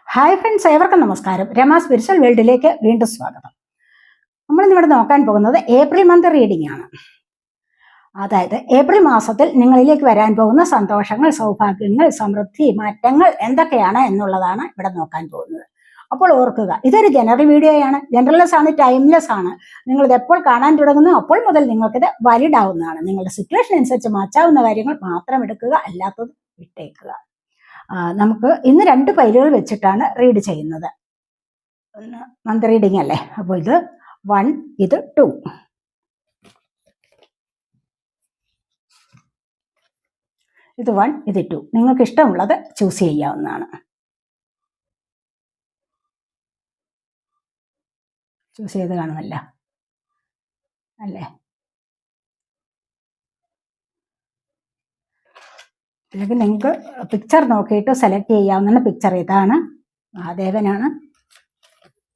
Hi friends, ഏവർക്കും നമസ്കാരം. Rama spiritual വേൾഡിലേക്ക് വീണ്ടും സ്വാഗതം. നമ്മളിന്നിവിടെ നോക്കാൻ പോകുന്നത് ഏപ്രിൽ മന്ത് റീഡിംഗ് ആണ്. അതായത് ഏപ്രിൽ മാസത്തിൽ നിങ്ങളിലേക്ക് വരാൻ പോകുന്ന സന്തോഷങ്ങൾ, സൗഭാഗ്യങ്ങൾ, സമൃദ്ധി, മാറ്റങ്ങൾ എന്തൊക്കെയാണ് എന്നുള്ളതാണ് ഇവിടെ നോക്കാൻ പോകുന്നത്. അപ്പോൾ ഓർക്കുക, ഇതൊരു ജനറൽ വീഡിയോയാണ്. ജനറൽലെസ് ആണ്, ടൈംലെസ് ആണ്. നിങ്ങളിത് എപ്പോൾ കാണാൻ തുടങ്ങുന്നു അപ്പോൾ മുതൽ നിങ്ങൾക്കിത് വാലിഡ് ആവുന്നതാണ്. നിങ്ങളുടെ സിറ്റുവേഷൻ അനുസരിച്ച് മാറ്റാവുന്ന കാര്യങ്ങൾ മാത്രം എടുക്കുക, അല്ലാത്തത് വിട്ടേക്കുക. നമുക്ക് ഇന്ന് 2 പൈലുകൾ വെച്ചിട്ടാണ് റീഡ് ചെയ്യുന്നത്. മന്ത് റീഡിംഗ് അല്ലേ, അപ്പോൾ ഇത് 1, ഇത് 2. ഇത് 1, ഇത് 2. നിങ്ങൾക്ക് ഇഷ്ടമുള്ളത് ചൂസ് ചെയ്യാവുന്നതാണ്. ചൂസ് ചെയ്ത് കാണുമല്ല അല്ലേ? അല്ലെങ്കിൽ നിങ്ങൾക്ക് പിക്ചർ നോക്കിയിട്ട് സെലക്ട് ചെയ്യാവുന്ന പിക്ചർ ഇതാണ്. മഹാദേവനാണ്,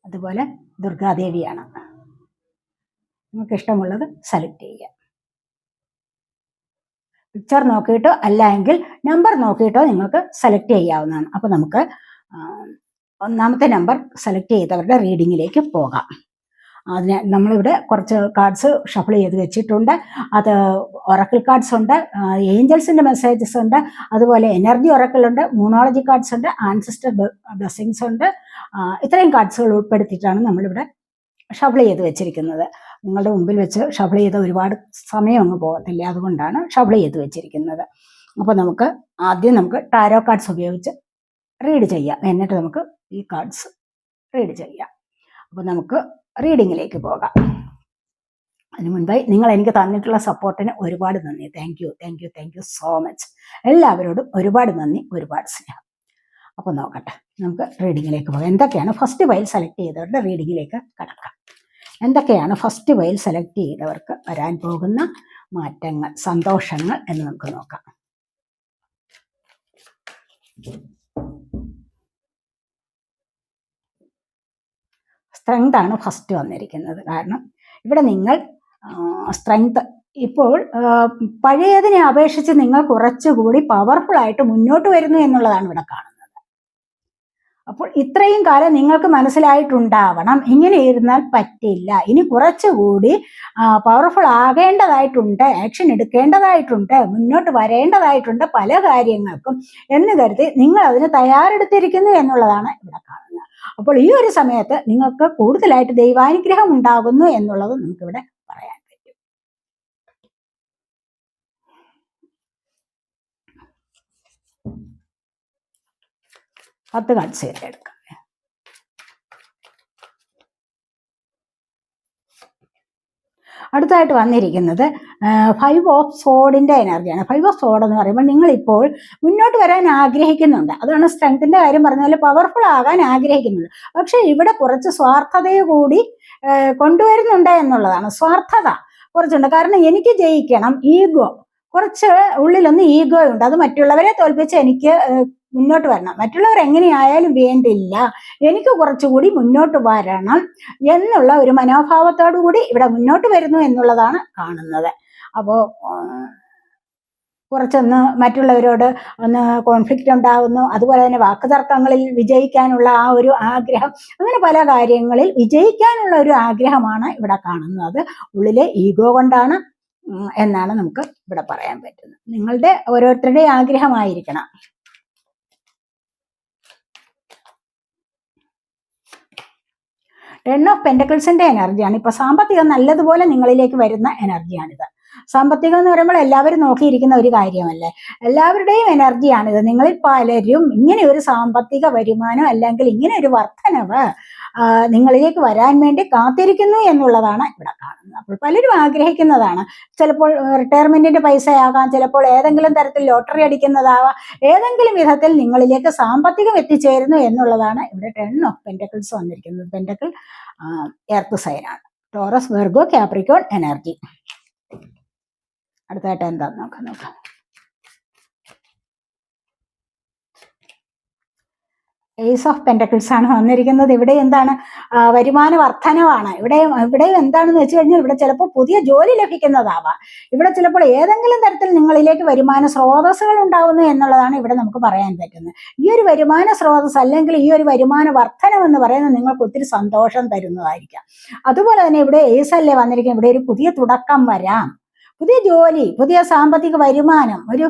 അതുപോലെ ദുർഗാദേവിയാണ്. നിങ്ങൾക്ക് ഇഷ്ടമുള്ളത് സെലക്ട് ചെയ്യുക. പിക്ചർ നോക്കിയിട്ടോ അല്ല എങ്കിൽ നമ്പർ നോക്കിയിട്ടോ നിങ്ങൾക്ക് സെലക്ട് ചെയ്യാവുന്നതാണ്. അപ്പോൾ നമുക്ക് ഒന്നാമത്തെ നമ്പർ സെലക്ട് ചെയ്തവരുടെ റീഡിങ്ങിലേക്ക് പോകാം. അതിന് നമ്മളിവിടെ കുറച്ച് കാർഡ്സ് ഷഫിൾ ചെയ്ത് വെച്ചിട്ടുണ്ട്. അത് ഒറക്കിൾ കാർഡ്സ് ഉണ്ട്, ഏഞ്ചൽസിന്റെ മെസ്സേജസ് ഉണ്ട്, അതുപോലെ എനർജി ഒറക്കിൾ ഉണ്ട്, മൂണോളജി കാർഡ്സ് ഉണ്ട്, ആൻസിസ്റ്റർ ബ്ലെസ്സിങ്സ് ഉണ്ട്. ഇത്രയും കാർഡ്സുകൾ ഉൾപ്പെടുത്തിയിട്ടാണ് നമ്മളിവിടെ ഷഫിൾ ചെയ്ത് വെച്ചിരിക്കുന്നത്. നിങ്ങളുടെ മുമ്പിൽ വെച്ച് ഷഫിൾ ചെയ്ത് ഒരുപാട് സമയം അങ്ങ് പോകത്തില്ല, അതുകൊണ്ടാണ് ഷഫിൾ ചെയ്ത് വെച്ചിരിക്കുന്നത്. അപ്പോൾ നമുക്ക് ആദ്യം ടാരോ കാർഡ്സ് ഉപയോഗിച്ച് റീഡ് ചെയ്യാം, എന്നിട്ട് നമുക്ക് ഈ കാർഡ്സ് റീഡ് ചെയ്യാം. അപ്പോൾ നമുക്ക് റീഡിങ്ങിലേക്ക് പോകാം. അതിനു മുൻപായി നിങ്ങൾ എനിക്ക് തന്നിട്ടുള്ള സപ്പോർട്ടിന് ഒരുപാട് നന്ദി. Thank you so much. എല്ലാവരോടും ഒരുപാട് നന്ദി, ഒരുപാട് സ്നേഹം. അപ്പോൾ നോക്കട്ടെ, നമുക്ക് റീഡിങ്ങിലേക്ക് പോകാം. എന്തൊക്കെയാണ് ഫസ്റ്റ് പൈൽ സെലക്ട് ചെയ്തവരുടെ റീഡിങ്ങിലേക്ക് കടക്കാം. എന്തൊക്കെയാണ് ഫസ്റ്റ് പൈൽ സെലക്ട് ചെയ്തവർക്ക് വരാൻ പോകുന്ന മാറ്റങ്ങൾ, സന്തോഷങ്ങൾ എന്ന് നമുക്ക് നോക്കാം. സ്ട്രെങ്ത് ആണ് ഫസ്റ്റ് വന്നിരിക്കുന്നത്. കാരണം ഇവിടെ നിങ്ങൾ സ്ട്രെങ്ത് ഇപ്പോൾ പഴയതിനെ അപേക്ഷിച്ച് നിങ്ങൾ കുറച്ചുകൂടി പവർഫുൾ ആയിട്ട് മുന്നോട്ട് വരുന്നു എന്നുള്ളതാണ് ഇവിടെ കാണുന്നത്. അപ്പോൾ ഇത്രയും കാലം നിങ്ങൾക്ക് മനസ്സിലായിട്ടുണ്ടാവണം, ഇങ്ങനെ ഇരുന്നാൽ പറ്റില്ല, ഇനി കുറച്ചുകൂടി പവർഫുൾ ആകേണ്ടതായിട്ടുണ്ട്, ആക്ഷൻ എടുക്കേണ്ടതായിട്ടുണ്ട്, മുന്നോട്ട് വരേണ്ടതായിട്ടുണ്ട് പല കാര്യങ്ങൾക്കും എന്ന് കരുതി നിങ്ങൾ അതിന് തയ്യാറെടുത്തിരിക്കുന്നു എന്നുള്ളതാണ് ഇവിടെ കാണുന്നത്. അപ്പോൾ ഈ ഒരു സമയത്ത് നിങ്ങൾക്ക് കൂടുതലായിട്ട് ദൈവാനുഗ്രഹം ഉണ്ടാകുന്നു എന്നുള്ളത് നമുക്കിവിടെ പറയാൻ പറ്റും. പത്ത് കാർഡ്സ് എടുക്കാം. അടുത്തായിട്ട് വന്നിരിക്കുന്നത് 5 ഓഫ് സോഡിന്റെ എനർജിയാണ്. 5 ഓഫ് സോഡ് എന്ന് പറയുമ്പോൾ നിങ്ങളിപ്പോൾ മുന്നോട്ട് വരാൻ ആഗ്രഹിക്കുന്നുണ്ട്. അതാണ് സ്ട്രെങ്ത്തിന്റെ കാര്യം പറഞ്ഞ പോലെ പവർഫുൾ ആകാൻ ആഗ്രഹിക്കുന്നുണ്ട്. പക്ഷെ ഇവിടെ കുറച്ച് സ്വാർത്ഥതയെ കൂടി കൊണ്ടുവരുന്നുണ്ട് എന്നുള്ളതാണ്. സ്വാർത്ഥത കുറച്ചുണ്ട്. കാരണം എനിക്ക് ജയിക്കണം, ഈഗോ കുറച്ച് ഉള്ളിലൊന്ന് ഈഗോ ഉണ്ട്. അത് മറ്റുള്ളവരെ തോൽപ്പിച്ച് എനിക്ക് മുന്നോട്ട് വരണം, മറ്റുള്ളവർ എങ്ങനെയായാലും വേണ്ടില്ല, എനിക്ക് കുറച്ചുകൂടി മുന്നോട്ട് വരണം എന്നുള്ള ഒരു മനോഭാവത്തോടു കൂടി ഇവിടെ മുന്നോട്ട് വരുന്നു എന്നുള്ളതാണ് കാണുന്നത്. അപ്പോൾ കുറച്ചൊന്ന് മറ്റുള്ളവരോട് ഒന്ന് കോൺഫ്ലിക്റ്റ് ഉണ്ടാകുന്നു, അതുപോലെ തന്നെ വാക്കുതർക്കങ്ങളിൽ വിജയിക്കാനുള്ള ആ ഒരു ആഗ്രഹം, അങ്ങനെ പല കാര്യങ്ങളിൽ വിജയിക്കാനുള്ള ഒരു ആഗ്രഹമാണ് ഇവിടെ കാണുന്നത്. ഉള്ളിലെ ഈഗോ കൊണ്ടാണ് എന്നാണ് നമുക്ക് ഇവിടെ പറയാൻ പറ്റുന്നത്. നിങ്ങളുടെ ഓരോരുത്തരുടെയും ആഗ്രഹമായിരിക്കണം. ടെൻ ഓഫ് പെന്റക്കിൾസിന്റെ എനർജിയാണ്. ഇപ്പൊ സാമ്പത്തികം നല്ലതുപോലെ നിങ്ങളിലേക്ക് വരുന്ന എനർജിയാണിത്. സാമ്പത്തികം എന്ന് പറയുമ്പോൾ എല്ലാവരും നോക്കിയിരിക്കുന്ന ഒരു കാര്യമല്ലേ, എല്ലാവരുടെയും എനർജിയാണിത്. നിങ്ങളിൽ പലരും ഇങ്ങനെ ഒരു സാമ്പത്തിക വരുമാനം അല്ലെങ്കിൽ ഇങ്ങനെ ഒരു വർധനവ് നിങ്ങളിലേക്ക് വരാൻ വേണ്ടി കാത്തിരിക്കുന്നു എന്നുള്ളതാണ് ഇവിടെ കാണുന്നത്. അപ്പോൾ പലരും ആഗ്രഹിക്കുന്നതാണ്. ചിലപ്പോൾ റിട്ടയർമെന്റിന്റെ പൈസയാകാം, ചിലപ്പോൾ ഏതെങ്കിലും തരത്തിൽ ലോട്ടറി അടിക്കുന്നതാവാം, ഏതെങ്കിലും വിധത്തിൽ നിങ്ങളിലേക്ക് സാമ്പത്തികം എത്തിച്ചേരുന്നു എന്നുള്ളതാണ് ഇവിടെ 10 ഓഫ് പെന്റക്കിൾസ് വന്നിരിക്കുന്നത്. പെന്റക്കിൾ എർത്ത് സൈനാണ്. Taurus, Virgo, Capricorn energy. അടുത്തായിട്ട് എന്താന്ന് നോക്കാം. ഏസ് ഓഫ് പെന്റക്കിൾസ് ആണ് വന്നിരിക്കുന്നത്. ഇവിടെ എന്താണ്? വരുമാന വർധനവാണ്. ഇവിടെയും എന്താണെന്ന് വെച്ച് കഴിഞ്ഞാൽ ഇവിടെ ചിലപ്പോൾ പുതിയ ജോലി ലഭിക്കുന്നതാവാം. ഇവിടെ ചിലപ്പോൾ ഏതെങ്കിലും തരത്തിൽ നിങ്ങളിലേക്ക് വരുമാന സ്രോതസ്സുകൾ ഉണ്ടാകുന്നു എന്നുള്ളതാണ് ഇവിടെ നമുക്ക് പറയാൻ പറ്റുന്നത്. ഈ ഒരു വരുമാന സ്രോതസ് അല്ലെങ്കിൽ ഈ ഒരു വരുമാന വർധനം എന്ന് പറയുന്നത് നിങ്ങൾക്ക് ഒത്തിരി സന്തോഷം തരുന്നതായിരിക്കാം. അതുപോലെ തന്നെ ഇവിടെ ഏസ് അല്ലേ വന്നിരിക്കുന്നത്, ഇവിടെ ഒരു പുതിയ തുടക്കം വരാം, പുതിയ ജോലി, പുതിയ സാമ്പത്തിക വരുമാനം, ഒരു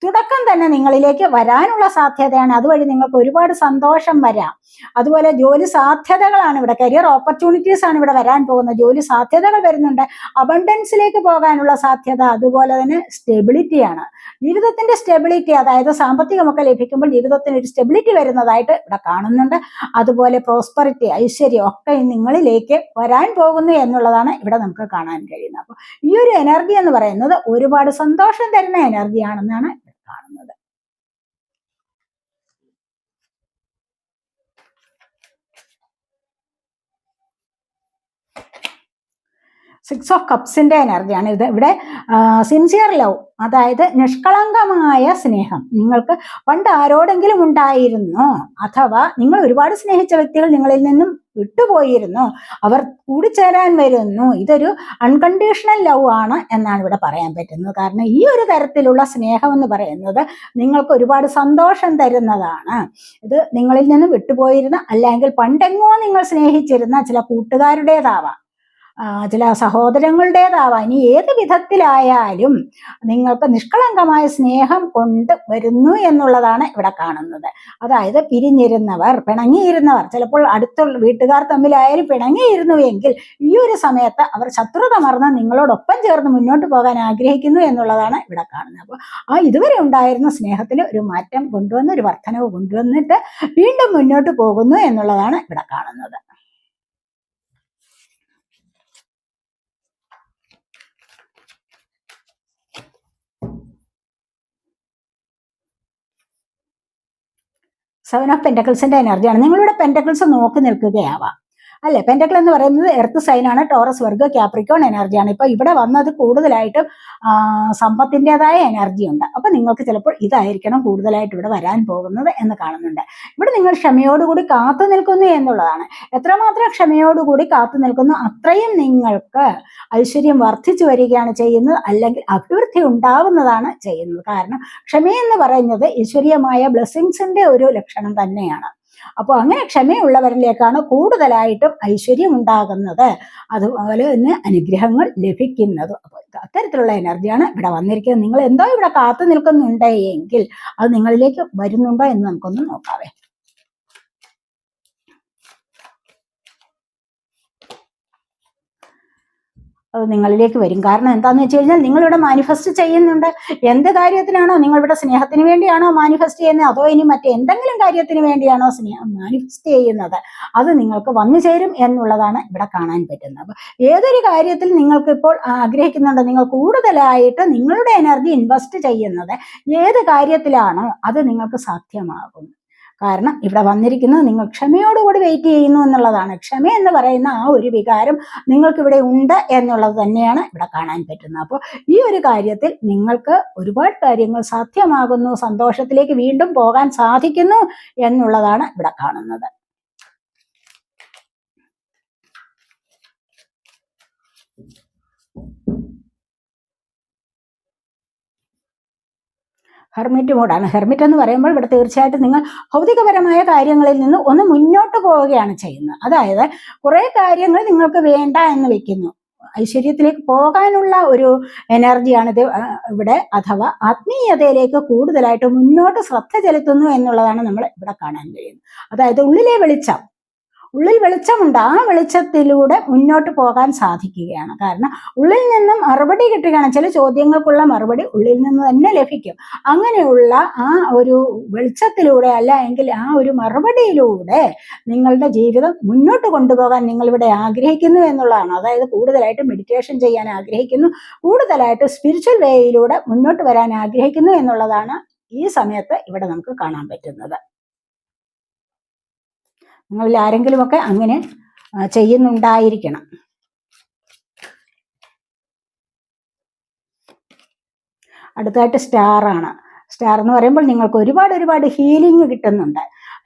തുടക്കം തന്നെ നിങ്ങളിലേക്ക് വരാനുള്ള സാധ്യതയാണ്. അതുവഴി നിങ്ങൾക്ക് ഒരുപാട് സന്തോഷം വരാം. അതുപോലെ ജോലി സാധ്യതകളാണ് ഇവിടെ, കരിയർ ഓപ്പർച്യൂണിറ്റീസ് ആണ് ഇവിടെ വരാൻ പോകുന്നത്. ജോലി സാധ്യതകൾ വരുന്നുണ്ട്, അബണ്ടൻസിലേക്ക് പോകാനുള്ള സാധ്യത. അതുപോലെ തന്നെ സ്റ്റെബിലിറ്റിയാണ്, ജീവിതത്തിന്റെ സ്റ്റെബിലിറ്റി, അതായത് സാമ്പത്തികമൊക്കെ ലഭിക്കുമ്പോൾ ജീവിതത്തിന് ഒരു സ്റ്റെബിലിറ്റി വരുന്നതായിട്ട് ഇവിടെ കാണുന്നുണ്ട്. അതുപോലെ പ്രോസ്പെറിറ്റി, ഐശ്വര്യം ഒക്കെ നിങ്ങളിലേക്ക് വരാൻ പോകുന്നു എന്നുള്ളതാണ് ഇവിടെ നമുക്ക് കാണാൻ കഴിയുന്നത്. അപ്പോൾ ഈ ഒരു എനർജി എന്ന് പറയുന്നത് ഒരുപാട് സന്തോഷം തരുന്ന എനർജിയാണെന്നാണ് കാണുന്നത്. സിക്സ് ഓഫ് കപ്സിന്റെ എനർജിയാണ് ഇത്. ഇവിടെ സിൻസിയർ ലവ്, അതായത് നിഷ്കളങ്കമായ സ്നേഹം നിങ്ങൾക്ക് പണ്ട് ആരോടെങ്കിലും ഉണ്ടായിരുന്നു, അഥവാ നിങ്ങൾ ഒരുപാട് സ്നേഹിച്ച വ്യക്തികൾ നിങ്ങളിൽ നിന്നും വിട്ടുപോയിരുന്നു, അവർ കൂടിച്ചേരാൻ വരുന്നു. ഇതൊരു അൺകണ്ടീഷണൽ ലവ് ആണ് എന്നാണ് ഇവിടെ പറയാൻ പറ്റുന്നത്. കാരണം ഈ ഒരു തരത്തിലുള്ള സ്നേഹം എന്ന് പറയുന്നത് നിങ്ങൾക്ക് ഒരുപാട് സന്തോഷം തരുന്നതാണ്. ഇത് നിങ്ങളിൽ നിന്നും വിട്ടുപോയിരുന്ന, അല്ലെങ്കിൽ പണ്ടെങ്ങോ നിങ്ങൾ സ്നേഹിച്ചിരുന്ന ചില കൂട്ടുകാരുടേതാവാം, ചില സഹോദരങ്ങളുടേതാവാം. ഇനി ഏത് വിധത്തിലായാലും നിങ്ങൾക്ക് നിഷ്കളങ്കമായ സ്നേഹം കൊണ്ട് വരുന്നു എന്നുള്ളതാണ് ഇവിടെ കാണുന്നത്. അതായത് പിരിഞ്ഞിരുന്നവർ, പിണങ്ങിയിരുന്നവർ, ചിലപ്പോൾ അടുത്തുള്ള വീട്ടുകാർ തമ്മിലായാലും പിണങ്ങിയിരുന്നുവെങ്കിൽ ഈ ഒരു സമയത്ത് അവർ ശത്രുത മറന്ന് നിങ്ങളോടൊപ്പം ചേർന്ന് മുന്നോട്ട് പോകാൻ ആഗ്രഹിക്കുന്നു എന്നുള്ളതാണ് ഇവിടെ കാണുന്നത്. അപ്പോൾ ഇതുവരെ ഉണ്ടായിരുന്ന സ്നേഹത്തിൽ ഒരു മാറ്റം കൊണ്ടുവന്ന്, ഒരു വർധനവ് കൊണ്ടുവന്നിട്ട് വീണ്ടും മുന്നോട്ട് പോകുന്നു എന്നുള്ളതാണ് ഇവിടെ കാണുന്നത്. സെവൻ ഓഫ് പെന്റക്കിൾസിന്റെ എനർജിയാണ്. നിങ്ങളുടെ പെന്റക്കിൾസ് നോക്കി നിൽക്കുകയാവാം അല്ലെ. പെന്റക്കിൾ എന്ന് പറയുന്നത് എർത്ത് സൈനാണ്, ടോറസ്, വർഗ്ഗ, ക്യാപ്രിക്കോൺ എനർജിയാണ്. ഇപ്പൊ ഇവിടെ വന്നത് കൂടുതലായിട്ടും സമ്പത്തിൻ്റെതായ എനർജി ഉണ്ട്. അപ്പൊ നിങ്ങൾക്ക് ചിലപ്പോൾ ഇതായിരിക്കണം കൂടുതലായിട്ട് ഇവിടെ വരാൻ പോകുന്നത് എന്ന് കാണുന്നുണ്ട്. ഇവിടെ നിങ്ങൾ ക്ഷമയോടുകൂടി കാത്തു നിൽക്കുന്നു എന്നുള്ളതാണ്. എത്രമാത്രം ക്ഷമയോടുകൂടി കാത്തു നിൽക്കുന്നു അത്രയും നിങ്ങൾക്ക് ഐശ്വര്യം വർദ്ധിച്ചു വരികയാണ് ചെയ്യുന്നത്, അല്ലെങ്കിൽ അഭിവൃദ്ധി ഉണ്ടാവുന്നതാണ് ചെയ്യുന്നത്. കാരണം ക്ഷമയെന്ന് പറയുന്നത് ഈശ്വരീയമായ ബ്ലെസ്സിങ്സിന്റെ ഒരു ലക്ഷണം തന്നെയാണ്. അപ്പോൾ അങ്ങനെ ക്ഷമയുള്ളവരിലേക്കാണ് കൂടുതലായിട്ടും ഐശ്വര്യം ഉണ്ടാകുന്നത്, അതുപോലെ തന്നെ അനുഗ്രഹങ്ങൾ ലഭിക്കുന്നത്. അപ്പോൾ അത്തരത്തിലുള്ള എനർജിയാണ് ഇവിടെ വന്നിരിക്കുന്നത്. നിങ്ങൾ എന്തോ ഇവിടെ കാത്തു നിൽക്കുന്നുണ്ട് എങ്കിൽ അത് നിങ്ങളിലേക്ക് വരുന്നുണ്ടോ എന്ന് നമുക്കൊന്ന് നോക്കാവേ. അത് നിങ്ങളിലേക്ക് വരും. കാരണം എന്താണെന്ന് വെച്ച് കഴിഞ്ഞാൽ നിങ്ങളിവിടെ മാനിഫെസ്റ്റ് ചെയ്യുന്നുണ്ട്. എന്ത് കാര്യത്തിനാണോ നിങ്ങളിവിടെ സ്നേഹത്തിന് വേണ്ടിയാണോ മാനിഫെസ്റ്റ് ചെയ്യുന്നത്, അതോ ഇനി മറ്റെന്തെങ്കിലും കാര്യത്തിന് വേണ്ടിയാണോ മാനിഫെസ്റ്റ് ചെയ്യുന്നത്, അത് നിങ്ങൾക്ക് വന്നു ചേരും എന്നുള്ളതാണ് ഇവിടെ കാണാൻ പറ്റുന്നത്. അപ്പോൾ ഏതൊരു കാര്യത്തിൽ നിങ്ങൾക്ക് ഇപ്പോൾ ആഗ്രഹിക്കുന്നുണ്ടോ, നിങ്ങൾ കൂടുതലായിട്ട് നിങ്ങളുടെ എനർജി ഇൻവെസ്റ്റ് ചെയ്യുന്നത് ഏത് കാര്യത്തിലാണോ അത് നിങ്ങൾക്ക് സാധ്യമാകും. കാരണം ഇവിടെ വന്നിരിക്കുന്നത് നിങ്ങൾ ക്ഷമയോടുകൂടി വെയിറ്റ് ചെയ്യുന്നു എന്നുള്ളതാണ്. ക്ഷമ എന്ന് പറയുന്ന ആ ഒരു വികാരം നിങ്ങൾക്കിവിടെ ഉണ്ട് എന്നുള്ളത് തന്നെയാണ് ഇവിടെ കാണാൻ പറ്റുന്നത്. അപ്പോൾ ഈ ഒരു കാര്യത്തിൽ നിങ്ങൾക്ക് ഒരുപാട് കാര്യങ്ങൾ സാധ്യമാകുന്നു, സന്തോഷത്തിലേക്ക് വീണ്ടും പോകാൻ സാധിക്കുന്നു എന്നുള്ളതാണ് ഇവിടെ കാണുന്നത്. ഹെർമിറ്റ് മോഡാണ്. ഹെർമിറ്റ് എന്ന് പറയുമ്പോൾ ഇവിടെ തീർച്ചയായിട്ടും നിങ്ങൾ ഭൗതികപരമായ കാര്യങ്ങളിൽ നിന്ന് ഒന്ന് മുന്നോട്ട് പോവുകയാണ് ചെയ്യുന്നത്. അതായത് കുറേ കാര്യങ്ങൾ നിങ്ങൾക്ക് വേണ്ട എന്ന് വെക്കുന്നു, ഐശ്വര്യത്തിലേക്ക് പോകാനുള്ള ഒരു എനർജിയാണ് ഇത് ഇവിടെ, അഥവാ ആത്മീയതയിലേക്ക് കൂടുതലായിട്ട് മുന്നോട്ട് ശ്രദ്ധ ചെലുത്തുന്നു എന്നുള്ളതാണ് നമ്മൾ ഇവിടെ കാണാൻ കഴിയുന്നത്. അതായത് ഉള്ളിലെ വെളിച്ചമുണ്ട്, ആ വെളിച്ചത്തിലൂടെ മുന്നോട്ട് പോകാൻ സാധിക്കുകയാണ്. കാരണം ഉള്ളിൽ നിന്നും മറുപടി കിട്ടുകയാണ്. ചില ചോദ്യങ്ങൾക്കുള്ള മറുപടി ഉള്ളിൽ നിന്ന് തന്നെ ലഭിക്കും. അങ്ങനെയുള്ള ആ ഒരു വെളിച്ചത്തിലൂടെ, അല്ല എങ്കിൽ ആ ഒരു മറുപടിയിലൂടെ നിങ്ങളുടെ ജീവിതം മുന്നോട്ട് കൊണ്ടുപോകാൻ നിങ്ങളിവിടെ ആഗ്രഹിക്കുന്നു എന്നുള്ളതാണ്. അതായത് കൂടുതലായിട്ട് മെഡിറ്റേഷൻ ചെയ്യാൻ ആഗ്രഹിക്കുന്നു, കൂടുതലായിട്ട് സ്പിരിച്വൽ വേയിലൂടെ മുന്നോട്ട് വരാൻ ആഗ്രഹിക്കുന്നു എന്നുള്ളതാണ് ഈ സമയത്ത് ഇവിടെ നമുക്ക് കാണാൻ പറ്റുന്നത്. നിങ്ങളിൽ ആരെങ്കിലുമൊക്കെ അങ്ങനെ ചെയ്യുന്നുണ്ടായിരിക്കണം. അടുത്തായിട്ട് സ്റ്റാർ ആണ്. സ്റ്റാർ എന്ന് പറയുമ്പോൾ നിങ്ങൾക്ക് ഒരുപാട് ഹീലിംഗ് കിട്ടുന്നുണ്ട്.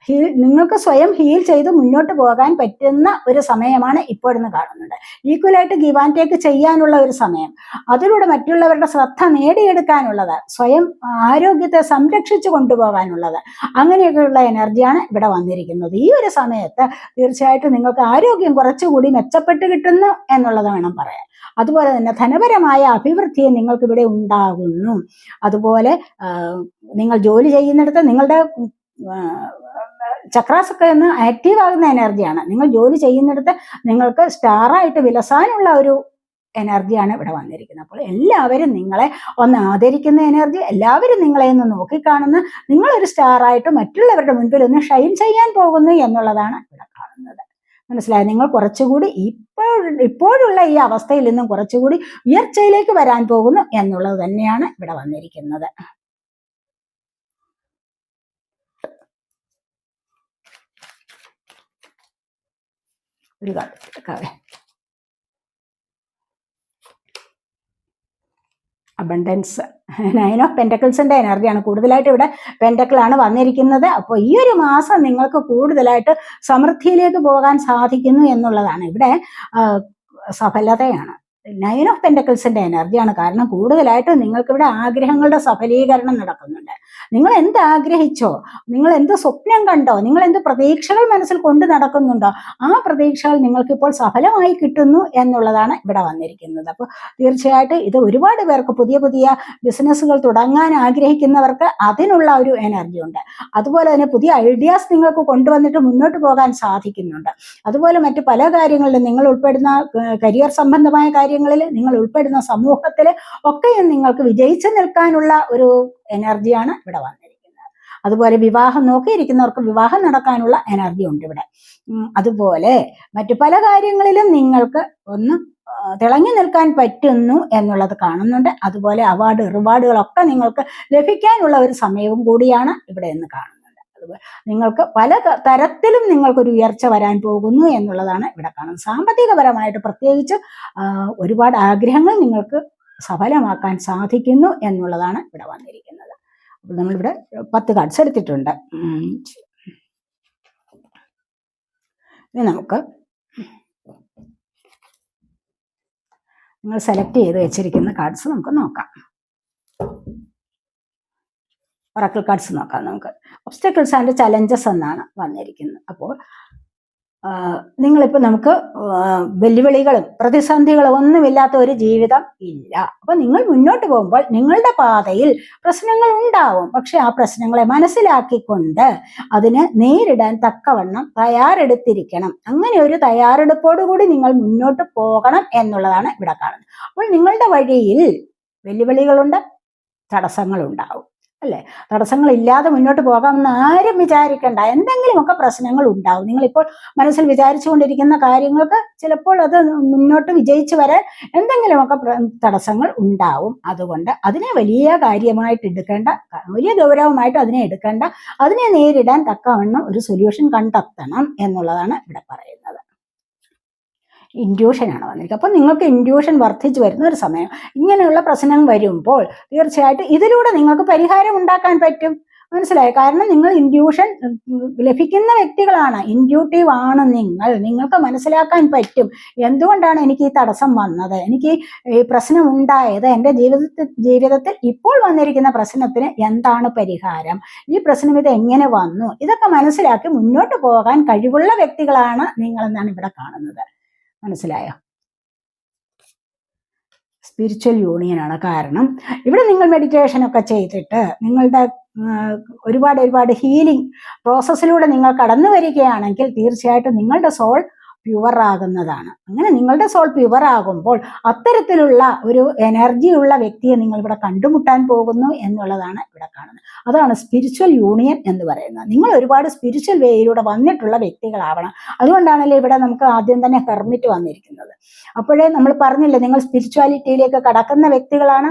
നിങ്ങൾക്ക് സ്വയം ഹീൽ ചെയ്ത് മുന്നോട്ട് പോകാൻ പറ്റുന്ന ഒരു സമയമാണ് ഇപ്പോഴെന്ന് കാണുന്നുണ്ട്. ഈക്വലായിട്ട് ഗിവ് ആൻഡ് ടേക്ക് ചെയ്യാനുള്ള ഒരു സമയം, അതിലൂടെ മറ്റുള്ളവരുടെ ശ്രദ്ധ നേടിയെടുക്കാനുള്ളത്, സ്വയം ആരോഗ്യത്തെ സംരക്ഷിച്ചു കൊണ്ടുപോകാനുള്ളത്, അങ്ങനെയൊക്കെയുള്ള എനർജിയാണ് ഇവിടെ വന്നിരിക്കുന്നത്. ഈ ഒരു സമയത്ത് തീർച്ചയായിട്ടും നിങ്ങൾക്ക് ആരോഗ്യം കുറച്ചുകൂടി മെച്ചപ്പെട്ട് കിട്ടുന്നു എന്നുള്ളത് വേണം പറയാൻ. അതുപോലെ തന്നെ ധനപരമായ അഭിവൃദ്ധി നിങ്ങൾക്ക് ഇവിടെ ഉണ്ടാകുന്നു. അതുപോലെ നിങ്ങൾ ജോലി ചെയ്യുന്നിടത്ത് നിങ്ങളുടെ ചക്രാസൊക്കെ ഒന്ന് ആക്റ്റീവ് ആകുന്ന എനർജിയാണ്. നിങ്ങൾ ജോലി ചെയ്യുന്നിടത്ത് നിങ്ങൾക്ക് സ്റ്റാറായിട്ട് വിലസാനുള്ള ഒരു എനർജിയാണ് ഇവിടെ വന്നിരിക്കുന്നത്. അപ്പോൾ എല്ലാവരും നിങ്ങളെ ഒന്ന് ആദരിക്കുന്ന എനർജി, എല്ലാവരും നിങ്ങളെ ഒന്ന് നോക്കിക്കാണുന്ന, നിങ്ങളൊരു സ്റ്റാറായിട്ട് മറ്റുള്ളവരുടെ മുൻപിൽ ഒന്ന് ഷൈൻ ചെയ്യാൻ പോകുന്നു എന്നുള്ളതാണ് ഇവിടെ കാണുന്നത്. മനസ്സിലായി? നിങ്ങൾ കുറച്ചുകൂടി ഇപ്പോഴുള്ള ഈ അവസ്ഥയിൽ നിന്നും കുറച്ചുകൂടി ഉയർച്ചയിലേക്ക് വരാൻ പോകുന്നു എന്നുള്ളത് തന്നെയാണ് ഇവിടെ വന്നിരിക്കുന്നത്. ഒരു കാര്യം അബണ്ടൻസ്, 9 ഓഫ് പെന്റക്കിൾസിന്റെ എനർജിയാണ് കൂടുതലായിട്ട് ഇവിടെ. പെന്റക്കിളാണ് വന്നിരിക്കുന്നത്. അപ്പോൾ ഈ ഒരു മാസം നിങ്ങൾക്ക് കൂടുതലായിട്ട് സമൃദ്ധിയിലേക്ക് പോകാൻ സാധിക്കുന്നു എന്നുള്ളതാണ്. ഇവിടെ സഫലതയാണ്. 9 ഓഫ് പെന്റക്കിൾസിന്റെ എനർജിയാണ്. കാരണം കൂടുതലായിട്ട് നിങ്ങൾക്കിവിടെ ആഗ്രഹങ്ങളുടെ സഫലീകരണം നടക്കുന്നുണ്ട്. നിങ്ങൾ എന്ത് ആഗ്രഹിച്ചോ, നിങ്ങൾ എന്ത് സ്വപ്നം കണ്ടോ, നിങ്ങൾ എന്ത് പ്രതീക്ഷകൾ മനസ്സിൽ കൊണ്ട് നടക്കുന്നുണ്ടോ, ആ പ്രതീക്ഷകൾ നിങ്ങൾക്കിപ്പോൾ സഫലമായി കിട്ടുന്നു എന്നുള്ളതാണ് ഇവിടെ വന്നിരിക്കുന്നത്. അപ്പോൾ തീർച്ചയായിട്ടും ഇത് ഒരുപാട് പേർക്ക് പുതിയ പുതിയ ബിസിനസ്സുകൾ തുടങ്ങാൻ ആഗ്രഹിക്കുന്നവർക്ക് അതിനുള്ള ഒരു എനർജി ഉണ്ട്. അതുപോലെ തന്നെ പുതിയ ഐഡിയാസ് നിങ്ങൾക്ക് കൊണ്ടുവന്നിട്ട് മുന്നോട്ട് പോകാൻ സാധിക്കുന്നുണ്ട്. അതുപോലെ മറ്റു പല കാര്യങ്ങളിലും നിങ്ങൾ ഉൾപ്പെടുന്ന കരിയർ സംബന്ധമായ കാര്യങ്ങളിൽ, നിങ്ങൾ ഉൾപ്പെടുന്ന സമൂഹത്തിൽ ഒക്കെയും നിങ്ങൾക്ക് വിജയിച്ചു നിൽക്കാനുള്ള ഒരു എനർജിയാണ് ഇവിടെ വന്നിരിക്കുന്നത്. അതുപോലെ വിവാഹം നോക്കിയിരിക്കുന്നവർക്ക് വിവാഹം നടക്കാനുള്ള എനർജി ഉണ്ട് ഇവിടെ. അതുപോലെ മറ്റു പല കാര്യങ്ങളിലും നിങ്ങൾക്ക് ഒന്ന് തിളങ്ങി നിൽക്കാൻ പറ്റുന്നു എന്നുള്ളത് കാണുന്നുണ്ട്. അതുപോലെ അവാർഡ് റിവാർഡുകളൊക്കെ നിങ്ങൾക്ക് ലഭിക്കാനുള്ള ഒരു സമയവും കൂടിയാണ് ഇവിടെ എന്ന് കാണുന്നത്. അതുപോലെ നിങ്ങൾക്ക് പല തരത്തിലും നിങ്ങൾക്കൊരു ഉയർച്ച വരാൻ പോകുന്നു എന്നുള്ളതാണ് ഇവിടെ കാണുന്നത്. സാമ്പത്തികപരമായിട്ട് പ്രത്യേകിച്ച് ഒരുപാട് ആഗ്രഹങ്ങൾ നിങ്ങൾക്ക് സഫലമാക്കാൻ സാധിക്കുന്നു എന്നുള്ളതാണ് ഇവിടെ വന്നിരിക്കുന്നത്. അപ്പോൾ നമ്മളിവിടെ 10 കാർഡ്സ് എടുത്തിട്ടുണ്ട്. ഇനി നമുക്ക് നിങ്ങൾ സെലക്ട് ചെയ്ത് വെച്ചിരിക്കുന്ന കാർഡ്സ് നമുക്ക് നോക്കാം. ഒറാക്കിൾ കാർഡ്സ് നോക്കാം നമുക്ക്. ഒബ്സ്റ്റക്കിൾസ് ആൻഡ് ചലഞ്ചസ് എന്നാണ് വന്നിരിക്കുന്നത്. അപ്പോൾ നിങ്ങളിപ്പോൾ നമുക്ക് വെല്ലുവിളികളും പ്രതിസന്ധികളും ഒന്നുമില്ലാത്ത ഒരു ജീവിതം ഇല്ല. അപ്പോൾ നിങ്ങൾ മുന്നോട്ട് പോകുമ്പോൾ നിങ്ങളുടെ പാതയിൽ പ്രശ്നങ്ങൾ ഉണ്ടാവും. പക്ഷെ ആ പ്രശ്നങ്ങളെ മനസ്സിലാക്കിക്കൊണ്ട് അതിനെ നേരിടാൻ തക്കവണ്ണം തയ്യാറെടുത്തിരിക്കണം. അങ്ങനെ ഒരു തയ്യാറെടുപ്പോടുകൂടി നിങ്ങൾ മുന്നോട്ട് പോകണം എന്നുള്ളതാണ് ഇവിടെ കാണുന്നത്. അപ്പോൾ നിങ്ങളുടെ വഴിയിൽ വെല്ലുവിളികളുണ്ട്, തടസ്സങ്ങളുണ്ടാവും അല്ലേ? തടസ്സങ്ങളില്ലാതെ മുന്നോട്ട് പോകാമെന്ന് ആരും വിചാരിക്കേണ്ട. എന്തെങ്കിലുമൊക്കെ പ്രശ്നങ്ങൾ ഉണ്ടാവും. നിങ്ങളിപ്പോൾ മനസ്സിൽ വിചാരിച്ചുകൊണ്ടിരിക്കുന്ന കാര്യങ്ങൾക്ക് ചിലപ്പോൾ അത് മുന്നോട്ട് വിജയിച്ചു വരാൻ എന്തെങ്കിലുമൊക്കെ തടസ്സങ്ങൾ ഉണ്ടാവും. അതുകൊണ്ട് അതിനെ വലിയ കാര്യമായിട്ട് എടുക്കേണ്ട, വലിയ ഗൗരവമായിട്ട് അതിനെ എടുക്കേണ്ട, അതിനെ നേരിടാൻ തക്കവണ്ണം ഒരു സൊല്യൂഷൻ കണ്ടെത്തണം എന്നുള്ളതാണ് ഇവിടെ പറയുന്നത്. ഇൻഡ്യൂഷനാണ് വന്നിരിക്കുന്നത്. അപ്പം നിങ്ങൾക്ക് ഇൻഡ്യൂഷൻ വർദ്ധിച്ചു വരുന്ന ഒരു സമയം. ഇങ്ങനെയുള്ള പ്രശ്നം വരുമ്പോൾ തീർച്ചയായിട്ടും ഇതിലൂടെ നിങ്ങൾക്ക് പരിഹാരം ഉണ്ടാക്കാൻ പറ്റും. മനസ്സിലായോ? കാരണം നിങ്ങൾ ഇൻഡ്യൂഷൻ ലഭിക്കുന്ന വ്യക്തികളാണ്, ഇൻഡ്യൂട്ടീവ് ആണ് നിങ്ങൾ. നിങ്ങൾക്ക് മനസ്സിലാക്കാൻ പറ്റും എന്തുകൊണ്ടാണ് എനിക്ക് ഈ തടസ്സം വന്നത്, എനിക്ക് ഈ പ്രശ്നം ഉണ്ടായത്, എൻ്റെ ജീവിതത്തിൽ ഇപ്പോൾ വന്നിരിക്കുന്ന പ്രശ്നത്തിന് എന്താണ് പരിഹാരം, ഈ പ്രശ്നം ഇത് എങ്ങനെ വന്നു, ഇതൊക്കെ മനസ്സിലാക്കി മുന്നോട്ട് പോകാൻ കഴിവുള്ള വ്യക്തികളാണ് നിങ്ങളെന്നാണ് ഇവിടെ കാണുന്നത്. മനസ്സിലായോ? സ്പിരിച്വൽ യൂണിയനാണ്. കാരണം ഇവിടെ നിങ്ങൾ മെഡിറ്റേഷൻ ഒക്കെ ചെയ്തിട്ട് നിങ്ങളുടെ ഒരുപാട് ഹീലിംഗ് പ്രോസസ്സിലൂടെ നിങ്ങൾ കടന്നു വരികയാണെങ്കിൽ തീർച്ചയായിട്ടും നിങ്ങളുടെ സോൾ പ്യുവർ ആകുന്നതാണ്. അങ്ങനെ നിങ്ങളുടെ സോൾ പ്യുവർ ആകുമ്പോൾ അത്തരത്തിലുള്ള ഒരു എനർജിയുള്ള വ്യക്തിയെ നിങ്ങൾ ഇവിടെ കണ്ടുമുട്ടാൻ പോകുന്നു എന്നുള്ളതാണ് ഇവിടെ കാണുന്നത്. അതാണ് സ്പിരിച്വൽ യൂണിയൻ എന്ന് പറയുന്നത്. നിങ്ങൾ ഒരുപാട് സ്പിരിച്വൽ വേയിലൂടെ വന്നിട്ടുള്ള വ്യക്തികളാവണം. അതുകൊണ്ടാണല്ലോ ഇവിടെ നമുക്ക് ആദ്യം തന്നെ ഹെർമിറ്റ് വന്നിരിക്കുന്നത്. അപ്പോഴേ നമ്മൾ പറഞ്ഞില്ലേ, നിങ്ങൾ സ്പിരിച്വാലിറ്റിയിലേക്ക് കടക്കുന്ന വ്യക്തികളാണ്.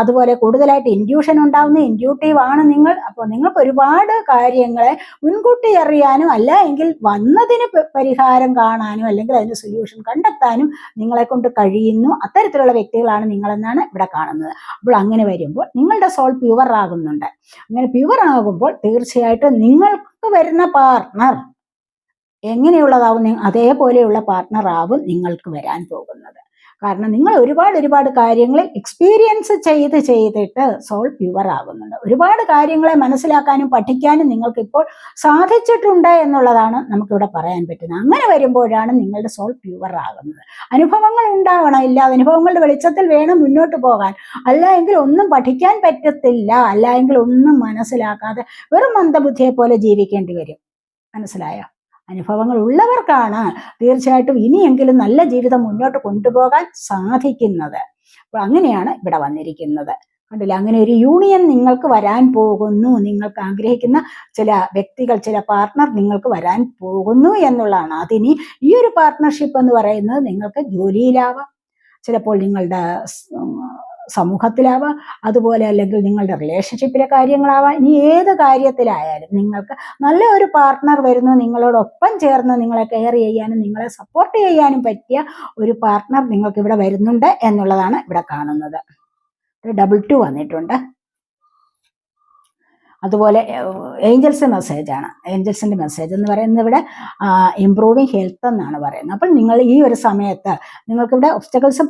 അതുപോലെ കൂടുതലായിട്ട് ഇൻഡ്യൂഷൻ ഉണ്ടാവുന്ന ഇൻഡ്യൂട്ടീവ് ആണ് നിങ്ങൾ. അപ്പോൾ നിങ്ങൾക്ക് ഒരുപാട് കാര്യങ്ങളെ മുൻകൂട്ടി അറിയാനും അല്ല എങ്കിൽ വന്നതിന് പരിഹാരം കാണാനും അല്ലെങ്കിൽ അതിന് സൊല്യൂഷൻ കണ്ടെത്താനും നിങ്ങളെ കൊണ്ട് കഴിയുന്നു. അത്തരത്തിലുള്ള വ്യക്തികളാണ് നിങ്ങളെന്നാണ് ഇവിടെ കാണുന്നത്. അപ്പോൾ അങ്ങനെ വരുമ്പോൾ നിങ്ങളുടെ സോൾ പ്യുവർ ആകുന്നുണ്ട്. അങ്ങനെ പ്യുവർ ആകുമ്പോൾ തീർച്ചയായിട്ടും നിങ്ങൾക്ക് വരുന്ന പാർട്ട്ണർ എങ്ങനെയുള്ളതാവും, അതേപോലെയുള്ള പാർട്ട്ണർ ആവും നിങ്ങൾക്ക് വരാൻ പോകുന്നത്. കാരണം നിങ്ങൾ ഒരുപാട് കാര്യങ്ങളിൽ എക്സ്പീരിയൻസ് ചെയ്തിട്ട് സോൾ പ്യുവർ ആകുന്നുണ്ട്. ഒരുപാട് കാര്യങ്ങളെ മനസ്സിലാക്കാനും പഠിക്കാനും നിങ്ങൾക്ക് ഇപ്പോൾ സാധിച്ചിട്ടുണ്ട് എന്നുള്ളതാണ് നമുക്കിവിടെ പറയാൻ പറ്റുന്നത്. അങ്ങനെ വരുമ്പോഴാണ് നിങ്ങളുടെ സോൾ പ്യുവർ ആകുന്നത്. അനുഭവങ്ങൾ ഉണ്ടാവണം, ഇല്ലാതെ അനുഭവങ്ങളുടെ വെളിച്ചത്തിൽ വേണം മുന്നോട്ട് പോകാൻ. അല്ല എങ്കിൽ ഒന്നും പഠിക്കാൻ പറ്റത്തില്ല, അല്ല എങ്കിൽ ഒന്നും മനസ്സിലാക്കാതെ വെറും മന്ദബുദ്ധിയെ പോലെ ജീവിക്കേണ്ടി വരും. മനസ്സിലായോ? അനുഭവങ്ങൾ ഉള്ളവർക്കാണ് തീർച്ചയായിട്ടും ഇനിയെങ്കിലും നല്ല ജീവിതം മുന്നോട്ട് കൊണ്ടുപോകാൻ സാധിക്കുന്നത്. അപ്പോൾ അങ്ങനെയാണ് ഇവിടെ വന്നിരിക്കുന്നത്. കണ്ടില്ല, അങ്ങനെ ഒരു യൂണിയൻ നിങ്ങൾക്ക് വരാൻ പോകുന്നു. നിങ്ങൾക്ക് ആഗ്രഹിക്കുന്ന ചില വ്യക്തികൾ, ചില പാർട്ട്ണർ നിങ്ങൾക്ക് വരാൻ പോകുന്നു എന്നുള്ളതാണ്. അതിനി ഈ ഒരു പാർട്ട്ണർഷിപ്പ് എന്ന് പറയുന്നത് നിങ്ങൾക്ക് ജോലിയിലാവാം, ചിലപ്പോൾ നിങ്ങളുടെ സമൂഹത്തിലാവാം, അതുപോലെ അല്ലെങ്കിൽ നിങ്ങളുടെ റിലേഷൻഷിപ്പിലെ കാര്യങ്ങളാവാം. ഇനി ഏത് കാര്യത്തിലായാലും നിങ്ങൾക്ക് നല്ല ഒരു പാർട്ട്ണർ വരുന്നു, നിങ്ങളോടൊപ്പം ചേർന്ന് നിങ്ങളെ കെയർ ചെയ്യാനും നിങ്ങളെ സപ്പോർട്ട് ചെയ്യാനും പറ്റിയ ഒരു പാർട്ട്ണർ നിങ്ങൾക്ക് ഇവിടെ വരുന്നുണ്ട് എന്നുള്ളതാണ് ഇവിടെ കാണുന്നത്. 2 വന്നിട്ടുണ്ട്. അതുപോലെ ഏഞ്ചൽസ് മെസ്സേജാണ്. ഏഞ്ചൽസിൻ്റെ മെസ്സേജ് എന്ന് പറയുന്നത് ഇവിടെ ഇംപ്രൂവിങ് ഹെൽത്ത് എന്നാണ് പറയുന്നത്. അപ്പോൾ നിങ്ങൾ ഈ ഒരു സമയത്ത് നിങ്ങൾക്കിവിടെ ഒബ്സ്റ്റക്കിൾസ്,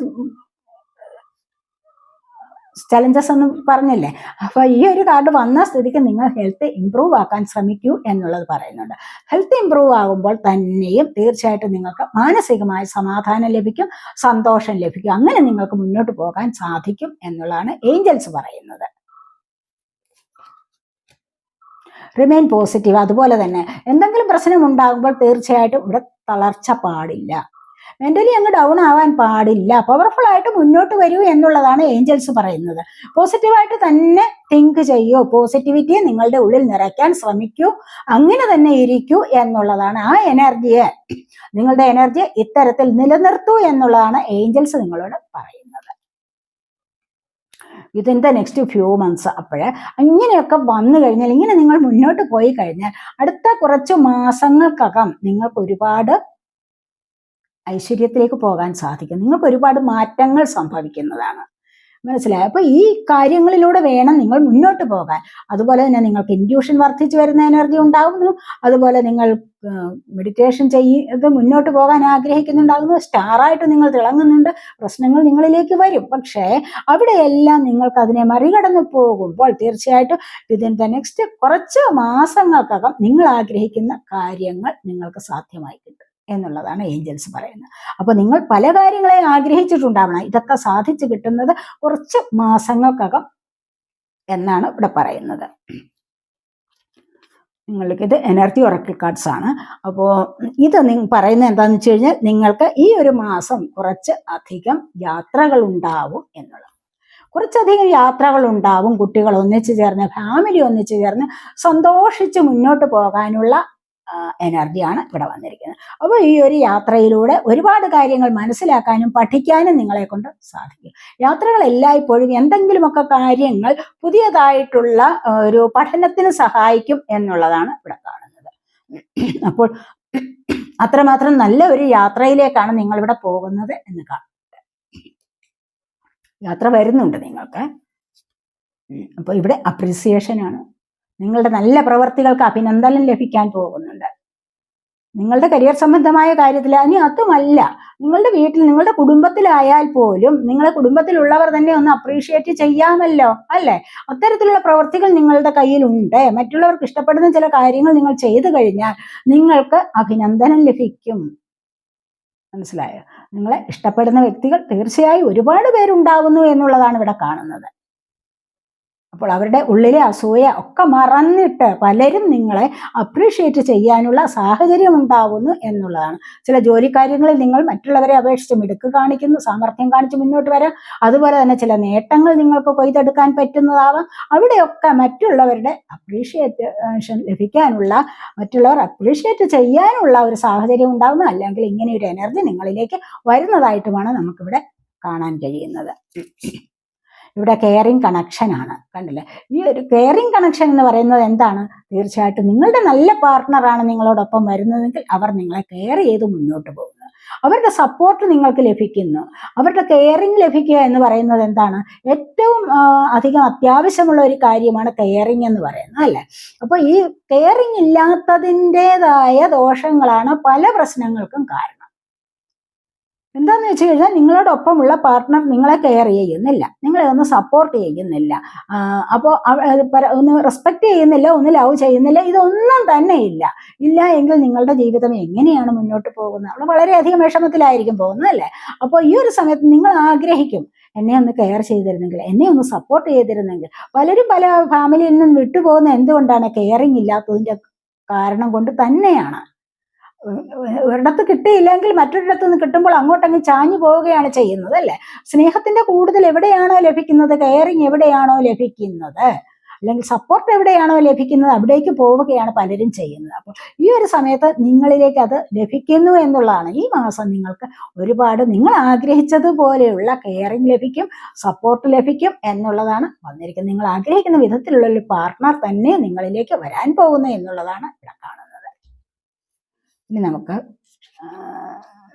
ചലഞ്ചസ് എന്ന് പറഞ്ഞില്ലേ, അപ്പോൾ ഈ ഒരു കാർഡ് വന്ന സ്ഥിതിക്ക് നിങ്ങൾ ഹെൽത്ത് ഇംപ്രൂവ് ആക്കാൻ ശ്രമിക്കൂ എന്നുള്ളത് പറയുന്നുണ്ട്. ഹെൽത്ത് ഇംപ്രൂവ് ആകുമ്പോൾ തന്നെയും തീർച്ചയായിട്ടും നിങ്ങൾക്ക് മാനസികമായ സമാധാനം ലഭിക്കും, സന്തോഷം ലഭിക്കും. അങ്ങനെ നിങ്ങൾക്ക് മുന്നോട്ട് പോകാൻ സാധിക്കും എന്നുള്ളതാണ് ഏഞ്ചൽസ് പറയുന്നത്. Remain positive. അതുപോലെ തന്നെ എന്തെങ്കിലും പ്രശ്നം ഉണ്ടാകുമ്പോൾ തീർച്ചയായിട്ടും ഇവിടെ തളർച്ച പാടില്ല, മെന്റലി അങ്ങ് ഡൗൺ ആവാൻ പാടില്ല, പവർഫുൾ ആയിട്ട് മുന്നോട്ട് വരൂ എന്നുള്ളതാണ് ഏഞ്ചൽസ് പറയുന്നത്. പോസിറ്റീവായിട്ട് തന്നെ തിങ്ക് ചെയ്യൂ, പോസിറ്റിവിറ്റിയെ നിങ്ങളുടെ ഉള്ളിൽ നിറയ്ക്കാൻ ശ്രമിക്കൂ, അങ്ങനെ തന്നെ ഇരിക്കൂ എന്നുള്ളതാണ്. ആ എനർജിയെ, നിങ്ങളുടെ എനർജി ഇത്തരത്തിൽ നിലനിർത്തൂ എന്നുള്ളതാണ് ഏഞ്ചൽസ് നിങ്ങളോട് പറയുന്നത്. Within the next few months. അപ്പോൾ ഇങ്ങനെയൊക്കെ വന്നു കഴിഞ്ഞാൽ, ഇങ്ങനെ നിങ്ങൾ മുന്നോട്ട് പോയി കഴിഞ്ഞാൽ അടുത്ത കുറച്ച് മാസങ്ങൾക്കകം നിങ്ങൾക്ക് ഒരുപാട് ഐശ്വര്യത്തിലേക്ക് പോകാൻ സാധിക്കും. നിങ്ങൾക്ക് ഒരുപാട് മാറ്റങ്ങൾ സംഭവിക്കുന്നതാണ്. മനസ്സിലായോ? അപ്പോൾ ഈ കാര്യങ്ങളിലൂടെ വേണം നിങ്ങൾ മുന്നോട്ട് പോകാൻ. അതുപോലെ തന്നെ നിങ്ങൾക്ക് ഇൻഡ്യൂഷൻ വർദ്ധിച്ചു വരുന്ന എനർജി ഉണ്ടാകുന്നു. അതുപോലെ നിങ്ങൾ മെഡിറ്റേഷൻ ചെയ്ത് മുന്നോട്ട് പോകാൻ ആഗ്രഹിക്കുന്നുണ്ടാകുന്നു. സ്റ്റാറായിട്ട് നിങ്ങൾ തിളങ്ങുന്നുണ്ട്. പ്രശ്നങ്ങൾ നിങ്ങളിലേക്ക് വരും, പക്ഷേ അവിടെയെല്ലാം നിങ്ങൾക്ക് അതിനെ മറികടന്ന് പോകുമ്പോൾ തീർച്ചയായിട്ടും വിതിൻ ദ നെക്സ്റ്റ് കുറച്ച് മാസങ്ങൾക്കകം നിങ്ങൾ ആഗ്രഹിക്കുന്ന കാര്യങ്ങൾ നിങ്ങൾക്ക് സാധ്യമായി കിട്ടും എന്നുള്ളതാണ് ഏഞ്ചൽസ് പറയുന്നത്. അപ്പോൾ നിങ്ങൾ പല കാര്യങ്ങളെയും ആഗ്രഹിച്ചിട്ടുണ്ടാവണം, ഇതൊക്കെ സാധിച്ചു കിട്ടുന്നത് കുറച്ച് മാസങ്ങൾക്കകം എന്നാണ് ഇവിടെ പറയുന്നത്. നിങ്ങൾക്ക് ഇത് എനർജി ഒറക്കിൾ കാർഡ്സ് ആണ്. അപ്പോൾ ഇത് പറയുന്നത് എന്താണെന്ന് വെച്ച് കഴിഞ്ഞാൽ, നിങ്ങൾക്ക് ഈ ഒരു മാസം കുറച്ച് അധികം യാത്രകൾ ഉണ്ടാവും എന്നുള്ളത്. കുറച്ചധികം യാത്രകൾ ഉണ്ടാവും. കുട്ടികൾ ഒന്നിച്ചു ചേർന്ന്, ഫാമിലി ഒന്നിച്ചു ചേർന്ന് സന്തോഷിച്ച് മുന്നോട്ട് പോകാനുള്ള എനർജിയാണ് ഇവിടെ വന്നിരിക്കുന്നത്. അപ്പോൾ ഈ ഒരു യാത്രയിലൂടെ ഒരുപാട് കാര്യങ്ങൾ മനസ്സിലാക്കാനും പഠിക്കാനും നിങ്ങളെ കൊണ്ട് സാധിക്കും. യാത്രകൾ എല്ലായ്പ്പോഴും എന്തെങ്കിലുമൊക്കെ കാര്യങ്ങൾ പുതിയതായിട്ടുള്ള ഒരു പഠനത്തിന് സഹായിക്കും എന്നുള്ളതാണ് ഇവിടെ കാണുന്നത്. അപ്പോൾ അത്രമാത്രം നല്ല ഒരു യാത്രയിലേക്കാണ് നിങ്ങളിവിടെ പോകുന്നത് എന്ന് കാണുന്നുണ്ട്. യാത്ര വരുന്നുണ്ട് നിങ്ങൾക്ക്. അപ്പോൾ ഇവിടെ അപ്രീസിയേഷനാണ്. നിങ്ങളുടെ നല്ല പ്രവർത്തികൾക്ക് അഭിനന്ദനം ലഭിക്കാൻ പോകുന്നുണ്ട്. നിങ്ങളുടെ കരിയർ സംബന്ധമായ കാര്യത്തിൽ, ഇനി അതുമല്ല നിങ്ങളുടെ വീട്ടിൽ, നിങ്ങളുടെ കുടുംബത്തിലായാൽ പോലും നിങ്ങളുടെ കുടുംബത്തിലുള്ളവർ തന്നെ ഒന്ന് അപ്രീഷിയേറ്റ് ചെയ്യാമല്ലോ, അല്ലേ? അത്തരത്തിലുള്ള പ്രവർത്തികൾ നിങ്ങളുടെ കയ്യിലുണ്ട്. മറ്റുള്ളവർക്ക് ഇഷ്ടപ്പെടുന്ന ചില കാര്യങ്ങൾ നിങ്ങൾ ചെയ്തു കഴിഞ്ഞാൽ നിങ്ങൾക്ക് അഭിനന്ദനം ലഭിക്കും. മനസ്സിലായോ? നിങ്ങളെ ഇഷ്ടപ്പെടുന്ന വ്യക്തികൾ തീർച്ചയായും ഒരുപാട് പേരുണ്ടാകുന്നു എന്നുള്ളതാണ് ഇവിടെ കാണുന്നത്. അപ്പോൾ അവരുടെ ഉള്ളിലെ അസൂയ ഒക്കെ മറന്നിട്ട് പലരും നിങ്ങളെ അപ്രീഷിയേറ്റ് ചെയ്യാനുള്ള സാഹചര്യം ഉണ്ടാവുന്നു എന്നുള്ളതാണ്. ചില ജോലിക്കാര്യങ്ങളിൽ നിങ്ങൾ മറ്റുള്ളവരെ അപേക്ഷിച്ച് മിടുക്ക് കാണിക്കുന്നു, സാമർഥ്യം കാണിച്ച് മുന്നോട്ട് വരാം. അതുപോലെ തന്നെ ചില നേട്ടങ്ങൾ നിങ്ങൾക്ക് കൊയ്തെടുക്കാൻ പറ്റുന്നതാവാം. അവിടെയൊക്കെ മറ്റുള്ളവരുടെ അപ്രീഷിയേഷൻ ലഭിക്കാനുള്ള, മറ്റുള്ളവർ അപ്രീഷിയേറ്റ് ചെയ്യാനുള്ള ഒരു സാഹചര്യം ഉണ്ടാകുന്നു. അല്ലെങ്കിൽ ഇങ്ങനെ ഒരു എനർജി നിങ്ങളിലേക്ക് വരുന്നതായിട്ടുമാണ് നമുക്കിവിടെ കാണാൻ കഴിയുന്നത്. ഇവിടെ കെയറിങ് കണക്ഷൻ ആണ്, കണ്ടില്ലേ? ഈ ഒരു കെയറിങ് കണക്ഷൻ എന്ന് പറയുന്നത് എന്താണ്? തീർച്ചയായിട്ടും നിങ്ങളുടെ നല്ല പാർട്ട്ണറാണ് നിങ്ങളോടൊപ്പം വരുന്നതെങ്കിൽ അവർ നിങ്ങളെ കെയർ ചെയ്ത് മുന്നോട്ട് പോകുന്നു, അവരുടെ സപ്പോർട്ട് നിങ്ങൾക്ക് ലഭിക്കുന്നു. അവരുടെ കെയറിങ് ലഭിക്കുക എന്ന് പറയുന്നത് എന്താണ്? ഏറ്റവും അധികം അത്യാവശ്യമുള്ള ഒരു കാര്യമാണ് കെയറിങ് എന്ന് പറയുന്നത്, അല്ലേ? അപ്പോൾ ഈ കെയറിങ് ഇല്ലാത്തതിൻ്റെതായ ദോഷങ്ങളാണ് പല പ്രശ്നങ്ങൾക്കും കാരണം. എന്താന്ന് വെച്ച് കഴിഞ്ഞാൽ നിങ്ങളോടൊപ്പമുള്ള പാർട്ട്ണർ നിങ്ങളെ കെയർ ചെയ്യുന്നില്ല, നിങ്ങളെ ഒന്ന് സപ്പോർട്ട് ചെയ്യുന്നില്ല, അപ്പോൾ ഒന്ന് റെസ്പെക്ട് ചെയ്യുന്നില്ല, ഒന്ന് ലവ് ചെയ്യുന്നില്ല, ഇതൊന്നും തന്നെ ഇല്ല എങ്കിൽ നിങ്ങളുടെ ജീവിതം എങ്ങനെയാണ് മുന്നോട്ട് പോകുന്നത്? അവിടെ വളരെയധികം വിഷമത്തിലായിരിക്കും പോകുന്നത്, അല്ലേ? അപ്പോൾ ഈ ഒരു സമയത്ത് നിങ്ങൾ ആഗ്രഹിക്കും, എന്നെ ഒന്ന് കെയർ ചെയ്തിരുന്നെങ്കിൽ, എന്നെ ഒന്ന് സപ്പോർട്ട് ചെയ്തിരുന്നെങ്കിൽ. പലരും പല ഫാമിലിയിൽ നിന്നും വിട്ടുപോകുന്ന എന്തുകൊണ്ടാണ്? കെയറിങ് ഇല്ലാത്തതിൻ്റെ കാരണം കൊണ്ട് തന്നെയാണ്. ഒരിടത്ത് കിട്ടിയില്ലെങ്കിൽ മറ്റൊരിടത്ത് നിന്ന് കിട്ടുമ്പോൾ അങ്ങോട്ടങ്ങ് ചാഞ്ഞു പോവുകയാണ് ചെയ്യുന്നത്, അല്ലേ? സ്നേഹത്തിന്റെ കൂടുതൽ എവിടെയാണോ ലഭിക്കുന്നത്, കെയറിങ് എവിടെയാണോ ലഭിക്കുന്നത്, അല്ലെങ്കിൽ സപ്പോർട്ട് എവിടെയാണോ ലഭിക്കുന്നത്, അവിടേക്ക് പോവുകയാണ് പലരും ചെയ്യുന്നത്. അപ്പോൾ ഈ ഒരു സമയത്ത് നിങ്ങളിലേക്ക് അത് ലഭിക്കുന്നു എന്നുള്ളതാണ്. ഈ മാസം നിങ്ങൾക്ക് ഒരുപാട് നിങ്ങൾ ആഗ്രഹിച്ചതുപോലെയുള്ള കെയറിങ് ലഭിക്കും, സപ്പോർട്ട് ലഭിക്കും എന്നുള്ളതാണ് വന്നിരിക്കുന്നത്. നിങ്ങൾ ആഗ്രഹിക്കുന്ന വിധത്തിലുള്ള ഒരു പാർട്ട്ണർ തന്നെ നിങ്ങളിലേക്ക് വരാൻ പോകുന്നു എന്നുള്ളതാണ് ഇവിടെ കാണുന്നത്. ഇനി നമുക്ക്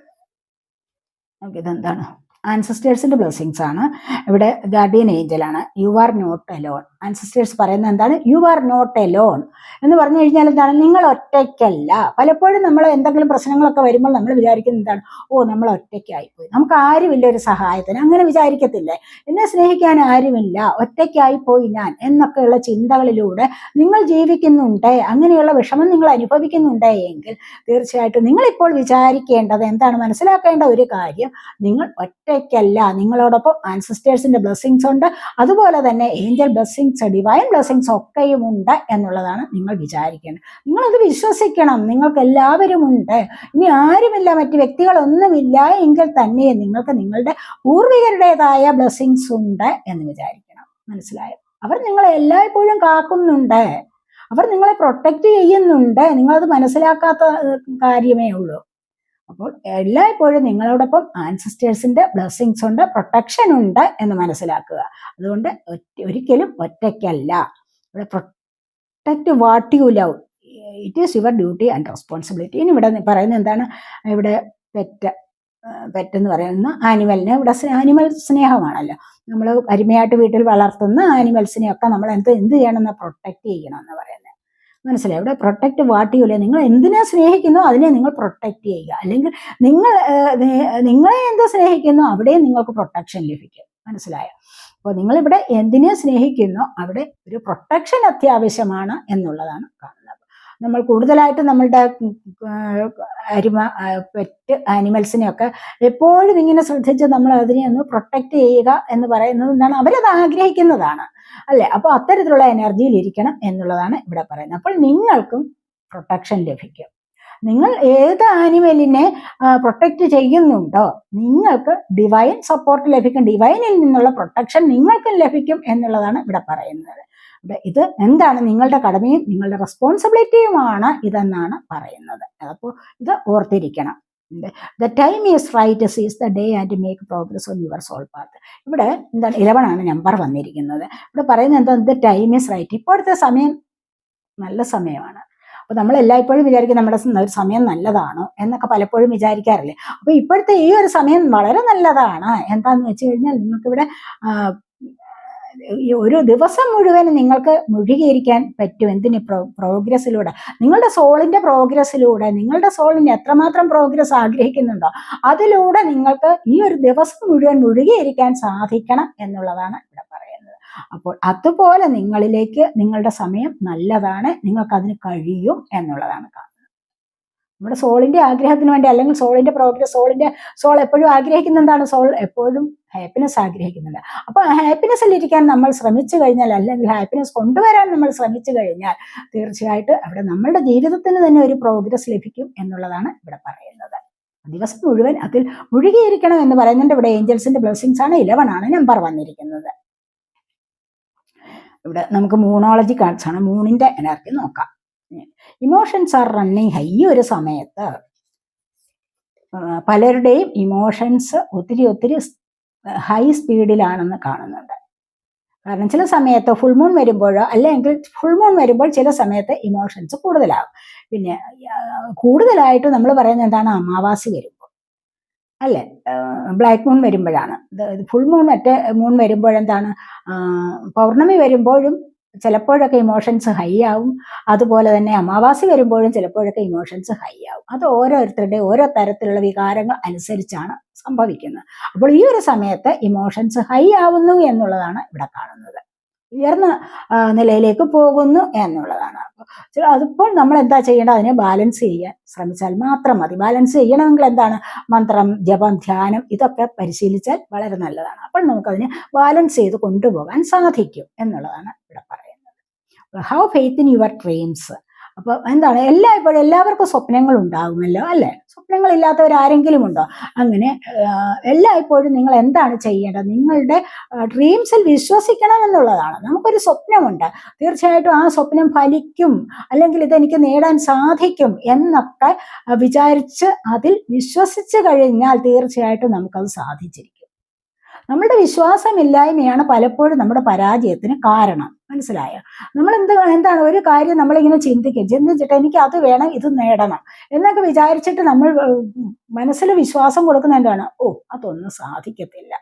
ഇതെന്താണ്? ആൻസിസ്റ്റേഴ്സിന്റെ ബ്ലെസ്സിങ്സ് ആണ്. ഇവിടെ ഗാർഡിയൻ ഏഞ്ചലാണ്. You are not alone. Ancestors പറയുന്നത് എന്താണ്? യു ആർ നോട്ട് എലോൺ എന്ന് പറഞ്ഞു കഴിഞ്ഞാൽ എന്താണ്? നിങ്ങൾ ഒറ്റയ്ക്കല്ല. പലപ്പോഴും നമ്മൾ എന്തെങ്കിലും പ്രശ്നങ്ങളൊക്കെ വരുമ്പോൾ നമ്മൾ വിചാരിക്കുന്നത് എന്താണ്? ഓ, നമ്മൾ ഒറ്റയ്ക്കായിപ്പോയി, നമുക്ക് ആരുമില്ല ഒരു സഹായത്തിന്. അങ്ങനെ വിചാരിക്കത്തില്ലേ? എന്നെ സ്നേഹിക്കാൻ ആരുമില്ല, ഒറ്റയ്ക്കായിപ്പോയി ഞാൻ എന്നൊക്കെയുള്ള ചിന്തകളിലൂടെ നിങ്ങൾ ജീവിക്കുന്നുണ്ട്, അങ്ങനെയുള്ള വിഷമം നിങ്ങൾ അനുഭവിക്കുന്നുണ്ട് എങ്കിൽ തീർച്ചയായിട്ടും നിങ്ങളിപ്പോൾ വിചാരിക്കേണ്ടത് എന്താണ്? മനസ്സിലാക്കേണ്ട ഒരു കാര്യം, നിങ്ങൾ ഒറ്റയ്ക്കല്ല, നിങ്ങളോടൊപ്പം ആൻസിസ്റ്റേഴ്സിന്റെ ബ്ലെസ്സിങ്സ് ഉണ്ട്, അതുപോലെ തന്നെ ഏഞ്ചൽ ബ്ലെസ്സിങ്സ്, ഡിവൈൻ ബ്ലെസ്സിങ്സ് ഒക്കെയും ഉണ്ട് എന്നുള്ളതാണ് നിങ്ങൾ വിചാരിക്കേണ്ടത്. നിങ്ങളത് വിശ്വസിക്കണം. നിങ്ങൾക്ക് എല്ലാവരും ഉണ്ട്, ഇനി ആരുമില്ല, മറ്റു വ്യക്തികളൊന്നുമില്ല എങ്കിൽ തന്നെ നിങ്ങൾക്ക് നിങ്ങളുടെ പൂർവികരുടേതായ ബ്ലെസ്സിങ്സ് ഉണ്ട് എന്ന് വിചാരിക്കണം. മനസ്സിലായോ? അവർ നിങ്ങളെ എല്ലായ്പ്പോഴും കാക്കുന്നുണ്ട്, അവർ നിങ്ങളെ പ്രൊട്ടക്റ്റ് ചെയ്യുന്നുണ്ട്. നിങ്ങളത് മനസ്സിലാക്കാത്ത കാര്യമേ ഉള്ളൂ. അപ്പോൾ എല്ലായ്പ്പോഴും നിങ്ങളോടൊപ്പം ആൻസിസ്റ്റേഴ്സിന്റെ ബ്ലെസ്സിങ്സ് ഉണ്ട്, പ്രൊട്ടക്ഷൻ ഉണ്ട് എന്ന് മനസ്സിലാക്കുക. അതുകൊണ്ട് ഒരിക്കലും ഒറ്റയ്ക്കല്ല. ഇവിടെ protect what you love, it is your duty and responsibility. ഇനി ഇവിടെ പറയുന്നത് എന്താണ്? ഇവിടെ പെറ്റെന്ന് പറയുന്ന ആനിമലിന് ഇവിടെ ആനിമൽ സ്നേഹമാണല്ലോ. നമ്മൾ അരുമയായിട്ട് വീട്ടിൽ വളർത്തുന്ന ആനിമൽസിനെയൊക്കെ നമ്മൾ എന്ത് ചെയ്യണമെന്ന് പ്രൊട്ടക്റ്റ് ചെയ്യണമെന്ന് പറയുന്നത്. മനസ്സിലായി? ഇവിടെ പ്രൊട്ടക്റ്റ് വാട്ട് യു ലവ്. നിങ്ങൾ എന്തിനെ സ്നേഹിക്കുന്നോ അതിനെ നിങ്ങൾ പ്രൊട്ടക്റ്റ് ചെയ്യുക. അല്ലെങ്കിൽ നിങ്ങളെ എന്ത് സ്നേഹിക്കുന്നോ അവിടെയും നിങ്ങൾക്ക് പ്രൊട്ടക്ഷൻ ലഭിക്കും. മനസ്സിലായോ? അപ്പോൾ നിങ്ങളിവിടെ എന്തിനെ സ്നേഹിക്കുന്നോ അവിടെ ഒരു പ്രൊട്ടക്ഷൻ അത്യാവശ്യമാണ് എന്നുള്ളതാണ് കാണുന്നത്. നമ്മൾ കൂടുതലായിട്ട് നമ്മളുടെ പെറ്റ് ആനിമൽസിനെയൊക്കെ എപ്പോഴും ഇങ്ങനെ ശ്രദ്ധിച്ച് നമ്മൾ അതിനെ ഒന്ന് പ്രൊട്ടക്റ്റ് ചെയ്യുക എന്ന് പറയുന്നത് എന്താണ്? അവരത് ആഗ്രഹിക്കുന്നതാണ്, അല്ലേ? അപ്പോൾ അത്തരത്തിലുള്ള എനർജിയിൽ ഇരിക്കണം എന്നുള്ളതാണ് ഇവിടെ പറയുന്നത്. അപ്പോൾ നിങ്ങൾക്കും പ്രൊട്ടക്ഷൻ ലഭിക്കും. നിങ്ങൾ ഏത് ആനിമലിനെ പ്രൊട്ടക്റ്റ് ചെയ്യുന്നുണ്ടോ നിങ്ങൾക്ക് ഡിവൈൻ സപ്പോർട്ട് ലഭിക്കും, ഡിവൈനിൽ നിന്നുള്ള പ്രൊട്ടക്ഷൻ നിങ്ങൾക്കും ലഭിക്കും എന്നുള്ളതാണ് ഇവിടെ പറയുന്നത്. ഇത് എന്താണ്? നിങ്ങളുടെ കടമയും നിങ്ങളുടെ റെസ്പോൺസിബിലിറ്റിയുമാണ് ഇതെന്നാണ് പറയുന്നത്. അപ്പോൾ ഇത് ഓർത്തിരിക്കണം. The time is right, seize the day and make progress on your soul path. ഇവിടെ എന്താണ്? 11 ആണ് നമ്പർ വന്നിരിക്കുന്നത്. ഇവിടെ പറയുന്നത് എന്താ? The time is right. ഇപ്പോഴത്തെ സമയം നല്ല സമയമാണ്. അപ്പോൾ നമ്മൾ എല്ലായ്പ്പോഴും വിചാരിക്കും നമ്മുടെ സമയം നല്ലതാണോ എന്നൊക്കെ പലപ്പോഴും വിചാരിക്കാറില്ലേ? അപ്പോൾ ഇപ്പോഴത്തെ ഈ ഒരു സമയം വളരെ നല്ലതാണ്. എന്താന്ന് വെച്ച് കഴിഞ്ഞാൽ നിങ്ങൾക്കിവിടെ ഒരു ദിവസം മുഴുവൻ നിങ്ങൾക്ക് മുഴുകിയിരിക്കാൻ പറ്റും. എന്തിന്? പ്രോഗ്രസ്സിലൂടെ, നിങ്ങളുടെ സോളിന്റെ പ്രോഗ്രസ്സിലൂടെ. നിങ്ങളുടെ സോളിന് എത്രമാത്രം പ്രോഗ്രസ് ആഗ്രഹിക്കുന്നുണ്ടോ അതിലൂടെ നിങ്ങൾക്ക് ഈ ഒരു ദിവസം മുഴുവൻ മുഴുകിയിരിക്കാൻ സാധിക്കണം എന്നുള്ളതാണ് ഇവിടെ പറയുന്നത്. അപ്പോൾ അതുപോലെ നിങ്ങളിലേക്ക് നിങ്ങളുടെ സമയം നല്ലതാണ്, നിങ്ങൾക്ക് അതിന് കഴിയും എന്നുള്ളതാണ് കാണുന്നത്. നമ്മുടെ സോളിന്റെ ആഗ്രഹത്തിന് വേണ്ടി, അല്ലെങ്കിൽ സോളിന്റെ പ്രോഗ്രസ്, സോൾ എപ്പോഴും ആഗ്രഹിക്കുന്ന എന്താണ്? സോൾ എപ്പോഴും ഹാപ്പിനെസ് ആഗ്രഹിക്കുന്നുണ്ട്. അപ്പൊ ഹാപ്പിനെസ്സിലിരിക്കാൻ നമ്മൾ ശ്രമിച്ചു കഴിഞ്ഞാൽ, അല്ലെങ്കിൽ ഹാപ്പിനെസ് കൊണ്ടുവരാൻ നമ്മൾ ശ്രമിച്ചു കഴിഞ്ഞാൽ, തീർച്ചയായിട്ടും അവിടെ നമ്മളുടെ ജീവിതത്തിന് തന്നെ ഒരു പ്രോഗ്രസ് ലഭിക്കും എന്നുള്ളതാണ് ഇവിടെ പറയുന്നത്. ദിവസം മുഴുവൻ അതിൽ മുഴുകിയിരിക്കണം എന്ന് പറയുന്നുണ്ട്. ഇവിടെ ഏഞ്ചൽസിന്റെ ബ്ലെസ്സിങ്സ് ആണ്. 11 ആണ് നമ്പർ വന്നിരിക്കുന്നത്. ഇവിടെ നമുക്ക് മൂണോളജി കാർഡ്സ് ആണ്. മൂണിന്റെ എനർജി നോക്കാം. Emotions are running high. ഈ ഒരു സമയത്ത് പലരുടെയും ഇമോഷൻസ് ഒത്തിരി ഹൈ സ്പീഡിലാണെന്ന് കാണുന്നുണ്ട്. കാരണം ചില സമയത്ത് ഫുൾ മൂൺ വരുമ്പോഴോ, അല്ലെങ്കിൽ ഫുൾ മൂൺ വരുമ്പോൾ ചില സമയത്ത് ഇമോഷൻസ് കൂടുതലാകും. പിന്നെ കൂടുതലായിട്ട് നമ്മൾ പറയുന്നത് എന്താണ്? അമാവാസി വരുമ്പോൾ, അല്ലേ? ബ്ലാക്ക് മൂൺ വരുമ്പോഴാണ്. ഫുൾ മൂൺ, മറ്റേ മൂൺ വരുമ്പോഴെന്താണ്? പൗർണമി വരുമ്പോഴും ചിലപ്പോഴൊക്കെ ഇമോഷൻസ് ഹൈ ആവും. അതുപോലെ തന്നെ അമാവാസി വരുമ്പോഴും ചിലപ്പോഴൊക്കെ ഇമോഷൻസ് ഹൈ ആവും. അത് ഓരോരുത്തരുടെ ഓരോ തരത്തിലുള്ള വികാരങ്ങൾ അനുസരിച്ചാണ് സംഭവിക്കുന്നത്. അപ്പോൾ ഈ ഒരു സമയത്ത് ഇമോഷൻസ് ഹൈ ആവുന്നു എന്നുള്ളതാണ് ഇവിടെ കാണുന്നത്. ഉയർന്ന നിലയിലേക്ക് പോകുന്നു എന്നുള്ളതാണ്. അതിപ്പോൾ നമ്മൾ എന്താ ചെയ്യേണ്ടത്? അതിനെ ബാലൻസ് ചെയ്യാൻ ശ്രമിച്ചാൽ മാത്രം മതി. ബാലൻസ് ചെയ്യണമെങ്കിൽ എന്താണ്? മന്ത്രം, ജപം, ധ്യാനം ഇതൊക്കെ പരിശീലിച്ചാൽ വളരെ നല്ലതാണ്. അപ്പോൾ നമുക്കതിനെ ബാലൻസ് ചെയ്ത് കൊണ്ടുപോകാൻ സാധിക്കും എന്നുള്ളതാണ് ഇവിടെ പറയുന്നത്. Have faith in your dreams. അപ്പൊ എന്താണ്? എല്ലാവർക്കും സ്വപ്നങ്ങൾ ഉണ്ടാകുമല്ലോ, അല്ലെ? സ്വപ്നങ്ങളില്ലാത്തവരാരെങ്കിലും ഉണ്ടോ? അങ്ങനെ എല്ലായ്പ്പോഴും നിങ്ങൾ എന്താണ് ചെയ്യേണ്ടത്? നിങ്ങളുടെ ഡ്രീംസിൽ വിശ്വസിക്കണം എന്നുള്ളതാണ്. നമുക്കൊരു സ്വപ്നമുണ്ട്, തീർച്ചയായിട്ടും ആ സ്വപ്നം ഫലിക്കും, അല്ലെങ്കിൽ ഇതെനിക്ക് നേടാൻ സാധിക്കും എന്നൊക്കെ വിചാരിച്ച് അതിൽ വിശ്വസിച്ച് കഴിഞ്ഞാൽ തീർച്ചയായിട്ടും നമുക്കത് സാധിച്ചിരിക്കും. നമ്മളുടെ വിശ്വാസമില്ലായ്മയാണ് പലപ്പോഴും നമ്മുടെ പരാജയത്തിന് കാരണം. മനസ്സിലായോ? നമ്മൾ എന്താണ് ഒരു കാര്യം നമ്മളിങ്ങനെ ചിന്തിച്ചിട്ട് എനിക്ക് അത് വേണം, ഇത് നേടണം എന്നൊക്കെ വിചാരിച്ചിട്ട് നമ്മൾ മനസ്സിൽ വിശ്വാസം കൊടുക്കുന്ന എന്താണ്? അതൊന്നും സാധിക്കത്തില്ല,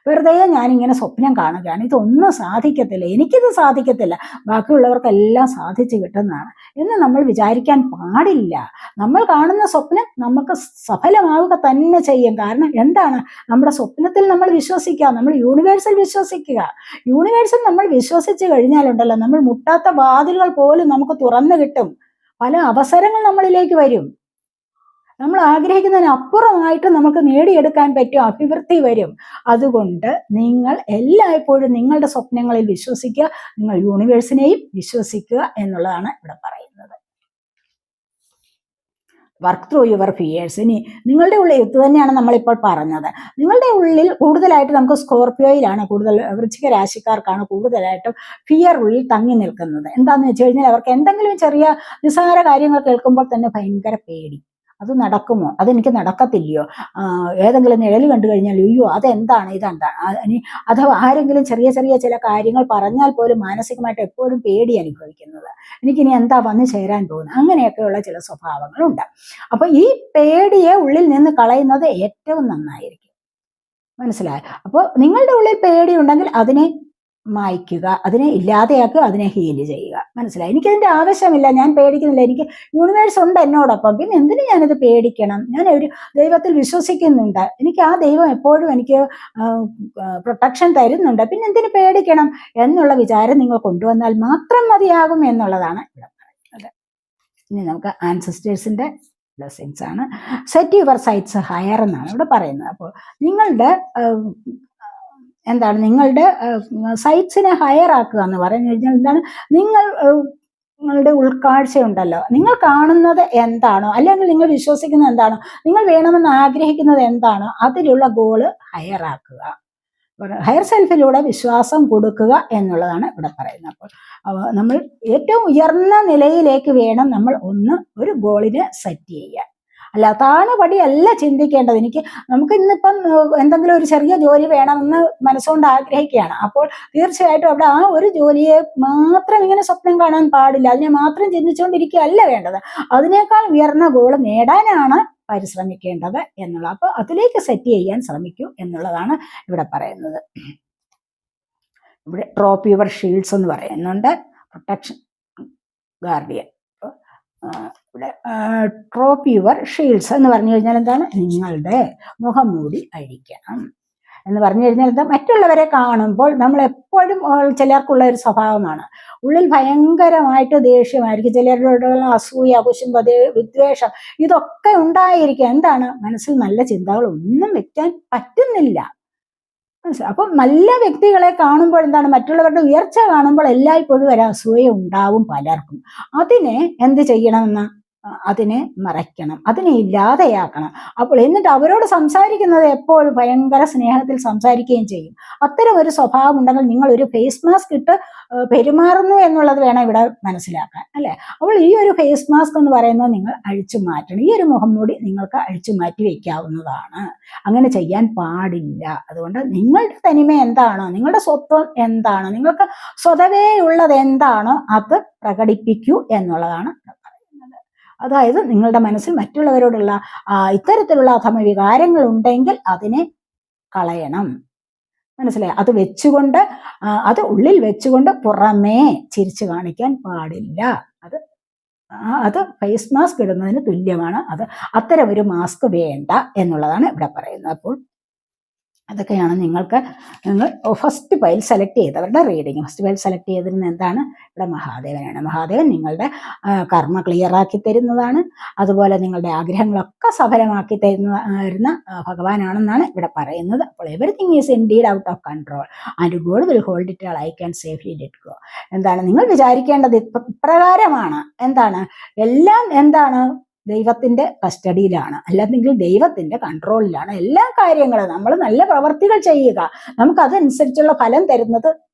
വെറുതെ ഞാനിങ്ങനെ സ്വപ്നം കാണുകയാണ്, ഇതൊന്നും സാധിക്കത്തില്ല, എനിക്കിത് സാധിക്കത്തില്ല, ബാക്കിയുള്ളവർക്കെല്ലാം സാധിച്ചു കിട്ടുന്നതാണ് എന്ന് നമ്മൾ വിചാരിക്കാൻ പാടില്ല. നമ്മൾ കാണുന്ന സ്വപ്നം നമുക്ക് സഫലമാവുക തന്നെ ചെയ്യും. കാരണം എന്താണ്? നമ്മുടെ സ്വപ്നത്തിൽ നമ്മൾ വിശ്വസിക്കുക, നമ്മൾ യൂണിവേഴ്സിൽ വിശ്വസിക്കുക. യൂണിവേഴ്സിൽ നമ്മൾ വിശ്വസിച്ച് കഴിഞ്ഞാലുണ്ടല്ലോ, നമ്മൾ മുട്ടാത്ത വാതിലുകൾ പോലും നമുക്ക് തുറന്നു കിട്ടും. പല അവസരങ്ങൾ നമ്മളിലേക്ക് വരും. നമ്മൾ ആഗ്രഹിക്കുന്നതിനപ്പുറമായിട്ട് നമുക്ക് നേടിയെടുക്കാൻ പറ്റും, അഭിവൃദ്ധി വരും. അതുകൊണ്ട് നിങ്ങൾ എല്ലായ്പ്പോഴും നിങ്ങളുടെ സ്വപ്നങ്ങളിൽ വിശ്വസിക്കുക, നിങ്ങൾ യൂണിവേഴ്സിനെയും വിശ്വസിക്കുക എന്നുള്ളതാണ് ഇവിടെ പറയുന്നത്. Work through your fears. ഇനി നിങ്ങളുടെ ഉള്ളിൽ ഇത് തന്നെയാണ് നമ്മളിപ്പോൾ പറഞ്ഞത്. നിങ്ങളുടെ ഉള്ളിൽ കൂടുതലായിട്ട് നമുക്ക് സ്കോർപ്പിയോയിലാണ് കൂടുതൽ, വൃശ്ചിക രാശിക്കാർക്കാണ് കൂടുതലായിട്ടും ഫിയർ ഉള്ളിൽ തങ്ങി നിൽക്കുന്നത്. എന്താണെന്ന് വെച്ച് കഴിഞ്ഞാൽ അവർക്ക് എന്തെങ്കിലും ചെറിയ നിസ്സാര കാര്യങ്ങൾ കേൾക്കുമ്പോൾ തന്നെ ഭയങ്കര പേടി. അത് നടക്കുമോ? അതെനിക്ക് നടക്കത്തില്ലയോ? ഏതെങ്കിലും നിഴൽ കണ്ടു കഴിഞ്ഞാൽ അയ്യോ അതെന്താണ്, ഇതെന്താണ്? അഥവാ ആരെങ്കിലും ചെറിയ ചില കാര്യങ്ങൾ പറഞ്ഞാൽ പോലും മാനസികമായിട്ട് എപ്പോഴും പേടി അനുഭവിക്കുന്നത്, എനിക്കിനി എന്താ വന്നു ചേരാൻ പോകുന്നത്, അങ്ങനെയൊക്കെയുള്ള ചില സ്വഭാവങ്ങളുണ്ട്. അപ്പൊ ഈ പേടിയെ ഉള്ളിൽ നിന്ന് കളയുന്നത് ഏറ്റവും നന്നായിരിക്കും. മനസ്സിലായോ? അപ്പോൾ നിങ്ങളുടെ ഉള്ളിൽ പേടി ഉണ്ടെങ്കിൽ അതിനെ മായ്ക്കുക, അതിനെ ഇല്ലാതെയാക്കുക, അതിനെ ഹീല് ചെയ്യുക. മനസ്സിലായി? എനിക്കതിന്റെ ആവശ്യമില്ല, ഞാൻ പേടിക്കുന്നില്ല, എനിക്ക് യൂണിവേഴ്സ് ഉണ്ട് എന്നോടൊപ്പം, പിന്നെ എന്തിനു ഞാനിത് പേടിക്കണം? ഞാൻ ഒരു ദൈവത്തിൽ വിശ്വസിക്കുന്നുണ്ട്, എനിക്ക് ആ ദൈവം എപ്പോഴും എനിക്ക് പ്രൊട്ടക്ഷൻ തരുന്നുണ്ട്, പിന്നെ എന്തിനു പേടിക്കണം എന്നുള്ള വിചാരം നിങ്ങൾ കൊണ്ടുവന്നാൽ മാത്രം മതിയാകും എന്നുള്ളതാണ് ഇവിടെ പറയുന്നത്. ഇനി നമുക്ക് ആൻസസ്റ്റേഴ്സിന്റെ ബ്ലെസ്സിങ്സ് ആണ്. സെറ്റ് യുവർ സൈറ്റ്സ് ഹയർ എന്നാണ് ഇവിടെ പറയുന്നത്. അപ്പോൾ നിങ്ങളുടെ നിങ്ങളുടെ സൈറ്റ്സിനെ ഹയർ ആക്കുക എന്ന് പറഞ്ഞു കഴിഞ്ഞാൽ എന്താണ്? നിങ്ങളുടെ ഉൾക്കാഴ്ചയുണ്ടല്ലോ, നിങ്ങൾ കാണുന്നത് എന്താണോ, അല്ലെങ്കിൽ നിങ്ങൾ വിശ്വസിക്കുന്നത് എന്താണോ, നിങ്ങൾ വേണമെന്ന് ആഗ്രഹിക്കുന്നത് എന്താണോ, അതിലുള്ള ഗോള് ഹയർ ആക്കുക. ഹയർ സെൽഫിലൂടെ വിശ്വാസം കൊടുക്കുക എന്നുള്ളതാണ് ഇവിടെ പറയുന്നത്. അപ്പോൾ നമ്മൾ ഏറ്റവും ഉയർന്ന നിലയിലേക്ക് വേണം നമ്മൾ ഒരു ഗോളിനെ സെറ്റ് ചെയ്യാൻ. അല്ല താണുപടിയല്ല ചിന്തിക്കേണ്ടത്. നമുക്ക് ഇന്നിപ്പം എന്തെങ്കിലും ഒരു ചെറിയ ജോലി വേണമെന്ന് മനസ്സുകൊണ്ട് ആഗ്രഹിക്കുകയാണ്. അപ്പോൾ തീർച്ചയായിട്ടും അവിടെ ആ ഒരു ജോലിയെ മാത്രം ഇങ്ങനെ സ്വപ്നം കാണാൻ പാടില്ല, അതിനെ മാത്രം ചിന്തിച്ചുകൊണ്ടിരിക്കുകയല്ല വേണ്ടത്. അതിനേക്കാൾ ഉയർന്ന ഗോൾ നേടാനാണ് പരിശ്രമിക്കേണ്ടത് എന്നുള്ളത്. അപ്പോൾ അതിലേക്ക് സെറ്റ് ചെയ്യാൻ ശ്രമിക്കൂ എന്നുള്ളതാണ് ഇവിടെ പറയുന്നത്. ഇവിടെ ഡ്രോപ്പ് യുവർ ഷീൽഡ്സ് എന്ന് പറയുന്നുണ്ട്, പ്രൊട്ടക്ഷൻ ഗാർഡിയൻ. ഇവിടെ ഡ്രോപ്പ് യുവർ ഷീൽഡ്സ് എന്ന് പറഞ്ഞു കഴിഞ്ഞാൽ എന്താണ്? നിങ്ങളുടെ മുഖം മൂടി അഴിക്കണം. എന്ന് പറഞ്ഞു കഴിഞ്ഞാൽ എന്താ, മറ്റുള്ളവരെ കാണുമ്പോൾ നമ്മൾ എപ്പോഴും ചിലർക്കുള്ള ഒരു സ്വഭാവമാണ്, ഉള്ളിൽ ഭയങ്കരമായിട്ട് ദേഷ്യമായിരിക്കും, ചിലരോടുള്ള അസൂയ, കുശുമ്പ, വിദ്വേഷം, ഇതൊക്കെ ഉണ്ടായിരിക്കുക. എന്താണ്, മനസ്സിൽ നല്ല ചിന്തകളൊന്നും വെക്കാൻ പറ്റുന്നില്ല. അപ്പം നല്ല വ്യക്തികളെ കാണുമ്പോൾ എന്താണ്, മറ്റുള്ളവരുടെ ഉയർച്ച കാണുമ്പോൾ എല്ലായ്പ്പോഴും ഒരു അസൂയ ഉണ്ടാവും പലർക്കും. അതിനെ എന്ത് ചെയ്യണമെന്ന്, അതിനെ മറയ്ക്കണം, അതിനെ ഇല്ലാതെയാക്കണം. അപ്പോൾ എന്നിട്ട് അവരോട് സംസാരിക്കുന്നത് എപ്പോഴും ഭയങ്കര സ്നേഹത്തിൽ സംസാരിക്കുകയും ചെയ്യും. അത്തരം ഒരു സ്വഭാവം ഉണ്ടെങ്കിൽ നിങ്ങൾ ഒരു ഫേസ് മാസ്ക് ഇട്ട് പെരുമാറുന്നു എന്നുള്ളത് വേണം ഇവിടെ മനസ്സിലാക്കാൻ, അല്ലെ? അപ്പോൾ ഈ ഒരു ഫേസ് മാസ്ക് എന്ന് പറയുന്നത് നിങ്ങൾ അഴിച്ചു മാറ്റണം. ഈ ഒരു മുഖംമൂടി നിങ്ങൾക്ക് അഴിച്ചു മാറ്റി വയ്ക്കാവുന്നതാണ്. അങ്ങനെ ചെയ്യാൻ പാടില്ല. അതുകൊണ്ട് നിങ്ങളുടെ തനിമ എന്താണോ, നിങ്ങളുടെ സ്വത്വം എന്താണോ, നിങ്ങൾക്ക് സ്വതവേ ഉള്ളത് എന്താണോ അത് പ്രകടിപ്പിക്കൂ എന്നുള്ളതാണ്. അതായത് നിങ്ങളുടെ മനസ്സിൽ മറ്റുള്ളവരോടുള്ള ഇത്തരത്തിലുള്ള അധമ വികാരങ്ങൾ ഉണ്ടെങ്കിൽ അതിനെ കളയണം. മനസ്സിലായി? അത് വെച്ചുകൊണ്ട്, അത് ഉള്ളിൽ വെച്ചുകൊണ്ട് പുറമേ ചിരിച്ചു കാണിക്കാൻ പാടില്ല. അത് ഫേസ് മാസ്ക് ഇടുന്നതിന് തുല്യമാണ്. അത്തരം ഒരു മാസ്ക് വേണ്ട എന്നുള്ളതാണ് ഇവിടെ പറയുന്നത്. അപ്പോൾ അതൊക്കെയാണ് നിങ്ങൾ ഫസ്റ്റ് പൈൽ സെലക്ട് ചെയ്തവരുടെ റീഡിങ്. ഫസ്റ്റ് പൈൽ സെലക്ട് ചെയ്തിരുന്ന എന്താണ്, ഇവിടെ മഹാദേവനാണ്. മഹാദേവൻ നിങ്ങളുടെ കർമ്മ ക്ലിയറാക്കി തരുന്നതാണ്. അതുപോലെ നിങ്ങളുടെ ആഗ്രഹങ്ങളൊക്കെ സഫലമാക്കി തരുന്ന ഭഗവാനാണെന്നാണ് ഇവിടെ പറയുന്നത്. അപ്പോൾ everything is indeed out of control and God will hold it I can safely let go. എന്താണ് നിങ്ങൾ വിചാരിക്കേണ്ടത് ഇപ്രകാരമാണ്. എന്താണ്, എല്ലാം എന്താണ്, ദൈവത്തിന്റെ കസ്റ്റഡിയിലാണ്, അല്ലെങ്കിൽ ദൈവത്തിന്റെ കൺട്രോളിലാണ് എല്ലാ കാര്യങ്ങളും. നമ്മൾ നല്ല പ്രവർത്തികൾ ചെയ്യുക, നമുക്ക് അതനുസരിച്ചുള്ള ഫലം തരുന്നത്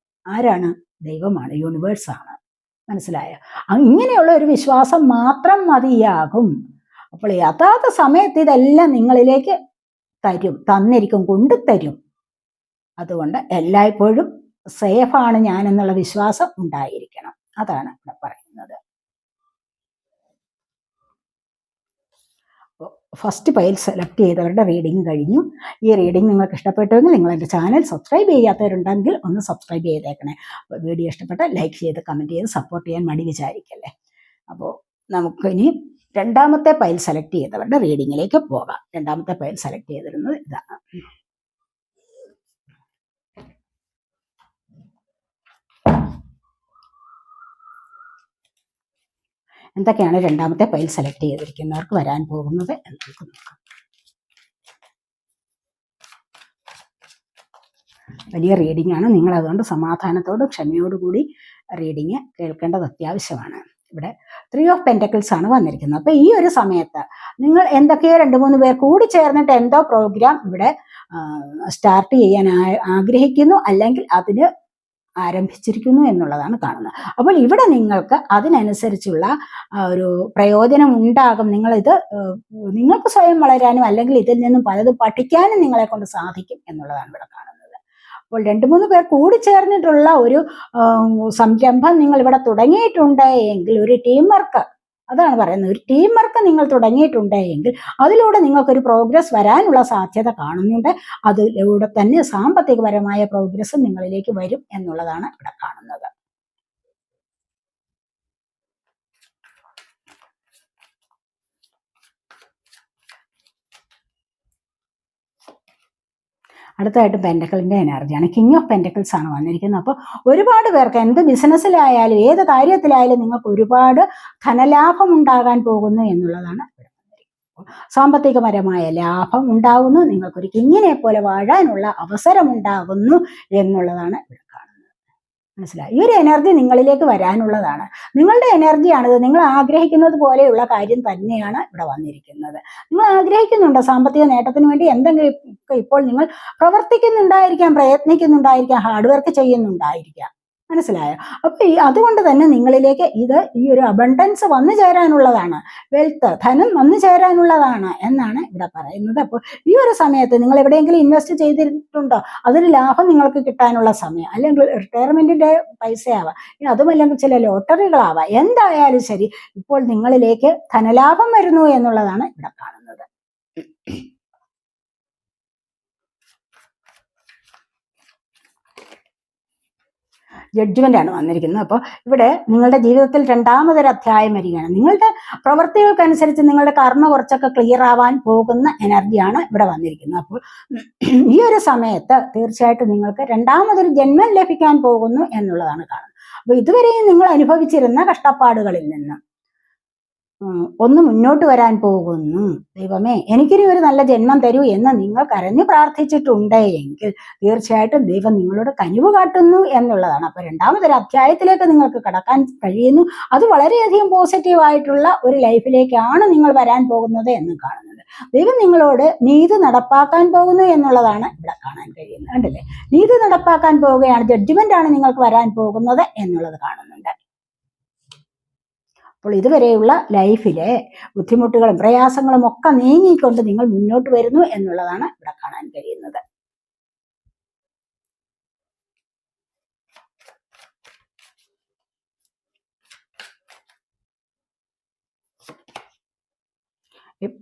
ആരാണ്? ദൈവമാണ്, യൂണിവേഴ്സാണ്. മനസ്സിലായോ? ഇങ്ങനെയുള്ള ഒരു വിശ്വാസം മാത്രം മതിയാകും. അപ്പോൾ യഥാർത്ഥ സമയത്ത് ഇതെല്ലാം നിങ്ങളിലേക്ക് തന്നിരിക്കും, കൊണ്ടുതരും. അതുകൊണ്ട് എല്ലായ്പ്പോഴും സേഫാണ് ഞാൻ എന്നുള്ള വിശ്വാസം ഉണ്ടായിരിക്കണം. അതാണ് ഇവിടെ പറയുന്നത്. ഫസ്റ്റ് പൈൽ സെലക്ട് ചെയ്തവരുടെ റീഡിങ് കഴിഞ്ഞു. ഈ റീഡിങ് നിങ്ങൾക്ക് ഇഷ്ടപ്പെട്ടുവെങ്കിൽ നിങ്ങൾ എൻ്റെ ചാനൽ സബ്സ്ക്രൈബ് ചെയ്യാത്തവരുണ്ടെങ്കിൽ ഒന്ന് സബ്സ്ക്രൈബ് ചെയ്തേക്കണേ. വീഡിയോ ഇഷ്ടപ്പെട്ടാൽ ലൈക്ക് ചെയ്ത് കമൻറ്റ് ചെയ്ത് സപ്പോർട്ട് ചെയ്യാൻ മടി വിചാരിക്കല്ലേ. അപ്പോൾ നമുക്കിനി രണ്ടാമത്തെ പൈൽ സെലക്ട് ചെയ്തവരുടെ റീഡിങ്ങിലേക്ക് പോകാം. രണ്ടാമത്തെ പൈൽ സെലക്ട് ചെയ്തിരുന്നത് ഇതാണ്. എന്തൊക്കെയാണ് രണ്ടാമത്തെ പൈൽ സെലക്ട് ചെയ്തിരിക്കുന്നവർക്ക് വരാൻ പോകുന്നത് എന്ന് നമുക്ക് നോക്കാം. വലിയ റീഡിംഗ് ആണ്. നിങ്ങൾ അതുകൊണ്ട് സമാധാനത്തോടും ക്ഷമയോടുകൂടി റീഡിങ് കേൾക്കേണ്ടത് അത്യാവശ്യമാണ്. ഇവിടെ 3 ഓഫ് പെന്റക്കിൾസ് ആണ് വന്നിരിക്കുന്നത്. അപ്പൊ ഈ ഒരു സമയത്ത് നിങ്ങൾ എന്തൊക്കെയോ 2-3 പേർ കൂടി ചേർന്നിട്ട് എന്തോ പ്രോഗ്രാം ഇവിടെ സ്റ്റാർട്ട് ചെയ്യാൻ ആഗ്രഹിക്കുന്നു, അല്ലെങ്കിൽ അതിന് ആരംഭിച്ചിരിക്കുന്നു എന്നുള്ളതാണ് കാണുന്നത്. അപ്പോൾ ഇവിടെ നിങ്ങൾക്ക് അതിനനുസരിച്ചുള്ള ഒരു പ്രയോജനം ഉണ്ടാകും. നിങ്ങൾക്ക് സ്വയം വളരാനും അല്ലെങ്കിൽ ഇതിൽ നിന്നും പലതും പഠിക്കാനും നിങ്ങളെ കൊണ്ട് സാധിക്കും എന്നുള്ളതാണ് ഇവിടെ കാണുന്നത്. അപ്പോൾ 2-3 പേർ കൂടി ചേർന്നിട്ടുള്ള ഒരു സംരംഭം നിങ്ങൾ ഇവിടെ തുടങ്ങിയിട്ടുണ്ട് എങ്കിൽ, ഒരു ടീം വർക്ക്, അതാണ് പറയുന്നത്, ഒരു ടീം വർക്ക് നിങ്ങൾ തുടങ്ങിയിട്ടുണ്ട് എങ്കിൽ അതിലൂടെ നിങ്ങൾക്കൊരു പ്രോഗ്രസ് വരാനുള്ള സാധ്യത കാണുന്നുണ്ട്. അതിലൂടെ തന്നെ സാമ്പത്തികപരമായ പ്രോഗ്രസ് നിങ്ങളിലേക്ക് വരും എന്നുള്ളതാണ് ഇവിടെ കാണുന്നത്. അടുത്തതായിട്ട് പെന്റക്കിളിന്റെ എനർജിയാണ്. കിങ് ഓഫ് പെന്റക്കിൾസ് ആണ് വന്നിരിക്കുന്നത്. അപ്പോൾ ഒരുപാട് പേർക്ക് എന്ത് ബിസിനസ്സിലായാലും ഏത് കാര്യത്തിലായാലും നിങ്ങൾക്ക് ഒരുപാട് ധനലാഭം ഉണ്ടാകാൻ പോകുന്നു എന്നുള്ളതാണ് ഇവിടെ വന്നിരിക്കുന്നത്. സാമ്പത്തികപരമായ ലാഭം ഉണ്ടാകുന്നു, നിങ്ങൾക്കൊരു കിങ്ങിനെ പോലെ വാഴാനുള്ള അവസരം ഉണ്ടാകുന്നു എന്നുള്ളതാണ് ഇവിടെ കാണുന്നത്. മനസ്സിലായി? ഈ ഒരു എനർജി നിങ്ങളിലേക്ക് വരാനുള്ളതാണ്. നിങ്ങളുടെ എനർജിയാണിത്. നിങ്ങൾ ആഗ്രഹിക്കുന്നത് പോലെയുള്ള കാര്യം തന്നെയാണ് ഇവിടെ വന്നിരിക്കുന്നത്. നിങ്ങൾ ആഗ്രഹിക്കുന്നുണ്ടോ സാമ്പത്തിക നേട്ടത്തിന് വേണ്ടി എന്തെങ്കിലും ഇപ്പോൾ നിങ്ങൾ പ്രവർത്തിക്കുന്നുണ്ടായിരിക്കാം, പ്രയത്നിക്കുന്നുണ്ടായിരിക്കാം, ഹാർഡ് വർക്ക് ചെയ്യുന്നുണ്ടായിരിക്കാം. മനസ്സിലായോ? അപ്പൊ അതുകൊണ്ട് തന്നെ നിങ്ങളിലേക്ക് ഈ ഒരു അബണ്ടൻസ് വന്നു ചേരാനുള്ളതാണ്, വെൽത്ത്, ധനം വന്നു ചേരാനുള്ളതാണ് എന്നാണ് ഇവിടെ പറയുന്നത്. അപ്പോൾ ഈ ഒരു സമയത്ത് നിങ്ങൾ എവിടെയെങ്കിലും ഇൻവെസ്റ്റ് ചെയ്തിട്ടുണ്ടോ, അതിന് ലാഭം നിങ്ങൾക്ക് കിട്ടാനുള്ള സമയം, അല്ലെങ്കിൽ റിട്ടയർമെന്റിന്റെ പൈസയാവാം, അതുമല്ലെങ്കിൽ ചില ലോട്ടറികളാവാം, എന്തായാലും ശരി ഇപ്പോൾ നിങ്ങളിലേക്ക് ധനലാഭം വരുന്നു എന്നുള്ളതാണ് ഇവിടെ കാണുന്നത്. ജഡ്ജ്മെന്റ് ആണ് വന്നിരിക്കുന്നത്. അപ്പോൾ ഇവിടെ നിങ്ങളുടെ ജീവിതത്തിൽ രണ്ടാമതൊരു അധ്യായം വരികയാണ്. നിങ്ങളുടെ പ്രവൃത്തികൾക്കനുസരിച്ച് നിങ്ങളുടെ കർമ്മ കുറച്ചൊക്കെ ക്ലിയർ ആവാൻ പോകുന്ന എനർജിയാണ് ഇവിടെ വന്നിരിക്കുന്നത്. അപ്പോൾ ഈ ഒരു സമയത്ത് തീർച്ചയായിട്ടും നിങ്ങൾക്ക് രണ്ടാമതൊരു ജന്മം ലഭിക്കാൻ പോകുന്നു എന്നുള്ളതാണ് കാണുന്നത്. അപ്പോൾ ഇതുവരെയും നിങ്ങൾ അനുഭവിച്ചിരുന്ന കഷ്ടപ്പാടുകളിൽ നിന്ന് ഒന്ന് മുന്നോട്ട് വരാൻ പോകുന്നു. ദൈവമേ, എനിക്കിനി ഒരു നല്ല ജന്മം തരൂ എന്ന് നിങ്ങൾ കരഞ്ഞു പ്രാർത്ഥിച്ചിട്ടുണ്ട് എങ്കിൽ തീർച്ചയായിട്ടും ദൈവം നിങ്ങളോട് കനിവ് കാട്ടുന്നു എന്നുള്ളതാണ്. അപ്പൊ രണ്ടാമതൊരു അധ്യായത്തിലേക്ക് നിങ്ങൾക്ക് കടക്കാൻ കഴിയുന്നു. അത് വളരെയധികം പോസിറ്റീവായിട്ടുള്ള ഒരു ലൈഫിലേക്കാണ് നിങ്ങൾ വരാൻ പോകുന്നത് എന്ന് കാണുന്നത്. ദൈവം നിങ്ങളോട് നീതി നടപ്പാക്കാൻ പോകുന്നു എന്നുള്ളതാണ് ഇവിടെ കാണാൻ കഴിയുന്നത്. കണ്ടില്ലേ, നീതി നടപ്പാക്കാൻ പോവുകയാണ്, ജഡ്ജ്മെന്റ് ആണ് നിങ്ങൾക്ക് വരാൻ പോകുന്നത് എന്നുള്ളത് കാണുന്നുണ്ട്. അപ്പോൾ ഇതുവരെയുള്ള ലൈഫിലെ ബുദ്ധിമുട്ടുകളും പ്രയാസങ്ങളും ഒക്കെ നീങ്ങിക്കൊണ്ട് നിങ്ങൾ മുന്നോട്ട് വരുന്നു എന്നുള്ളതാണ് ഇവിടെ കാണാൻ കഴിയുന്നത്.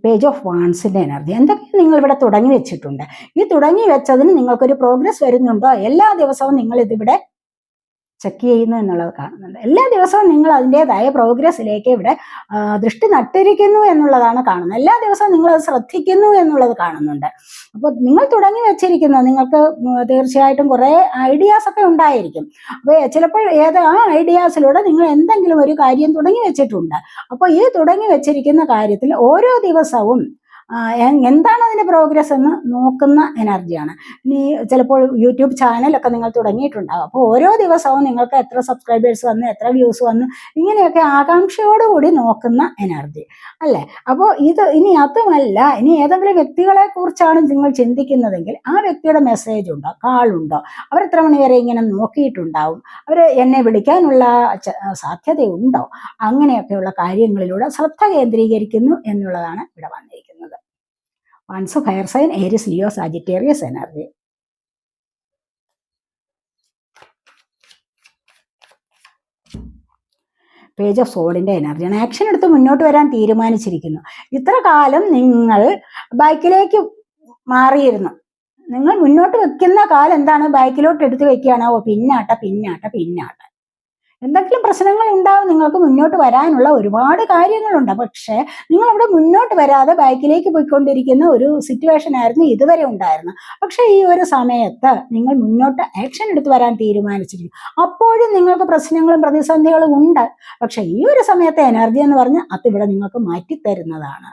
പേജ് ഓഫ് വാൺസിന്റെ എനർജി. എന്തൊക്കെ നിങ്ങൾ ഇവിടെ തുടങ്ങി വെച്ചിട്ടുണ്ട്. ഈ തുടങ്ങി വെച്ചതിന് നിങ്ങൾക്കൊരു പ്രോഗ്രസ് വരുന്നുണ്ടോ? എല്ലാ ദിവസവും നിങ്ങൾ ഇതിവിടെ ചെക്ക് ചെയ്യുന്നു എന്നുള്ളത് കാണുന്നുണ്ട്. എല്ലാ ദിവസവും നിങ്ങൾ അതിൻ്റെതായ പ്രോഗ്രസ്സിലേക്ക് ഇവിടെ ദൃഷ്ടി നട്ടിരിക്കുന്നു എന്നുള്ളതാണ് കാണുന്നത്. എല്ലാ ദിവസവും നിങ്ങൾ അത് ശ്രദ്ധിക്കുന്നു എന്നുള്ളത് കാണുന്നുണ്ട്. അപ്പോൾ നിങ്ങൾ തുടങ്ങി വെച്ചിരിക്കുന്ന നിങ്ങൾക്ക് തീർച്ചയായിട്ടും കുറേ ഐഡിയാസ് ഒക്കെ ഉണ്ടായിരിക്കും. അപ്പോൾ ചിലപ്പോൾ ആ ഐഡിയാസിലൂടെ നിങ്ങൾ എന്തെങ്കിലും ഒരു കാര്യം തുടങ്ങി വെച്ചിട്ടുണ്ട്. അപ്പോൾ ഈ തുടങ്ങി വെച്ചിരിക്കുന്ന കാര്യത്തിൽ ഓരോ ദിവസവും എന്താണ് അതിൻ്റെ പ്രോഗ്രസ് എന്ന് നോക്കുന്ന എനർജിയാണ്. ഇനി ചിലപ്പോൾ യൂട്യൂബ് ചാനലൊക്കെ നിങ്ങൾ തുടങ്ങിയിട്ടുണ്ടാകും. അപ്പോൾ ഓരോ ദിവസവും നിങ്ങൾക്ക് എത്ര സബ്സ്ക്രൈബേഴ്സ് വന്നു, എത്ര വ്യൂസ് വന്നു, ഇങ്ങനെയൊക്കെ ആകാംക്ഷയോടുകൂടി നോക്കുന്ന എനർജി അല്ലേ. അപ്പോൾ ഇനി അതുമല്ല, ഇനി ഏതെങ്കിലും വ്യക്തികളെ കുറിച്ചാണ് നിങ്ങൾ ചിന്തിക്കുന്നതെങ്കിൽ ആ വ്യക്തിയുടെ മെസ്സേജ് ഉണ്ടോ, കാളുണ്ടോ, അവർ എത്ര മണിവരെ ഇങ്ങനെ നോക്കിയിട്ടുണ്ടാവും, അവർ എന്നെ വിളിക്കാനുള്ള സാധ്യതയുണ്ടോ, അങ്ങനെയൊക്കെയുള്ള കാര്യങ്ങളിലൂടെ ശ്രദ്ധ കേന്ദ്രീകരിക്കുന്നു എന്നുള്ളതാണ് ഇവിടെ വന്നിരിക്കുന്നത്. Wands fire sign, Aries, Leo, Sagittarius energy. Page of സോഡിന്റെ എനർജിയാണ്. ആക്ഷൻ എടുത്ത് മുന്നോട്ട് വരാൻ തീരുമാനിച്ചിരിക്കുന്നു. ഇത്ര കാലം നിങ്ങൾ ബാക്കിലേക്ക് മാറിയിരുന്നു. നിങ്ങൾ മുന്നോട്ട് വെക്കുന്ന കാലം എന്താണ്? ബാക്കിലോട്ട് എടുത്ത് വെക്കുകയാണോ? പിന്നാട്ട. എന്തെങ്കിലും പ്രശ്നങ്ങൾ ഉണ്ടാവും. നിങ്ങൾക്ക് മുന്നോട്ട് വരാനുള്ള ഒരുപാട് കാര്യങ്ങളുണ്ട്. പക്ഷേ നിങ്ങൾ അവിടെ മുന്നോട്ട് വരാതെ ബാക്കിലേക്ക് പോയിക്കൊണ്ടിരിക്കുന്ന ഒരു സിറ്റുവേഷൻ ആയിരുന്നു ഇതുവരെ ഉണ്ടായിരുന്നത്. പക്ഷേ ഈ ഒരു സമയത്ത് നിങ്ങൾ മുന്നോട്ട് ആക്ഷൻ എടുത്ത് വരാൻ തീരുമാനിച്ചിരിക്കും. അപ്പോഴും നിങ്ങൾക്ക് പ്രശ്നങ്ങളും പ്രതിസന്ധികളും ഉണ്ട്. പക്ഷെ ഈ ഒരു സമയത്തെ എനർജി എന്ന് പറഞ്ഞാൽ അതിവിടെ നിങ്ങൾക്ക് മാറ്റിത്തരുന്നതാണ്.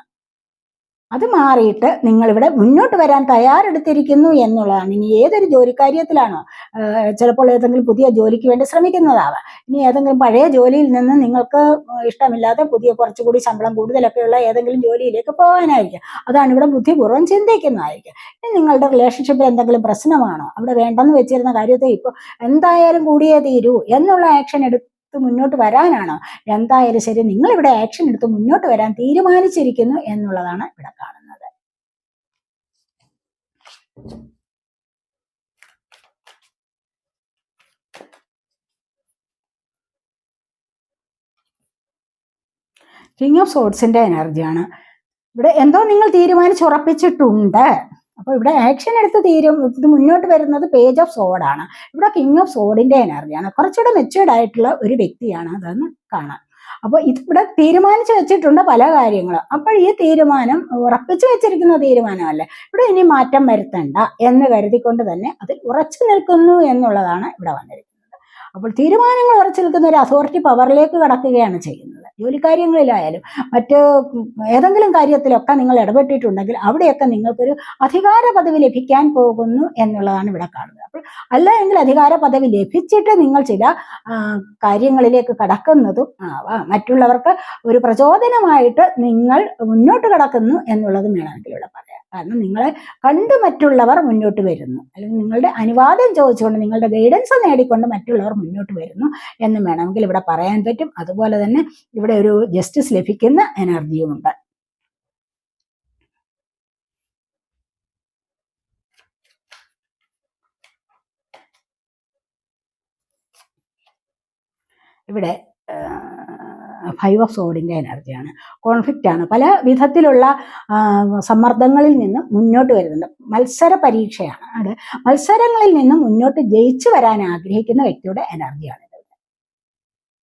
അത് മാറിയിട്ട് നിങ്ങളിവിടെ മുന്നോട്ട് വരാൻ തയ്യാറെടുത്തിരിക്കുന്നു എന്നുള്ളതാണ്. ഇനി ഏതൊരു ജോലിക്കാര്യത്തിലാണോ, ചിലപ്പോൾ ഏതെങ്കിലും പുതിയ ജോലിക്ക് വേണ്ടി ശ്രമിക്കുന്നതാവാം. ഇനി ഏതെങ്കിലും പഴയ ജോലിയിൽ നിന്ന് നിങ്ങൾക്ക് ഇഷ്ടമില്ലാതെ പുതിയ കുറച്ചുകൂടി ശമ്പളം കൂടുതലൊക്കെയുള്ള ഏതെങ്കിലും ജോലിയിലേക്ക് പോകാനായിരിക്കും. അതാണ് ഇവിടെ ബുദ്ധിപൂർവ്വം ചിന്തിക്കുന്നതായിരിക്കും. ഇനി നിങ്ങളുടെ റിലേഷൻഷിപ്പിൽ എന്തെങ്കിലും പ്രശ്നമാണോ, അവിടെ വേണ്ടെന്ന് വെച്ചിരുന്ന കാര്യത്തെ ഇപ്പോൾ എന്തായാലും കൂടിയേ തീരൂ എന്നുള്ള ആക്ഷൻ മുന്നോട്ട് വരാനാണോ, എന്തായാലും ശരി നിങ്ങൾ ഇവിടെ ആക്ഷൻ എടുത്ത് മുന്നോട്ട് വരാൻ തീരുമാനിച്ചിരിക്കുന്നു എന്നുള്ളതാണ് ഇവിടെ കാണുന്നത്. കിങ് ഓഫ് സോഡ്സിന്റെ എനർജിയാണ്. ഇവിടെ എന്തോ നിങ്ങൾ തീരുമാനിച്ചുറപ്പിച്ചിട്ടുണ്ട്. അപ്പോൾ ഇവിടെ ആക്ഷൻ എടുത്ത് ഇത് മുന്നോട്ട് വരുന്നത് പേജ് ഓഫ് സോഡാണ്. ഇവിടെ കിങ് ഓഫ് സോഡിന്റെ എനർജിയാണ്. കുറച്ചുകൂടെ മെച്ചുവേർഡ് ആയിട്ടുള്ള ഒരു വ്യക്തിയാണ് അതെന്ന് കാണാം. അപ്പോൾ ഇതിവിടെ തീരുമാനിച്ചു വെച്ചിട്ടുണ്ട് പല കാര്യങ്ങളും. അപ്പോൾ ഈ തീരുമാനം ഉറപ്പിച്ചു വെച്ചിരിക്കുന്ന തീരുമാനമല്ല, ഇവിടെ ഇനി മാറ്റം വരുത്തണ്ട എന്ന് കരുതിക്കൊണ്ട് തന്നെ അതിൽ ഉറച്ചു നിൽക്കുന്നു എന്നുള്ളതാണ് ഇവിടെ വന്നിരിക്കുന്നത്. അപ്പോൾ തീരുമാനങ്ങൾ ഉറച്ചു നിൽക്കുന്ന ഒരു അതോറിറ്റി പവറിലേക്ക് കടക്കുകയാണ് ചെയ്യുന്നത്. ജോലിക്കാര്യങ്ങളിലായാലും മറ്റ് ഏതെങ്കിലും കാര്യത്തിലൊക്കെ നിങ്ങൾ ഇടപെട്ടിട്ടുണ്ടെങ്കിൽ അവിടെയൊക്കെ നിങ്ങൾക്കൊരു അധികാര പദവി ലഭിക്കാൻ പോകുന്നു എന്നുള്ളതാണ് ഇവിടെ കാണുന്നത്. അപ്പോൾ അല്ല എങ്കിൽ അധികാര പദവി ലഭിച്ചിട്ട് നിങ്ങൾ ചില കാര്യങ്ങളിലേക്ക് കടക്കുന്നതും മറ്റുള്ളവർക്ക് ഒരു പ്രചോദനമായിട്ട് നിങ്ങൾ മുന്നോട്ട് കടക്കുന്നു എന്നുള്ളതും വേണമെങ്കിൽ ഇവിടെ പറയാം. കാരണം നിങ്ങളെ കണ്ട് മറ്റുള്ളവർ മുന്നോട്ട് വരുന്നു, അല്ലെങ്കിൽ നിങ്ങളുടെ അനുവാദം ചോദിച്ചുകൊണ്ട് നിങ്ങളുടെ ഗൈഡൻസ് നേടിക്കൊണ്ട് മറ്റുള്ളവർ മുന്നോട്ട് വരുന്നു എന്ന് വേണമെങ്കിൽ ഇവിടെ പറയാൻ പറ്റും. അതുപോലെ തന്നെ ഇവിടെ ഒരു ജസ്റ്റിസ് ലഭിക്കുന്ന എനർജിയുമുണ്ട്. ഇവിടെ ഫൈവ് ഓഫ് സോഡിൻ്റെ എനർജിയാണ്. കോൺഫ്ലിക്റ്റ് ആണ്. പല വിധത്തിലുള്ള സമ്മർദ്ദങ്ങളിൽ നിന്നും മുന്നോട്ട് വരുന്നുണ്ട്. മത്സര പരീക്ഷയാണ്. അത് മത്സരങ്ങളിൽ നിന്നും മുന്നോട്ട് ജയിച്ചു വരാൻ ആഗ്രഹിക്കുന്ന വ്യക്തിയുടെ എനർജിയാണ്.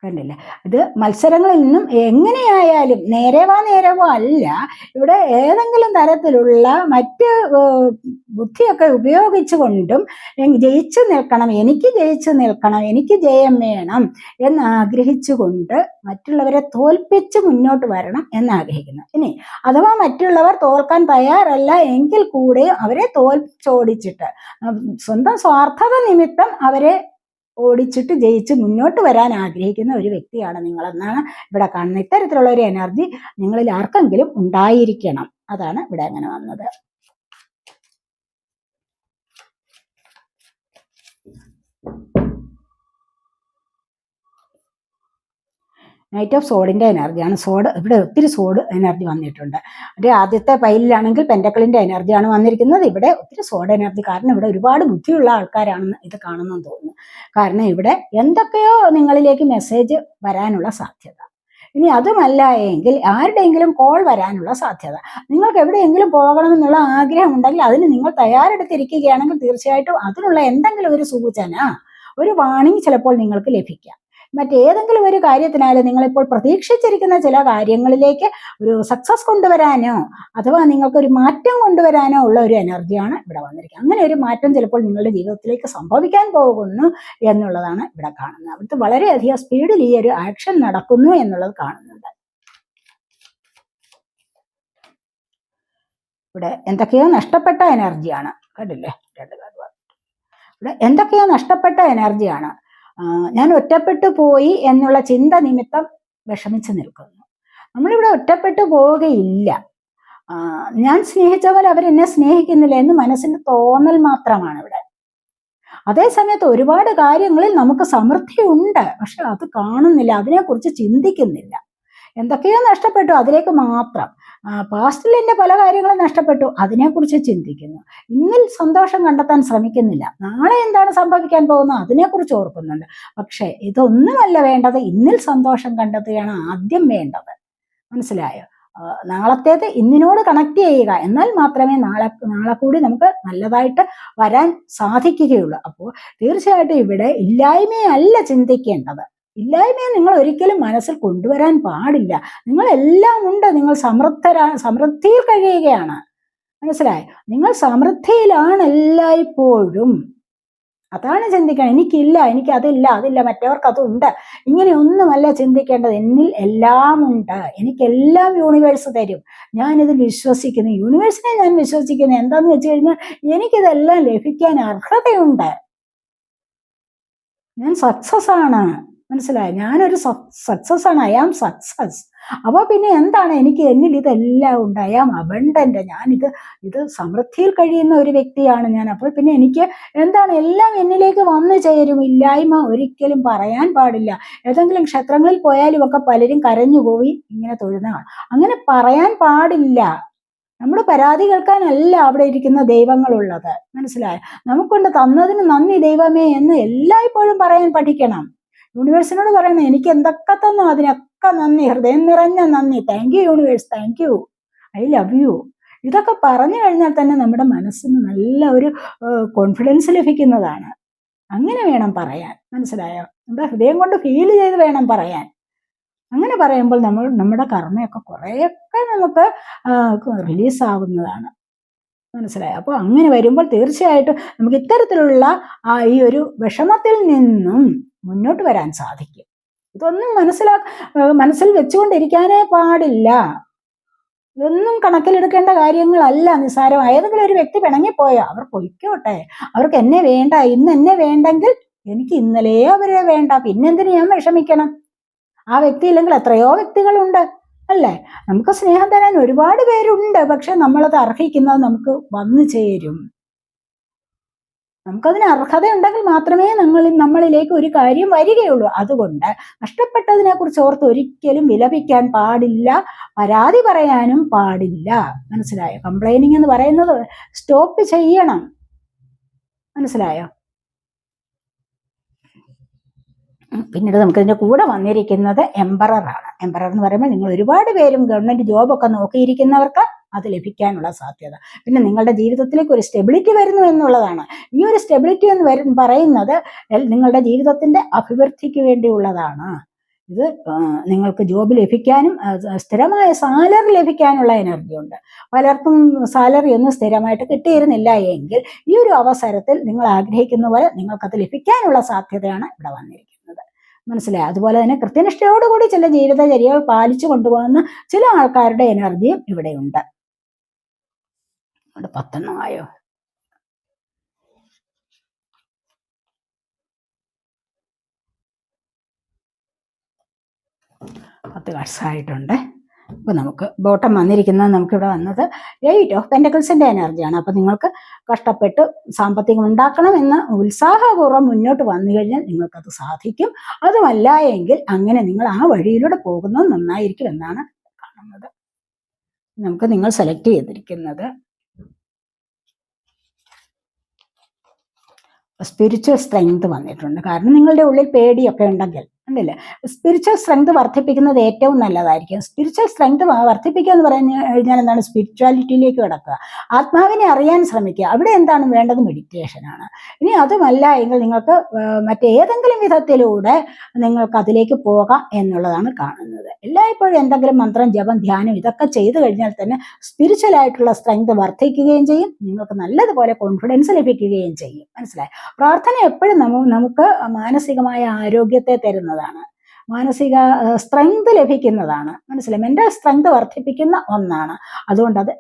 കണ്ടില്ലേ? ഇത് മത്സരങ്ങളിൽ നിന്നും എങ്ങനെയായാലും നേരവോ അല്ല, ഇവിടെ ഏതെങ്കിലും തരത്തിലുള്ള മറ്റ് ബുദ്ധിയൊക്കെ ഉപയോഗിച്ചുകൊണ്ടും ജയിച്ചു നിൽക്കണം, എനിക്ക് ജയിച്ചു നിൽക്കണം, എനിക്ക് ജയം വേണം എന്ന് ആഗ്രഹിച്ചുകൊണ്ട് മറ്റുള്ളവരെ തോൽപ്പിച്ച് മുന്നോട്ട് വരണം എന്നാഗ്രഹിക്കുന്നു. ഇനി അഥവാ മറ്റുള്ളവർ തോൽക്കാൻ തയ്യാറല്ല എങ്കിൽ കൂടെ അവരെ തോൽപ്പിച്ചോടിച്ചിട്ട് സ്വന്തം സ്വാർത്ഥത നിമിത്തം അവരെ ഓടിച്ചിട്ട് ജയിച്ച് മുന്നോട്ട് വരാൻ ആഗ്രഹിക്കുന്ന ഒരു വ്യക്തിയാണ് നിങ്ങളെന്നാണ് ഇവിടെ കാണുന്നത്. ഇത്തരത്തിലുള്ള ഒരു എനർജി നിങ്ങളിൽ ആർക്കെങ്കിലും ഉണ്ടായിരിക്കണം. അതാണ് ഇവിടെ അങ്ങനെ വന്നത്. നൈറ്റ് ഓഫ് സോഡിൻ്റെ എനർജിയാണ്. സോഡ് ഇവിടെ ഒത്തിരി സോഡ് എനർജി വന്നിട്ടുണ്ട്. ഒരു ആദ്യത്തെ പൈലിലാണെങ്കിൽ പെൻറ്റക്കിളിൻ്റെ എനർജിയാണ് വന്നിരിക്കുന്നത്. ഇവിടെ ഒത്തിരി സോഡ് എനർജി. കാരണം ഇവിടെ ഒരുപാട് ബുദ്ധിയുള്ള ആൾക്കാരാണെന്ന് ഇത് കാണുന്നെന്ന് തോന്നുന്നു. കാരണം ഇവിടെ എന്തൊക്കെയോ നിങ്ങളിലേക്ക് മെസ്സേജ് വരാനുള്ള സാധ്യത. ഇനി അതുമല്ല എങ്കിൽ ആരുടെയെങ്കിലും കോൾ വരാനുള്ള സാധ്യത. നിങ്ങൾക്ക് എവിടെയെങ്കിലും പോകണമെന്നുള്ള ആഗ്രഹം ഉണ്ടെങ്കിൽ അതിന് നിങ്ങൾ തയ്യാറെടുത്തിരിക്കുകയാണെങ്കിൽ തീർച്ചയായിട്ടും അതിനുള്ള എന്തെങ്കിലും ഒരു സൂചന, ഒരു വാണിംഗ് ചിലപ്പോൾ നിങ്ങൾക്ക് ലഭിക്കാം. മറ്റേതെങ്കിലും ഒരു കാര്യത്തിനാലും നിങ്ങളിപ്പോൾ പ്രതീക്ഷിച്ചിരിക്കുന്ന ചില കാര്യങ്ങളിലേക്ക് ഒരു സക്സസ് കൊണ്ടുവരാനോ അഥവാ നിങ്ങൾക്കൊരു മാറ്റം കൊണ്ടുവരാനോ ഉള്ള ഒരു എനർജിയാണ് ഇവിടെ വന്നിരിക്കുന്നത്. അങ്ങനെ ഒരു മാറ്റം ചിലപ്പോൾ നിങ്ങളുടെ ജീവിതത്തിലേക്ക് സംഭവിക്കാൻ പോകുന്നു എന്നുള്ളതാണ് ഇവിടെ കാണുന്നത്. അവിടുത്തെ വളരെയധികം സ്പീഡിൽ ഈ ഒരു ആക്ഷൻ നടക്കുന്നു എന്നുള്ളത് കാണുന്നുണ്ട്. ഇവിടെ എന്തൊക്കെയോ നഷ്ടപ്പെട്ട എനർജിയാണ്. കണ്ടില്ലേ? ഇവിടെ എന്തൊക്കെയോ നഷ്ടപ്പെട്ട എനർജിയാണ്. ഞാൻ ഒറ്റപ്പെട്ടു പോയി എന്നുള്ള ചിന്ത നിമിത്തം വിഷമിച്ച് നിൽക്കുന്നു. നമ്മളിവിടെ ഒറ്റപ്പെട്ടു പോവുകയില്ല. ഞാൻ സ്നേഹിച്ച പോലെ അവരെന്നെ സ്നേഹിക്കുന്നില്ല എന്ന് മനസ്സിന്റെ തോന്നൽ മാത്രമാണ് ഇവിടെ. അതേസമയത്ത് ഒരുപാട് കാര്യങ്ങളിൽ നമുക്ക് സമൃദ്ധിയുണ്ട്, പക്ഷെ അത് കാണുന്നില്ല, അതിനെക്കുറിച്ച് ചിന്തിക്കുന്നില്ല. എന്തൊക്കെയോ നഷ്ടപ്പെട്ടു, അതിലേക്ക് മാത്രം. പാസ്റ്റിൽ എൻ്റെ പല കാര്യങ്ങളും നഷ്ടപ്പെട്ടു, അതിനെക്കുറിച്ച് ചിന്തിക്കുന്നു. ഇന്നിൽ സന്തോഷം കണ്ടെത്താൻ ശ്രമിക്കുന്നില്ല. നാളെ എന്താണ് സംഭവിക്കാൻ പോകുന്നത് അതിനെക്കുറിച്ച് ഓർക്കുന്നുണ്ട്. പക്ഷെ ഇതൊന്നുമല്ല വേണ്ടത്. ഇന്നിൽ സന്തോഷം കണ്ടെത്തുകയാണ് ആദ്യം വേണ്ടത്. മനസ്സിലായോ? നാളത്തേത് ഇന്നിനോട് കണക്ട് ചെയ്യുക. എന്നാൽ മാത്രമേ നാളെ കൂടി നമുക്ക് നല്ലതായിട്ട് വരാൻ സാധിക്കുകയുള്ളൂ. അപ്പോൾ തീർച്ചയായിട്ടും ഇവിടെ ഇല്ലായ്മയല്ല ചിന്തിക്കേണ്ടത്. ഇല്ലായ്മയെ നിങ്ങൾ ഒരിക്കലും മനസ്സിൽ കൊണ്ടുവരാൻ പാടില്ല. നിങ്ങളെല്ലാം ഉണ്ട്. നിങ്ങൾ സമൃദ്ധിയിൽ കഴിയുകയാണ്. മനസ്സിലായോ? നിങ്ങൾ സമൃദ്ധിയിലാണ് എല്ലായ്പ്പോഴും. അതാണ് ചിന്തിക്കണം. എനിക്കില്ല, എനിക്ക് അതില്ല, മറ്റവർക്ക് അതുണ്ട്, ഇങ്ങനെയൊന്നുമല്ല ചിന്തിക്കേണ്ടത്. എന്നിൽ എല്ലാം ഉണ്ട്, എനിക്കെല്ലാം യൂണിവേഴ്സ് തരും, ഞാനിതിൽ വിശ്വസിക്കുന്നു. യൂണിവേഴ്സിനെ ഞാൻ വിശ്വസിക്കുന്നു. എന്താന്ന് വെച്ച് കഴിഞ്ഞാൽ എനിക്കിതെല്ലാം ലഭിക്കാൻ അർഹതയുണ്ട്. ഞാൻ സക്സസ് ആണ്. മനസ്സിലായോ? ഞാനൊരു സക്സസ് ആണ്. I am success. അപ്പോൾ പിന്നെ എന്താണ്? എനിക്ക് എന്നിൽ ഇതെല്ലാം ഉണ്ട്. I am abundant. ഇത് സമൃദ്ധിയിൽ കഴിയുന്ന ഒരു വ്യക്തിയാണ് ഞാൻ. അപ്പോൾ പിന്നെ എനിക്ക് എന്താണ്? എല്ലാം എന്നിലേക്ക് വന്നു ചേരും. ഇല്ലായ്മ ഒരിക്കലും പറയാൻ പാടില്ല. ഏതെങ്കിലും ക്ഷേത്രങ്ങളിൽ പോയാലും ഒക്കെ പലരും കരഞ്ഞുപോയി ഇങ്ങനെ തൊഴുന്നതാണ്. അങ്ങനെ പറയാൻ പാടില്ല. നമ്മുടെ പരാതി കേൾക്കാനല്ല അവിടെ ഇരിക്കുന്ന ദൈവങ്ങളുള്ളത്. മനസ്സിലായോ? നമുക്കൊണ്ട് തന്നതിന് നന്ദി ദൈവമേ എന്ന് എല്ലായ്പ്പോഴും പറയാൻ പഠിക്കണം. യൂണിവേഴ്സിനോട് പറയണം, എനിക്ക് എന്തൊക്കെ തന്നോ അതിനൊക്കെ നന്ദി, ഹൃദയം നിറഞ്ഞ നന്ദി, thank you universe, thank you, I love you. ഇതൊക്കെ പറഞ്ഞു കഴിഞ്ഞാൽ തന്നെ നമ്മുടെ മനസ്സിന് നല്ല ഒരു കോൺഫിഡൻസ് ലഭിക്കുന്നതാണ്. അങ്ങനെ വേണം പറയാൻ. മനസ്സിലായോ? നമ്മുടെ ഹൃദയം കൊണ്ട് ഫീൽ ചെയ്ത് വേണം പറയാൻ. അങ്ങനെ പറയുമ്പോൾ നമ്മുടെ കർമ്മയൊക്കെ കുറേയൊക്കെ നമുക്ക് റിലീസാവുന്നതാണ്. മനസ്സിലായോ? അപ്പോൾ അങ്ങനെ വരുമ്പോൾ തീർച്ചയായിട്ടും നമുക്ക് ഇത്തരത്തിലുള്ള ഈ ഒരു വിഷമത്തിൽ നിന്നും മുന്നോട്ട് വരാൻ സാധിക്കും. ഇതൊന്നും മനസ്സിൽ വെച്ചുകൊണ്ടിരിക്കാനേ പാടില്ല. ഇതൊന്നും കണക്കിലെടുക്കേണ്ട കാര്യങ്ങളല്ല. നിസ്സാരം. ഏതെങ്കിലും ഒരു വ്യക്തി പിണങ്ങിപ്പോയോ, അവർ പൊയ്ക്കോട്ടെ. അവർക്ക് എന്നെ വേണ്ട, ഇന്ന് എന്നെ വേണ്ടെങ്കിൽ എനിക്ക് ഇന്നലെ അവരെ വേണ്ട, പിന്നെന്തിന് ഞാൻ വിഷമിക്കണം? ആ വ്യക്തി ഇല്ലെങ്കിൽ എത്രയോ വ്യക്തികളുണ്ട്, അല്ലേ? നമുക്ക് സ്നേഹം തരാൻ ഒരുപാട് പേരുണ്ട്. പക്ഷെ നമ്മളത് അർഹിക്കുന്നത് നമുക്ക് വന്നു ചേരും. നമുക്കതിന് അർഹത ഉണ്ടെങ്കിൽ മാത്രമേ നമ്മളിലേക്ക് ഒരു കാര്യം വരികയുള്ളൂ. അതുകൊണ്ട് നഷ്ടപ്പെട്ടതിനെ കുറിച്ച് ഓർത്ത് ഒരിക്കലും വിലപിക്കാൻ പാടില്ല, പരാതി പറയാനും പാടില്ല. മനസ്സിലായോ? കംപ്ലൈനിങ് എന്ന് പറയുന്നത് സ്റ്റോപ്പ് ചെയ്യണം. മനസ്സിലായോ? പിന്നീട് നമുക്കിതിൻ്റെ കൂടെ വന്നിരിക്കുന്നത് എംപററാണ്. എംപറർ എന്ന് പറയുമ്പോൾ നിങ്ങൾ ഒരുപാട് പേരും ഗവൺമെൻറ് ജോബൊക്കെ നോക്കിയിരിക്കുന്നവർക്ക് അത് ലഭിക്കാനുള്ള സാധ്യത. പിന്നെ നിങ്ങളുടെ ജീവിതത്തിലേക്ക് ഒരു സ്റ്റെബിലിറ്റി വരുന്നു എന്നുള്ളതാണ്. ഈ ഒരു സ്റ്റെബിലിറ്റി എന്ന് പറയുന്നത് നിങ്ങളുടെ ജീവിതത്തിൻ്റെ അഭിവൃദ്ധിക്ക് വേണ്ടിയുള്ളതാണ്. ഇത് നിങ്ങൾക്ക് ജോബ് ലഭിക്കാനും സ്ഥിരമായ സാലറി ലഭിക്കാനുള്ള എനർജി ഉണ്ട്. പലർക്കും സാലറി ഒന്നും സ്ഥിരമായിട്ട് കിട്ടിയിരുന്നില്ല എങ്കിൽ ഈ ഒരു അവസരത്തിൽ നിങ്ങൾ ആഗ്രഹിക്കുന്ന പോലെ നിങ്ങൾക്കത് ലഭിക്കാനുള്ള സാധ്യതയാണ് ഇവിടെ വന്നിരിക്കുന്നത്. മനസ്സിലായി? അതുപോലെ തന്നെ കൃത്യനിഷ്ഠയോടുകൂടി ചില ജീവിതചര്യകൾ പാലിച്ചു കൊണ്ടുപോകുന്ന ചില ആൾക്കാരുടെ എനർജിയും ഇവിടെയുണ്ട്. 10 ആയോ? ആയിട്ടുണ്ട്. അപ്പോൾ നമുക്ക് ബോട്ടം വന്നിരിക്കുന്നത് നമുക്കിവിടെ വന്നത് 8 ഓഫ് പെന്റക്കിൾസിന്റെ എനർജിയാണ്. അപ്പോൾ നിങ്ങൾക്ക് കഷ്ടപ്പെട്ട് സാമ്പത്തികം ഉണ്ടാക്കണമെന്ന് ഉത്സാഹപൂർവ്വം മുന്നോട്ട് വന്നു കഴിഞ്ഞാൽ നിങ്ങൾക്കത് സാധിക്കും. അതുമല്ല എങ്കിൽ അങ്ങനെ നിങ്ങൾ ആ വഴിയിലൂടെ പോകുന്നത് നന്നായിരിക്കും എന്നാണ് കാണുന്നത്. നമുക്ക് നിങ്ങൾ സെലക്ട് ചെയ്തിരിക്കുന്നത് സ്പിരിച്വൽ സ്ട്രെങ്ത് വന്നിട്ടുണ്ട്. കാരണം നിങ്ങളുടെ ഉള്ളിൽ പേടിയൊക്കെ ഉണ്ടെങ്കിൽ ഉണ്ടല്ലേ, സ്പിരിച്വൽ സ്ട്രെങ്ത് വർദ്ധിപ്പിക്കുന്നത് ഏറ്റവും നല്ലതായിരിക്കും. സ്പിരിച്വൽ സ്ട്രെങ്ത് വർദ്ധിപ്പിക്കുക എന്ന് പറഞ്ഞു കഴിഞ്ഞാൽ എന്താണ്? സ്പിരിച്വാലിറ്റിയിലേക്ക് കിടക്കുക, ആത്മാവിനെ അറിയാൻ ശ്രമിക്കുക. അവിടെ എന്താണ് വേണ്ടത്? മെഡിറ്റേഷനാണ്. ഇനി അതുമല്ല എങ്കിൽ നിങ്ങൾക്ക് മറ്റേതെങ്കിലും വിധത്തിലൂടെ നിങ്ങൾക്ക് അതിലേക്ക് പോകാം എന്നുള്ളതാണ് കാണുന്നത്. എല്ലായ്പ്പോഴും എന്തെങ്കിലും മന്ത്രം, ജപം, ധ്യാനം ഇതൊക്കെ ചെയ്തു കഴിഞ്ഞാൽ തന്നെ സ്പിരിച്വൽ ആയിട്ടുള്ള സ്ട്രെങ്ത് വർദ്ധിക്കുകയും ചെയ്യും, നിങ്ങൾക്ക് നല്ലതുപോലെ കോൺഫിഡൻസ് ലഭിക്കുകയും ചെയ്യും. മനസ്സിലായി? പ്രാർത്ഥന എപ്പോഴും നമുക്ക് മാനസികമായ ആരോഗ്യത്തെ തരുന്നതാണ്, മാനസിക സ്ട്രെങ്ത് ലഭിക്കുന്നതാണ്. മനസ്സിലായി? മെന്റൽ സ്ട്രെങ്ത് വർദ്ധിപ്പിക്കുന്ന ഒന്നാണ്. അതുകൊണ്ട് അത്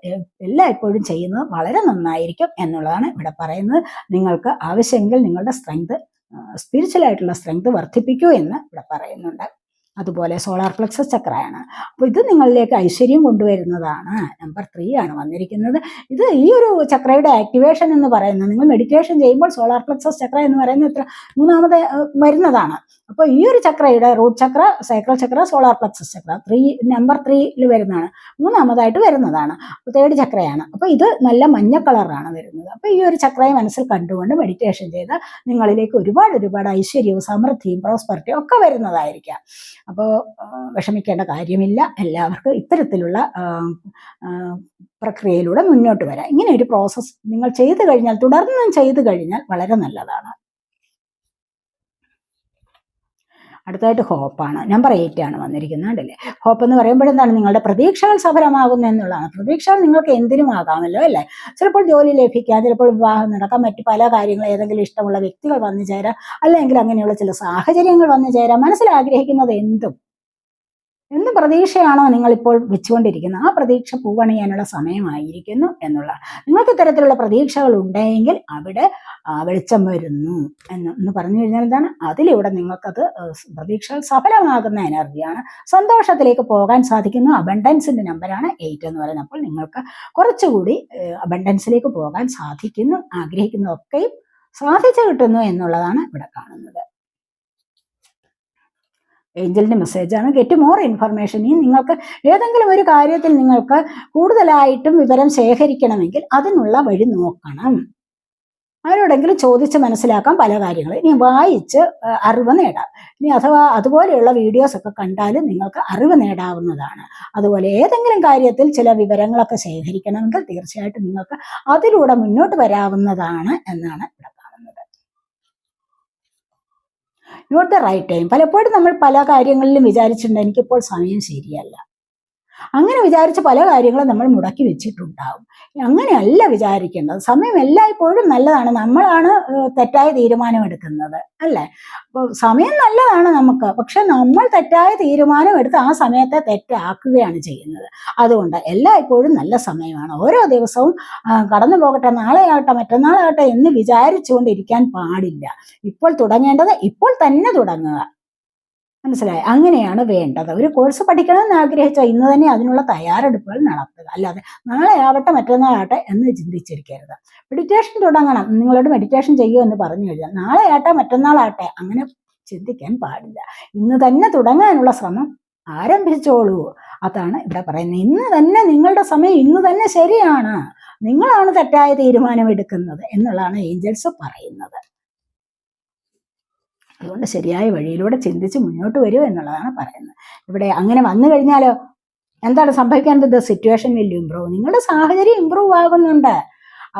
എല്ലായ്പ്പോഴും ചെയ്യുന്നത് വളരെ നന്നായിരിക്കും എന്നുള്ളതാണ് ഇവിടെ പറയുന്നത്. നിങ്ങൾക്ക് ആവശ്യമെങ്കിൽ നിങ്ങളുടെ സ്ട്രെങ്ത്, സ്പിരിച്വൽ ആയിട്ടുള്ള സ്ട്രെങ്ത് വർദ്ധിപ്പിക്കൂ എന്ന് ഇവിടെ പറയുന്നുണ്ട്. അതുപോലെ സോളാർ പ്ലക്സസ് ചക്രയാണ്. അപ്പോൾ ഇത് നിങ്ങളിലേക്ക് ഐശ്വര്യം കൊണ്ടുവരുന്നതാണ്. നമ്പർ 3 ആണ് വന്നിരിക്കുന്നത്. ഇത് ഈ ഒരു ചക്രയുടെ ആക്ടിവേഷൻ എന്ന് പറയുന്നത്, നിങ്ങൾ മെഡിറ്റേഷൻ ചെയ്യുമ്പോൾ സോളാർ പ്ലക്സസ് ചക്ര എന്ന് പറയുന്നത് 3ാമത് വരുന്നതാണ്. അപ്പോൾ ഈ ഒരു ചക്രയുടെ റൂട്ട് ചക്ര, സൈക്കിൾ ചക്ര, സോളാർ പ്ലക്സസ് ചക്ര നമ്പർ 3 വരുന്നതാണ്, 3ാമതായിട്ട് വരുന്നതാണ്. അപ്പോൾ 3rd ചക്രയാണ്. അപ്പോൾ ഇത് നല്ല മഞ്ഞ കളറാണ് വരുന്നത്. അപ്പോൾ ഈ ഒരു ചക്രയെ മനസ്സിൽ കണ്ടുകൊണ്ട് മെഡിറ്റേഷൻ ചെയ്ത് നിങ്ങളിലേക്ക് ഒരുപാട് ഐശ്വര്യവും സമൃദ്ധിയും പ്രോസ്പെറിറ്റിയും ഒക്കെ വരുന്നതായിരിക്കാം. അപ്പോൾ വിഷമിക്കേണ്ട കാര്യമില്ല. എല്ലാവർക്കും ഇത്തരത്തിലുള്ള പ്രക്രിയയിലൂടെ മുന്നോട്ട് വരാം. ഇങ്ങനെ ഒരു പ്രോസസ്സ് നിങ്ങൾ ചെയ്തു കഴിഞ്ഞാൽ, തുടർന്നും ചെയ്തു കഴിഞ്ഞാൽ വളരെ നല്ലതാണ്. അടുത്തായിട്ട് ഹോപ്പാണ്. നമ്പർ 8 ആണ് വന്നിരിക്കുന്നത്. അല്ലേ? ഹോപ്പ് എന്ന് പറയുമ്പോൾ എന്താണ്? നിങ്ങളുടെ പ്രതീക്ഷകൾ സഫലമാകുന്നു എന്നുള്ളതാണ്. പ്രതീക്ഷകൾ നിങ്ങൾക്ക് എന്തിനും ആകാമല്ലോ, അല്ലേ? ചിലപ്പോൾ ജോലി ലഭിക്കാം, ചിലപ്പോൾ വിവാഹം നടക്കാം, മറ്റു പല കാര്യങ്ങൾ, ഏതെങ്കിലും ഇഷ്ടമുള്ള വ്യക്തികൾ വന്നു ചേരാം, അല്ലെങ്കിൽ അങ്ങനെയുള്ള ചില സാഹചര്യങ്ങൾ വന്നു ചേരാം. മനസ്സിൽ ആഗ്രഹിക്കുന്നത് എന്ത് പ്രതീക്ഷയാണോ നിങ്ങളിപ്പോൾ വെച്ചുകൊണ്ടിരിക്കുന്നത്, ആ പ്രതീക്ഷ പൂവണിയാനുള്ള സമയമായിരിക്കുന്നു എന്നുള്ളതാണ്. നിങ്ങൾക്ക് ഇത്തരത്തിലുള്ള പ്രതീക്ഷകൾ ഉണ്ടെങ്കിൽ അവിടെ വെളിച്ചം വരുന്നു എന്ന് പറഞ്ഞു കഴിഞ്ഞാൽ എന്താണ്? അതിലൂടെ നിങ്ങൾക്കത് പ്രതീക്ഷകൾ സഫലമാകുന്ന എനർജിയാണ്. സന്തോഷത്തിലേക്ക് പോകാൻ സാധിക്കുന്നു. അബണ്ടൻസിന്റെ നമ്പറാണ് 8 എന്ന് പറയുന്നത്. അപ്പോൾ നിങ്ങൾക്ക് കുറച്ചുകൂടി അബണ്ടൻസിലേക്ക് പോകാൻ സാധിക്കുന്നു. ആഗ്രഹിക്കുന്നതൊക്കെയും സാധിച്ചു കിട്ടുന്നു എന്നുള്ളതാണ് ഇവിടെ കാണുന്നത്. ഏഞ്ചലിന്റെ മെസ്സേജാണ് ഗെറ്റ് മോർ ഇൻഫർമേഷൻ. ഈ നിങ്ങൾക്ക് ഏതെങ്കിലും ഒരു കാര്യത്തിൽ നിങ്ങൾക്ക് കൂടുതലായിട്ടും വിവരം ശേഖരിക്കണമെങ്കിൽ അതിനുള്ള വഴി നോക്കണം. ആരോടെങ്കിലും ചോദിച്ച് മനസ്സിലാക്കാം പല കാര്യങ്ങൾ. ഇനി വായിച്ച് അറിവ് നേടാം. ഇനി അഥവാ അതുപോലെയുള്ള വീഡിയോസ് ഒക്കെ കണ്ടാലും നിങ്ങൾക്ക് അറിവ് നേടാവുന്നതാണ്. അതുപോലെ ഏതെങ്കിലും കാര്യത്തിൽ ചില വിവരങ്ങളൊക്കെ ശേഖരിക്കണമെങ്കിൽ തീർച്ചയായിട്ടും നിങ്ങൾക്ക് അതിലൂടെ മുന്നോട്ട് വരാവുന്നതാണ് എന്നാണ് ഇവിടെ കാണുന്നത്. Not the right time. പലപ്പോഴും നമ്മൾ പല കാര്യങ്ങളിലും വിചാരിച്ചിട്ടുണ്ട് എനിക്കിപ്പോൾ സമയം ശരിയല്ല, അങ്ങനെ വിചാരിച്ച് പല കാര്യങ്ങളും നമ്മൾ മുടക്കി വെച്ചിട്ടുണ്ടാവും. അങ്ങനെയല്ല വിചാരിക്കേണ്ടത്. സമയം എല്ലായ്പ്പോഴും നല്ലതാണ്. നമ്മളാണ് തെറ്റായ തീരുമാനം എടുക്കുന്നത്, അല്ലേ? അപ്പോൾ സമയം നല്ലതാണ് നമുക്ക്, പക്ഷെ നമ്മൾ തെറ്റായ തീരുമാനം എടുത്ത് ആ സമയത്തെ തെറ്റാക്കുകയാണ് ചെയ്യുന്നത്. അതുകൊണ്ട് എല്ലായ്പ്പോഴും നല്ല സമയമാണ്. ഓരോ ദിവസവും കടന്നു പോകട്ടെ, നാളെയാകട്ടെ മറ്റന്നാളാകട്ടെ എന്ന് വിചാരിച്ചുകൊണ്ടിരിക്കാൻ പാടില്ല. ഇപ്പോൾ തുടങ്ങേണ്ടത് ഇപ്പോൾ തന്നെ തുടങ്ങുക. മനസ്സിലായി? അങ്ങനെയാണ് വേണ്ടത്. ഒരു കോഴ്സ് പഠിക്കണമെന്ന് ആഗ്രഹിച്ചാൽ ഇന്ന് തന്നെ അതിനുള്ള തയ്യാറെടുപ്പുകൾ നടത്തുക, അല്ലാതെ നാളെ ആവട്ടെ മറ്റന്നാളാട്ടെ എന്ന് ചിന്തിച്ചിരിക്കരുത്. മെഡിറ്റേഷൻ തുടങ്ങണം, നിങ്ങളോട് മെഡിറ്റേഷൻ ചെയ്യുമോ എന്ന് പറഞ്ഞു കഴിഞ്ഞാൽ നാളെ ആട്ടെ മറ്റന്നാളാട്ടെ അങ്ങനെ ചിന്തിക്കാൻ പാടില്ല. ഇന്ന് തന്നെ തുടങ്ങാനുള്ള ശ്രമം ആരംഭിച്ചോളൂ. അതാണ് ഇവിടെ പറയുന്നത്. ഇന്ന് തന്നെ നിങ്ങളുടെ സമയം ഇന്ന് തന്നെ ശരിയാണ്, നിങ്ങളാണ് തെറ്റായ തീരുമാനം എടുക്കുന്നത് എന്നുള്ളതാണ് ഏഞ്ചൽസ് പറയുന്നത്. അതുകൊണ്ട് ശരിയായ വഴിയിലൂടെ ചിന്തിച്ച് മുന്നോട്ട് വരൂ എന്നുള്ളതാണ് പറയുന്നത്. ഇവിടെ അങ്ങനെ വന്നു കഴിഞ്ഞാലോ എന്താണ് സംഭവിക്കാൻ? The situation will improve. നിങ്ങളുടെ സാഹചര്യം ഇംപ്രൂവ് ആകുന്നുണ്ട്.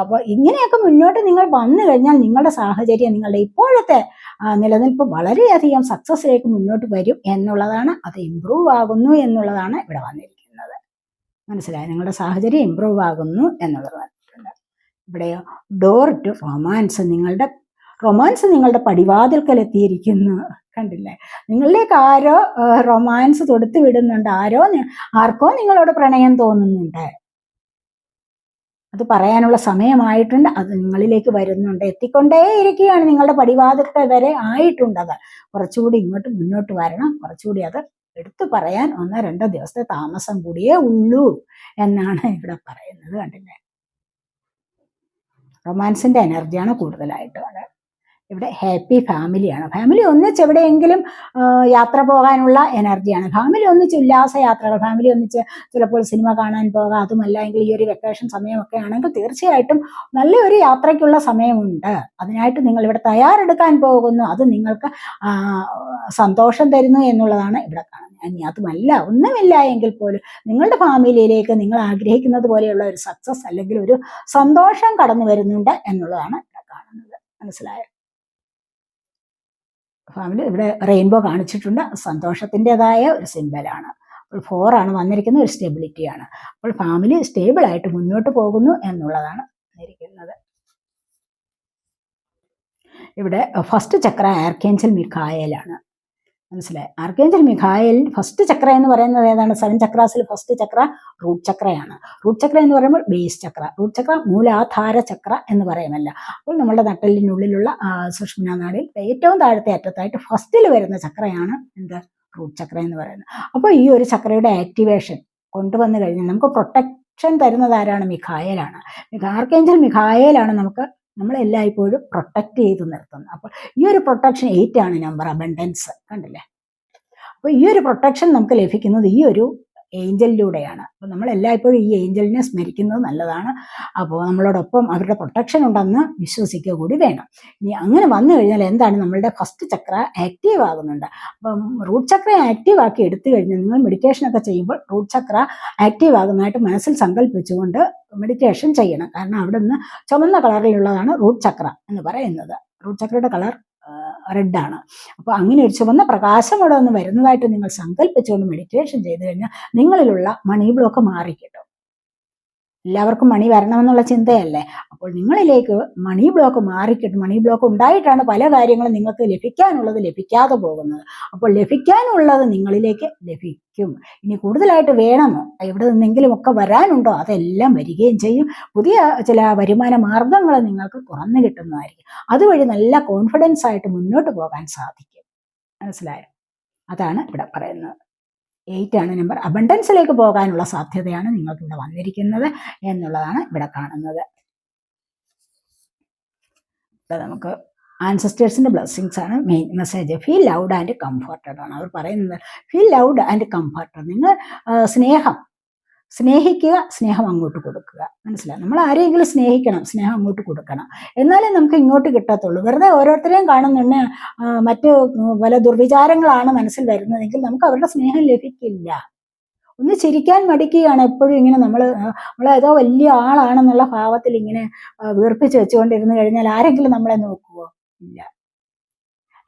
അപ്പോൾ ഇങ്ങനെയൊക്കെ മുന്നോട്ട് നിങ്ങൾ വന്നു കഴിഞ്ഞാൽ നിങ്ങളുടെ സാഹചര്യം, നിങ്ങളുടെ ഇപ്പോഴത്തെ നിലനിൽപ്പ് വളരെയധികം സക്സസ്സിലേക്ക് മുന്നോട്ട് വരും എന്നുള്ളതാണ്. അത് ഇംപ്രൂവ് ആകുന്നു എന്നുള്ളതാണ് ഇവിടെ വന്നിരിക്കുന്നത്. മനസ്സിലായി? നിങ്ങളുടെ സാഹചര്യം ഇംപ്രൂവ് ആകുന്നു എന്നുള്ളത് വന്നിട്ടുണ്ട്. ഇവിടെയോ ഡോർ ടു റൊമാൻസ്. റൊമാൻസ് നിങ്ങളുടെ പടിവാതിൽക്കൽ എത്തിയിരിക്കുന്നു. കണ്ടില്ലേ? നിങ്ങളിലേക്ക് ആരോ റൊമാൻസ് തൊടുത്തു വിടുന്നുണ്ട്. ആർക്കോ നിങ്ങളോട് പ്രണയം തോന്നുന്നുണ്ട്. അത് പറയാനുള്ള സമയമായിട്ടുണ്ട്. അത് നിങ്ങളിലേക്ക് വരുന്നുണ്ട്, എത്തിക്കൊണ്ടേയിരിക്കുകയാണ്. നിങ്ങളുടെ പടിവാതിൽക്കൽ വരെ ആയിട്ടുണ്ടത്. കുറച്ചുകൂടി ഇങ്ങോട്ട് മുന്നോട്ട് വരണം. കുറച്ചുകൂടി അത് എടുത്തു പറയാൻ 1-2 ദിവസത്തെ താമസം കൂടിയേ ഉള്ളൂ എന്നാണ് ഇവിടെ പറയുന്നത്. കണ്ടില്ലേ? റൊമാൻസിന്റെ എനർജിയാണ് കൂടുതലായിട്ട്. ഇവിടെ ഹാപ്പി ഫാമിലിയാണ്. ഫാമിലി ഒന്നിച്ച് എവിടെയെങ്കിലും യാത്ര പോകാനുള്ള എനർജിയാണ്. ഫാമിലി ഒന്നിച്ച് ഉല്ലാസ യാത്രകൾ, ഫാമിലി ഒന്നിച്ച് ചിലപ്പോൾ സിനിമ കാണാൻ പോകാം. അതുമല്ല എങ്കിൽ ഈ ഒരു വെക്കേഷൻ സമയമൊക്കെ ആണെങ്കിൽ തീർച്ചയായിട്ടും നല്ലൊരു യാത്രയ്ക്കുള്ള സമയമുണ്ട്. അതിനായിട്ട് നിങ്ങൾ ഇവിടെ തയ്യാറെടുക്കാൻ പോകുന്നു. അത് നിങ്ങൾക്ക് സന്തോഷം തരുന്നു എന്നുള്ളതാണ് ഇവിടെ കാണുന്നത്. ഇനി അതുമല്ല, ഒന്നുമില്ല എങ്കിൽ പോലും നിങ്ങളുടെ ഫാമിലിയിലേക്ക് നിങ്ങൾ ആഗ്രഹിക്കുന്നത് പോലെയുള്ള ഒരു സക്സസ് അല്ലെങ്കിൽ ഒരു സന്തോഷം കടന്നു വരുന്നുണ്ട് എന്നുള്ളതാണ് ഇവിടെ കാണുന്നത്. മനസ്സിലായോ? ഫാമിലി ഇവിടെ റെയിൻബോ കാണിച്ചിട്ടുണ്ട്. സന്തോഷത്തിൻ്റെതായ ഒരു സിമ്പലാണ്. അപ്പോൾ 4 ആണ് വന്നിരിക്കുന്നത്. ഒരു സ്റ്റെബിലിറ്റിയാണ്. അപ്പോൾ ഫാമിലി സ്റ്റേബിളായിട്ട് മുന്നോട്ട് പോകുന്നു എന്നുള്ളതാണ് വന്നിരിക്കുന്നത്. ഇവിടെ ഫസ്റ്റ് ചക്ര ആർക്കേഞ്ചൽ മിഖായേലാണ്. മനസ്സിലായി? ആർക്കേഞ്ചൽ മിഖായേൽ ഫസ്റ്റ് ചക്ര എന്ന് പറയുന്നത് ഏതാണ്? 7 ചക്രാസിൽ ഫസ്റ്റ് ചക്ര റൂട്ട് ചക്രയാണ്. റൂട്ട് ചക്ര എന്ന് പറയുമ്പോൾ ബേസ് ചക്ര. റൂട്ട് ചക്ര മൂലാധാര ചക്ര എന്ന് പറയുമല്ല. അപ്പോൾ നമ്മുടെ നട്ടെല്ലിനുള്ളിലുള്ള സുഷുമ്നാ നാഡിയിൽ ഏറ്റവും താഴത്തെ അറ്റത്തായിട്ട് ഫസ്റ്റിൽ വരുന്ന ചക്രയാണ് എന്ത്? റൂട്ട് ചക്ര എന്ന് പറയുന്നത്. അപ്പോൾ ഈ ഒരു ചക്രയുടെ ആക്ടിവേഷൻ കൊണ്ടുവന്നു കഴിഞ്ഞാൽ നമുക്ക് പ്രൊട്ടക്ഷൻ തരുന്നത് ആരാണ്? മിഖായേലാണ്. ആർക്കേഞ്ചൽ മിഖായേലാണ് നമ്മളെല്ലായ്പ്പോഴും പ്രൊട്ടക്റ്റ് ചെയ്ത് നിർത്തുന്നത്. അപ്പോൾ ഈ ഒരു പ്രൊട്ടക്ഷൻ 8 ആണ് നമ്പർ, അബണ്ടൻസ്. കണ്ടില്ലേ? അപ്പോൾ ഈ ഒരു പ്രൊട്ടക്ഷൻ നമുക്ക് ലഭിക്കുന്നത് ഈ ഒരു ഏഞ്ചലിലൂടെയാണ്. അപ്പോൾ നമ്മളെല്ലായ്പ്പോഴും ഈ ഏഞ്ചലിനെ സ്മരിക്കുന്നത് നല്ലതാണ്. അപ്പോൾ നമ്മളോടൊപ്പം അവരുടെ പ്രൊട്ടക്ഷൻ ഉണ്ടെന്ന് വിശ്വസിക്കുക കൂടി വേണം. ഇനി അങ്ങനെ വന്നു കഴിഞ്ഞാൽ എന്താണ്? നമ്മളുടെ ഫസ്റ്റ് ചക്ര ആക്റ്റീവ് ആകുന്നുണ്ട്. അപ്പം റൂട്ട് ചക്ര ആക്റ്റീവ് ആക്കി എടുത്തു കഴിഞ്ഞാൽ നിങ്ങൾ മെഡിറ്റേഷനൊക്കെ ചെയ്യുമ്പോൾ റൂട്ട് ചക്ര ആക്റ്റീവ് ആകുന്നതായിട്ട് മനസ്സിൽ സങ്കല്പിച്ചുകൊണ്ട് മെഡിറ്റേഷൻ ചെയ്യണം. കാരണം അവിടെ നിന്ന് ചുമന്ന കളറിലുള്ളതാണ് റൂട്ട് ചക്ര എന്ന് പറയുന്നത്. റൂട്ട് ചക്രയുടെ കളർ റെഡാണ്. അപ്പോൾ അങ്ങനെ ഒരു ചുവന്ന പ്രകാശം അവിടെ ഒന്ന് വരുന്നതായിട്ട് നിങ്ങൾ സങ്കല്പിച്ചുകൊണ്ട് മെഡിറ്റേഷൻ ചെയ്തു കഴിഞ്ഞാൽ നിങ്ങളിലുള്ള മണി ബ്ലോക്ക് മാറിക്കിട്ടും. എല്ലാവർക്കും മണി വരണമെന്നുള്ള ചിന്തയല്ലേ? അപ്പോൾ നിങ്ങളിലേക്ക് മണി ബ്ലോക്ക് മാറിക്കിട്ടും. മണി ബ്ലോക്ക് ഉണ്ടായിട്ടാണ് പല കാര്യങ്ങളും നിങ്ങൾക്ക് ലഭിക്കാനുള്ളത് ലഭിക്കാതെ പോകുന്നത്. അപ്പോൾ ലഭിക്കാനുള്ളത് നിങ്ങളിലേക്ക് ലഭിക്കും. ഇനി കൂടുതലായിട്ട് വേണമോ, എവിടെ നിന്നെങ്കിലും ഒക്കെ വരാനുണ്ടോ, അതെല്ലാം വരികയും ചെയ്യും. പുതിയ ചില വരുമാന മാർഗങ്ങൾ നിങ്ങൾക്ക് തുറന്നു കിട്ടുന്നതായിരിക്കും. അതുവഴി നല്ല കോൺഫിഡൻസ് ആയിട്ട് മുന്നോട്ട് പോകാൻ സാധിക്കും. മനസ്സിലായോ? അതാണ് ഇവിടെ പറയുന്നത്. 8 ആണ് നമ്പർ. അബണ്ടൻസിലേക്ക് പോകാനുള്ള സാധ്യതയാണ് നിങ്ങൾക്ക് ഇവിടെ വന്നിരിക്കുന്നത് എന്നുള്ളതാണ് ഇവിടെ കാണുന്നത്. നമുക്ക് ആൻസസ്റ്റേഴ്സിന്റെ ബ്ലെസ്സിങ്സ് ആണ് main message. Feel loud and comforted ആണ് അവർ പറയുന്നത്. Feel loud and comforted. നിങ്ങൾ സ്നേഹിക്കുക, സ്നേഹം അങ്ങോട്ട് കൊടുക്കുക. മനസ്സിലായി? നമ്മൾ ആരെങ്കിലും സ്നേഹിക്കണം, സ്നേഹം അങ്ങോട്ട് കൊടുക്കണം. എന്നാലേ നമുക്ക് ഇങ്ങോട്ട് കിട്ടത്തുള്ളൂ. വെറുതെ ഓരോരുത്തരെയും കാണുന്നുണ്ട് മറ്റ് പല ദുർവിചാരങ്ങളാണ് മനസ്സിൽ വരുന്നതെങ്കിൽ നമുക്ക് അവരുടെ സ്നേഹം ലഭിക്കില്ല. ഒന്ന് ചിരിക്കാൻ മടിക്കുകയാണ് എപ്പോഴും. ഇങ്ങനെ നമ്മളേതോ വലിയ ആളാണെന്നുള്ള ഭാവത്തിൽ ഇങ്ങനെ വീർപ്പിച്ച് വെച്ചുകൊണ്ടിരുന്നു കഴിഞ്ഞാൽ ആരെങ്കിലും നമ്മളെ നോക്കുവോ? ഇല്ല.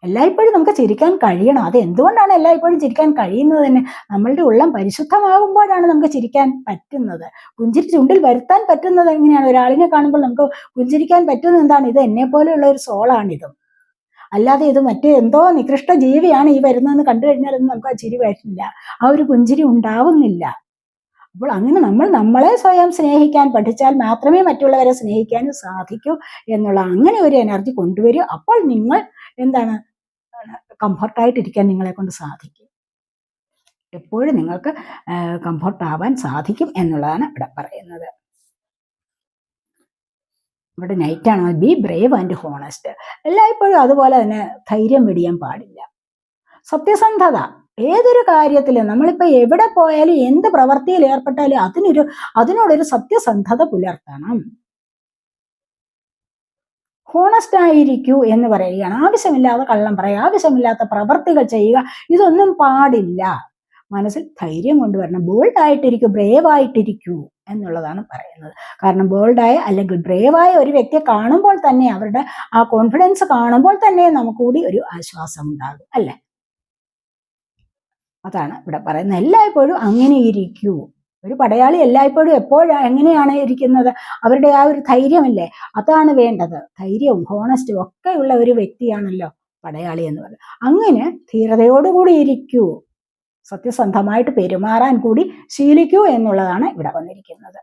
എല്ലായ്പ്പോഴും നമുക്ക് ചിരിക്കാൻ കഴിയണം. അത് എന്തുകൊണ്ടാണ് എല്ലായ്പ്പോഴും ചിരിക്കാൻ കഴിയുന്നത് തന്നെ? നമ്മളുടെ ഉള്ളം പരിശുദ്ധമാകുമ്പോഴാണ് നമുക്ക് ചിരിക്കാൻ പറ്റുന്നത്. പുഞ്ചിരി ചുണ്ടിൽ വരുത്താൻ പറ്റുന്നത് എങ്ങനെയാണ്? ഒരാളിനെ കാണുമ്പോൾ നമുക്ക് പുഞ്ചിരിക്കാൻ പറ്റുന്നത് എന്താണ്? ഇത് എന്നെ പോലെയുള്ള ഒരു സോളാണിതും. അല്ലാതെ ഇത് മറ്റേ എന്തോ നികൃഷ്ട ജീവിയാണ് ഈ വരുന്നതെന്ന് കണ്ടു കഴിഞ്ഞാലൊന്നും നമുക്ക് ആ ചിരി വരില്ല, ആ ഒരു പുഞ്ചിരി ഉണ്ടാവുന്നില്ല. അപ്പോൾ അങ്ങനെ നമ്മളെ സ്വയം സ്നേഹിക്കാൻ പഠിച്ചാൽ മാത്രമേ മറ്റുള്ളവരെ സ്നേഹിക്കാനും സാധിക്കൂ എന്നുള്ള അങ്ങനെ ഒരു എനർജി കൊണ്ടുവരും. അപ്പോൾ നിങ്ങൾ എന്താണ് കംഫർട്ടായിട്ടിരിക്കാൻ നിങ്ങളെ കൊണ്ട് സാധിക്കും. എപ്പോഴും നിങ്ങൾക്ക് കംഫർട്ട് ആവാൻ സാധിക്കും എന്നുള്ളതാണ് ഇവിടെ പറയുന്നത്. ഇവിടെ നൈറ്റാണ്. Be brave and honest. എല്ലായ്പ്പോഴും അതുപോലെ തന്നെ ധൈര്യം വെടിയാൻ പാടില്ല. സത്യസന്ധത ഏതൊരു കാര്യത്തിലും നമ്മളിപ്പോൾ എവിടെ പോയാലും എന്ത് പ്രവൃത്തിയിൽ ഏർപ്പെട്ടാലും അതിനോടൊരു സത്യസന്ധത പുലർത്തണം. ഹോണസ്റ്റ് ആയിരിക്കൂ എന്ന് പറയുകയാണ്. ആവശ്യമില്ലാതെ കള്ളം പറയുക, ആവശ്യമില്ലാത്ത പ്രവർത്തികൾ ചെയ്യുക, ഇതൊന്നും പാടില്ല. മനസ്സിൽ ധൈര്യം കൊണ്ടുവരണം. ബോൾഡായിട്ടിരിക്കൂ, ബ്രേവായിട്ടിരിക്കൂ എന്നുള്ളതാണ് പറയുന്നത്. കാരണം ബോൾഡായ അല്ലെങ്കിൽ ബ്രേവായ ഒരു വ്യക്തിയെ കാണുമ്പോൾ തന്നെ, അവരുടെ ആ കോൺഫിഡൻസ് കാണുമ്പോൾ തന്നെ നമുക്കുകൂടി ഒരു ആശ്വാസം ഉണ്ടാകും, അല്ലേ? അതാണ് ഇവിടെ പറയുന്നത്. എല്ലായ്പ്പോഴും അങ്ങനെ ഇരിക്കൂ. ഒരു പടയാളി എല്ലായ്പ്പോഴും എങ്ങനെയാണ് ഇരിക്കുന്നത്? അവരുടെ ആ ഒരു ധൈര്യമല്ലേ, അതാണ് വേണ്ടത്. ധൈര്യവും ഹോണസ്റ്റും ഒക്കെയുള്ള ഒരു വ്യക്തിയാണല്ലോ പടയാളി എന്ന് പറയുന്നത്. അങ്ങനെ ധീരതയോടുകൂടി ഇരിക്കൂ, സത്യസന്ധമായിട്ട് പെരുമാറാൻ കൂടി ശീലിക്കൂ എന്നുള്ളതാണ് ഇവിടെ വന്നിരിക്കുന്നത്.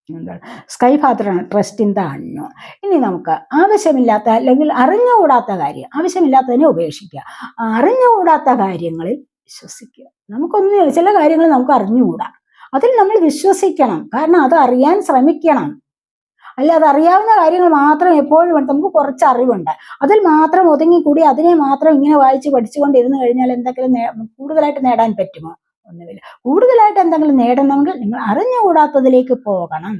എന്താണ് സ്കൈ ഫാദറാണ്, ട്രസ്റ്റ് ഇൻ ദ അൺനോൺ. ഇനി നമുക്ക് ആവശ്യമില്ലാത്ത അല്ലെങ്കിൽ അറിഞ്ഞുകൂടാത്ത കാര്യം, ആവശ്യമില്ലാത്തതിനെ ഉപേക്ഷിക്കുക, അറിഞ്ഞുകൂടാത്ത കാര്യങ്ങളിൽ വിശ്വസിക്കുക. ചില കാര്യങ്ങൾ നമുക്ക് അറിഞ്ഞുകൂടാ, അതിൽ നമ്മൾ വിശ്വസിക്കണം. കാരണം അത് അറിയാൻ ശ്രമിക്കണം. അല്ല, അത് അറിയാവുന്ന കാര്യങ്ങൾ മാത്രം എപ്പോഴും നമുക്ക് കുറച്ച് അറിവുണ്ട്, അതിൽ മാത്രം ഒതുങ്ങിക്കൂടി അതിനെ മാത്രം ഇങ്ങനെ വായിച്ച് പഠിച്ചുകൊണ്ടിരുന്നു കഴിഞ്ഞാൽ എന്തെങ്കിലും കൂടുതലായിട്ട് നേടാൻ പറ്റുമോ? ഒന്നുമില്ല. കൂടുതലായിട്ട് എന്തെങ്കിലും നേടണമെങ്കിൽ നിങ്ങൾ അറിഞ്ഞുകൂടാത്തതിലേക്ക് പോകണം.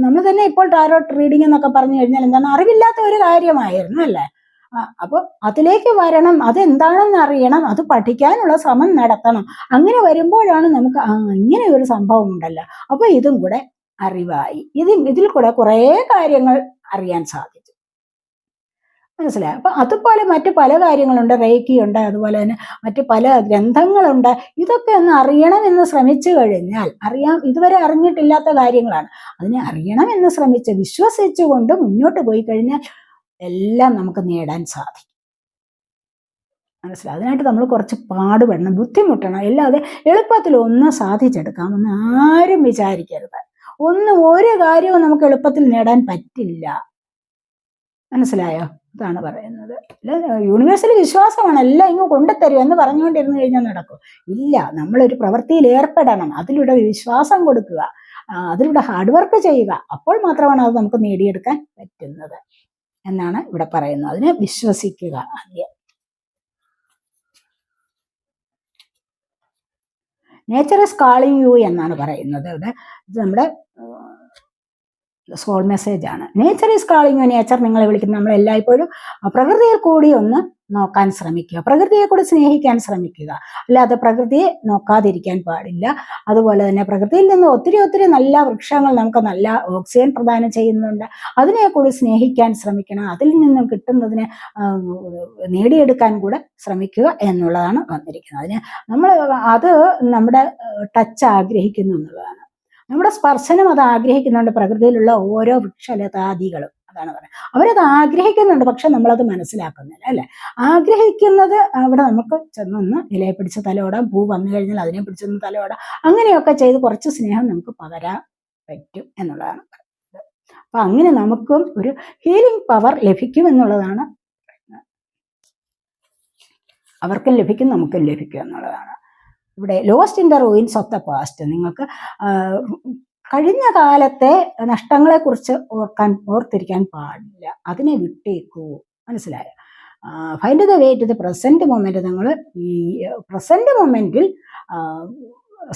നമ്മൾ തന്നെ ഇപ്പോൾ ടാരോട്ട് റീഡിംഗ് എന്നൊക്കെ പറഞ്ഞു കഴിഞ്ഞാൽ എന്താണ്, അറിവില്ലാത്ത ഒരു കാര്യമായിരുന്നു, അല്ലേ? അപ്പോൾ അതിലേക്ക് വരണം, അതെന്താണെന്ന് അറിയണം, അത് പഠിക്കാനുള്ള ശ്രമം നടത്തണം. അങ്ങനെ വരുമ്പോഴാണ് നമുക്ക് ഇങ്ങനെ ഒരു സംഭവം ഉണ്ടല്ലോ, അപ്പൊ ഇതും കൂടെ അറിവായി. ഇതിൽ കൂടെ കുറേ കാര്യങ്ങൾ അറിയാൻ സാധിച്ചു. മനസ്സിലായി? അപ്പൊ അതുപോലെ മറ്റു പല കാര്യങ്ങളുണ്ട്, റേക്കി ഉണ്ട്, അതുപോലെ തന്നെ മറ്റു പല ഗ്രന്ഥങ്ങളുണ്ട്. ഇതൊക്കെ ഒന്ന് അറിയണമെന്ന് ശ്രമിച്ചു കഴിഞ്ഞാൽ, ഇതുവരെ അറിഞ്ഞിട്ടില്ലാത്ത കാര്യങ്ങളാണ്, അതിനെ അറിയണമെന്ന് ശ്രമിച്ച് വിശ്വസിച്ചുകൊണ്ട് മുന്നോട്ട് പോയി കഴിഞ്ഞാൽ എല്ലാം നമുക്ക് നേടാൻ സാധിക്കും. മനസ്സിലായി? അതിനായിട്ട് നമ്മൾ കുറച്ച് പാടുപെടണം, ബുദ്ധിമുട്ടണം. അല്ലാതെ എളുപ്പത്തിൽ ഒന്നും സാധിച്ചെടുക്കാമെന്ന് ആരും വിചാരിക്കരുത്. ഒരു കാര്യവും നമുക്ക് എളുപ്പത്തിൽ നേടാൻ പറ്റില്ല. മനസ്സിലായോ? അതാണ് പറയുന്നത്. യൂണിവേഴ്സിൽ വിശ്വാസമാണ്, എല്ലാം ഇങ്ങ് കൊണ്ടുതരും എന്ന് പറഞ്ഞുകൊണ്ടിരുന്നു കഴിഞ്ഞാൽ നടക്കും? ഇല്ല. നമ്മളൊരു പ്രവൃത്തിയിൽ ഏർപ്പെടണം, അതിലൂടെ വിശ്വാസം കൊടുക്കുക, അതിലൂടെ ഹാർഡ് വർക്ക് ചെയ്യുക. അപ്പോൾ മാത്രമാണ് അത് നമുക്ക് നേടിയെടുക്കാൻ പറ്റുന്നത് എന്നാണ് ഇവിടെ പറയുന്നത്. അതിനെ വിശ്വസിക്കുക ആദ്യം. നേച്ചർ ഈസ് കാളിങ് യു എന്നാണ് പറയുന്നത് ഇവിടെ. ഇത് നമ്മുടെ സോൾ മെസ്സേജ് ആണ്. Nature is calling you. Nature നിങ്ങളെ വിളിക്കുന്നു. നമ്മൾ എല്ലായ്പ്പോഴും പ്രകൃതിയെ കൂടി ഒന്ന് നോക്കാൻ ശ്രമിക്കുക, പ്രകൃതിയെ കൂടി സ്നേഹിക്കാൻ ശ്രമിക്കുക. അല്ലാതെ പ്രകൃതിയെ നോക്കാതിരിക്കാൻ പാടില്ല. അതുപോലെ തന്നെ പ്രകൃതിയിൽ നിന്ന് ഒത്തിരി നല്ല വൃക്ഷങ്ങൾ നമുക്ക് നല്ല ഓക്സിജൻ പ്രദാനം ചെയ്യുന്നുണ്ട്, അതിനെ കൂടി സ്നേഹിക്കാൻ ശ്രമിക്കണം. അതിൽ നിന്നും കിട്ടുന്നതിനെ നേടിയെടുക്കാൻ കൂടെ ശ്രമിക്കുക എന്നുള്ളതാണ് വന്നിരിക്കുന്നത്. അത് നമ്മുടെ ടച്ച് ആഗ്രഹിക്കുന്നു എന്നുള്ളതാണ്. നമ്മുടെ സ്പർശനം അത് ആഗ്രഹിക്കുന്നുണ്ട്. പ്രകൃതിയിലുള്ള ഓരോ വൃക്ഷലതാദികളും അതാണ് പറയുന്നത്. അവരത് ആഗ്രഹിക്കുന്നുണ്ട്, പക്ഷെ നമ്മളത് മനസ്സിലാക്കുന്നില്ല, അല്ലെ? ആഗ്രഹിക്കുന്നത് അവിടെ നമുക്ക് ചെന്നൊന്ന് ഇലയെ പിടിച്ച് തലോടാം, പൂ വന്നു കഴിഞ്ഞാൽ അതിനെ പിടിച്ചൊന്ന് തലോടാം, അങ്ങനെയൊക്കെ ചെയ്ത് കുറച്ച് സ്നേഹം നമുക്ക് പകരാൻ പറ്റും എന്നുള്ളതാണ് പറയുന്നത്. അപ്പൊ അങ്ങനെ നമുക്കും ഒരു ഹീലിംഗ് പവർ ലഭിക്കും എന്നുള്ളതാണ്, അവർക്കും ലഭിക്കും നമുക്കും ലഭിക്കും എന്നുള്ളതാണ്. ഇവിടെ lost in the ruins of the past. നിങ്ങൾക്ക് കഴിഞ്ഞ കാലത്തെ നഷ്ടങ്ങളെക്കുറിച്ച് ഓർത്തിരിക്കാൻ പാടില്ല, അതിനെ വിട്ടേക്കൂ. മനസ്സിലായോ? Find the way to the present moment. നിങ്ങൾ ഈ പ്രസന്റ് മൊമെന്റിൽ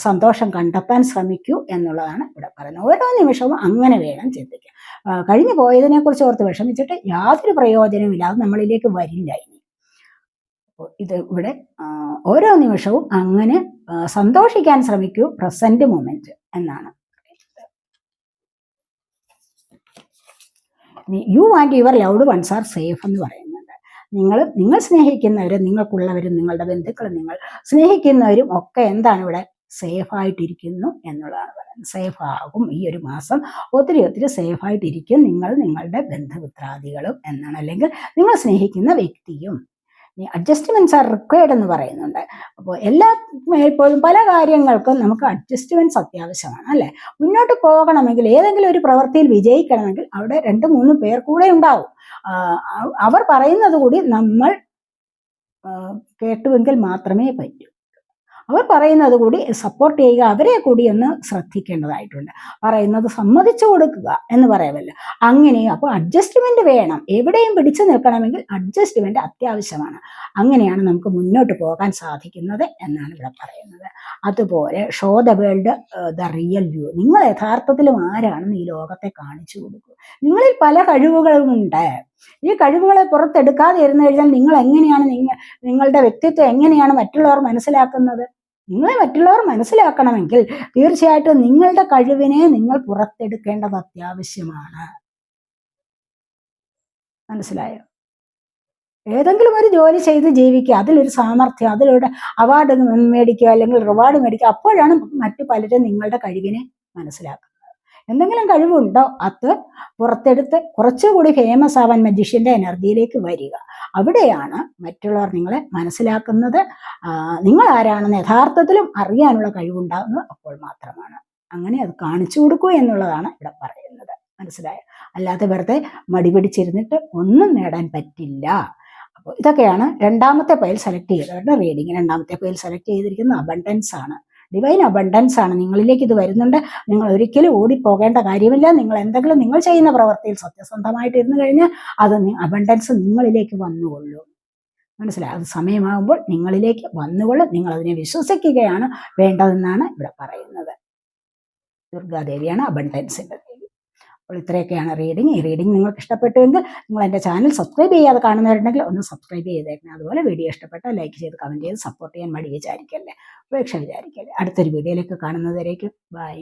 സന്തോഷം കണ്ടെത്താൻ ശ്രമിക്കൂ എന്നുള്ളതാണ് ഇവിടെ പറയുന്നത്. ഓരോ നിമിഷവും അങ്ങനെ വേണം ചിന്തിക്കുക. കഴിഞ്ഞു പോയതിനെ കുറിച്ച് ഓർത്ത് വിഷമിച്ചിട്ട് യാതൊരു പ്രയോജനമില്ല, അത് നമ്മളിലേക്ക് വരില്ല ഇനി. ഇത് ഇവിടെ ഓരോ നിമിഷവും അങ്ങനെ സന്തോഷിക്കാൻ ശ്രമിക്കൂ, പ്രസന്റ് മൊമെന്റ് എന്നാണ്. You and your loved ones are safe എന്ന് പറയുന്നുണ്ട്. നിങ്ങൾ സ്നേഹിക്കുന്നവരും നിങ്ങൾക്കുള്ളവരും നിങ്ങളുടെ ബന്ധുക്കളും നിങ്ങൾ സ്നേഹിക്കുന്നവരും ഒക്കെ എന്താണ് ഇവിടെ സേഫായിട്ടിരിക്കുന്നു എന്നുള്ളതാണ് പറയുന്നത്. സേഫ് ആകും ഈ ഒരു മാസം, ഒത്തിരി സേഫായിട്ടിരിക്കും നിങ്ങളുടെ ബന്ധുമിത്രാദികളും എന്നാണ്, അല്ലെങ്കിൽ നിങ്ങൾ സ്നേഹിക്കുന്ന വ്യക്തിയും. അഡ്ജസ്റ്റ്മെന്റ്സ് ആർ റിക്വയർഡ് എന്ന് പറയുന്നുണ്ട്. അപ്പോൾ എപ്പോഴും പല കാര്യങ്ങൾക്കും നമുക്ക് അഡ്ജസ്റ്റ്മെന്റ്സ് അത്യാവശ്യമാണ്, അല്ലെ? മുന്നോട്ട് പോകണമെങ്കിൽ, ഏതെങ്കിലും ഒരു പ്രവൃത്തിയിൽ വിജയിക്കണമെങ്കിൽ അവിടെ 2-3 പേർ കൂടെ ഉണ്ടാവും. അവർ പറയുന്നത് കൂടി നമ്മൾ കേട്ടുവെങ്കിൽ മാത്രമേ പറ്റൂ. അവർ പറയുന്നത് കൂടി സപ്പോർട്ട് ചെയ്യുക, അവരെ കൂടി ഒന്ന് ശ്രദ്ധിക്കേണ്ടതായിട്ടുണ്ട്. പറയുന്നത് സമ്മതിച്ചു കൊടുക്കുക എന്ന് പറയുമല്ലോ, അങ്ങനെ. അപ്പോൾ അഡ്ജസ്റ്റ്മെന്റ് വേണം. എവിടെയും പിടിച്ചു നിൽക്കണമെങ്കിൽ അഡ്ജസ്റ്റ്മെന്റ് അത്യാവശ്യമാണ്. അങ്ങനെയാണ് നമുക്ക് മുന്നോട്ട് പോകാൻ സാധിക്കുന്നത് എന്നാണ് ഇവിടെ പറയുന്നത്. അതുപോലെ show the world the real view. നിങ്ങൾ യഥാർത്ഥത്തിലും ആരാണെന്ന് ഈ ലോകത്തെ കാണിച്ചു കൊടുക്കൂ. നിങ്ങളിൽ പല കഴിവുകളുമുണ്ട്. ഈ കഴിവുകളെ പുറത്തെടുക്കാതെ ഇരുന്നു കഴിഞ്ഞാൽ നിങ്ങൾ എങ്ങനെയാണ് നിങ്ങളുടെ വ്യക്തിത്വം എങ്ങനെയാണ് മറ്റുള്ളവർ മനസ്സിലാക്കുന്നത്? നിങ്ങളെ മറ്റുള്ളവർ മനസ്സിലാക്കണമെങ്കിൽ തീർച്ചയായിട്ടും നിങ്ങളുടെ കഴിവിനെ നിങ്ങൾ പുറത്തെടുക്കേണ്ടത് അത്യാവശ്യമാണ്. മനസ്സിലായോ? ഏതെങ്കിലും ഒരു ജോലി ചെയ്ത് ജീവിക്കുക, അതിലൊരു സാമർഥ്യം, അതിലൂടെ അവാർഡ് മേടിക്കുക അല്ലെങ്കിൽ റിവാർഡ് മേടിക്കുക. അപ്പോഴാണ് മറ്റു പലരും നിങ്ങളുടെ കഴിവിനെ മനസ്സിലാക്കുന്നത്. എന്തെങ്കിലും കഴിവുണ്ടോ അത് പുറത്തെടുത്ത് കുറച്ചുകൂടി ഫേമസ് ആവാൻ മജീഷ്യന്റെ എനർജിയിലേക്ക് വരിക. അവിടെയാണ് മറ്റുള്ളവർ നിങ്ങളെ മനസ്സിലാക്കുന്നത്. നിങ്ങൾ ആരാണെന്ന് യഥാർത്ഥത്തിലും അറിയാനുള്ള കഴിവുണ്ടാകുന്നത് അപ്പോൾ മാത്രമാണ്. അങ്ങനെ അത് കാണിച്ചു കൊടുക്കൂ എന്നുള്ളതാണ് ഇവിടെ പറയുന്നത്. മനസ്സിലായോ? അല്ലാതെ വെറുതെ മടി പിടിച്ചിരുന്നിട്ട് ഒന്നും നേടാൻ പറ്റില്ല. അപ്പോൾ ഇതൊക്കെയാണ് രണ്ടാമത്തെ പൈൽ സെലക്ട് ചെയ്തവരുടെ റീഡിങ്. രണ്ടാമത്തെ പൈൽ സെലക്ട് ചെയ്തിരിക്കുന്ന അബണ്ടൻസ് ആണ്. ഡിവൈൻ അബണ്ടൻസ് ആണ്. നിങ്ങളിലേക്ക് ഇത് വരുന്നുണ്ട്. നിങ്ങൾ ഒരിക്കലും ഓടിപ്പോകേണ്ട കാര്യമില്ല. നിങ്ങൾ എന്തെങ്കിലും നിങ്ങൾ ചെയ്യുന്ന പ്രവൃത്തിയിൽ സത്യസന്ധമായിട്ട് ഇരുന്ന് കഴിഞ്ഞാൽ അത് അബണ്ടൻസ് നിങ്ങളിലേക്ക് വന്നുകൊള്ളും. മനസ്സിലായി? അത് സമയമാകുമ്പോൾ നിങ്ങളിലേക്ക് വന്നുകൊള്ളും. നിങ്ങൾ അതിനെ വിശ്വസിക്കുകയാണ് വേണ്ടതെന്നാണ് ഇവിടെ പറയുന്നത്. ദുർഗാദേവിയാണ് അബണ്ടൻസിന്റെ ദേവി. അപ്പോൾ ഇത്രയൊക്കെയാണ് റീഡിങ്. ഈ റീഡിങ് നിങ്ങൾക്ക് ഇഷ്ടപ്പെട്ടുവെങ്കിൽ നിങ്ങൾ എൻ്റെ ചാനൽ സബ്സ്ക്രൈബ് ചെയ്യാതെ കാണുന്നവരുണ്ടെങ്കിൽ ഒന്ന് സബ്സ്ക്രൈബ് ചെയ്തേക്കണം. അതുപോലെ വീഡിയോ ഇഷ്ടപ്പെട്ടാൽ ലൈക്ക് ചെയ്ത് കമൻറ്റ് ചെയ്ത് സപ്പോർട്ട് ചെയ്യാൻ മടി വിചാരിക്കല്ലേ, ഉപേക്ഷ വിചാരിക്കല്ലേ. അടുത്തൊരു വീഡിയോയിലേക്ക് കാണുന്നവരേക്കും ബൈ.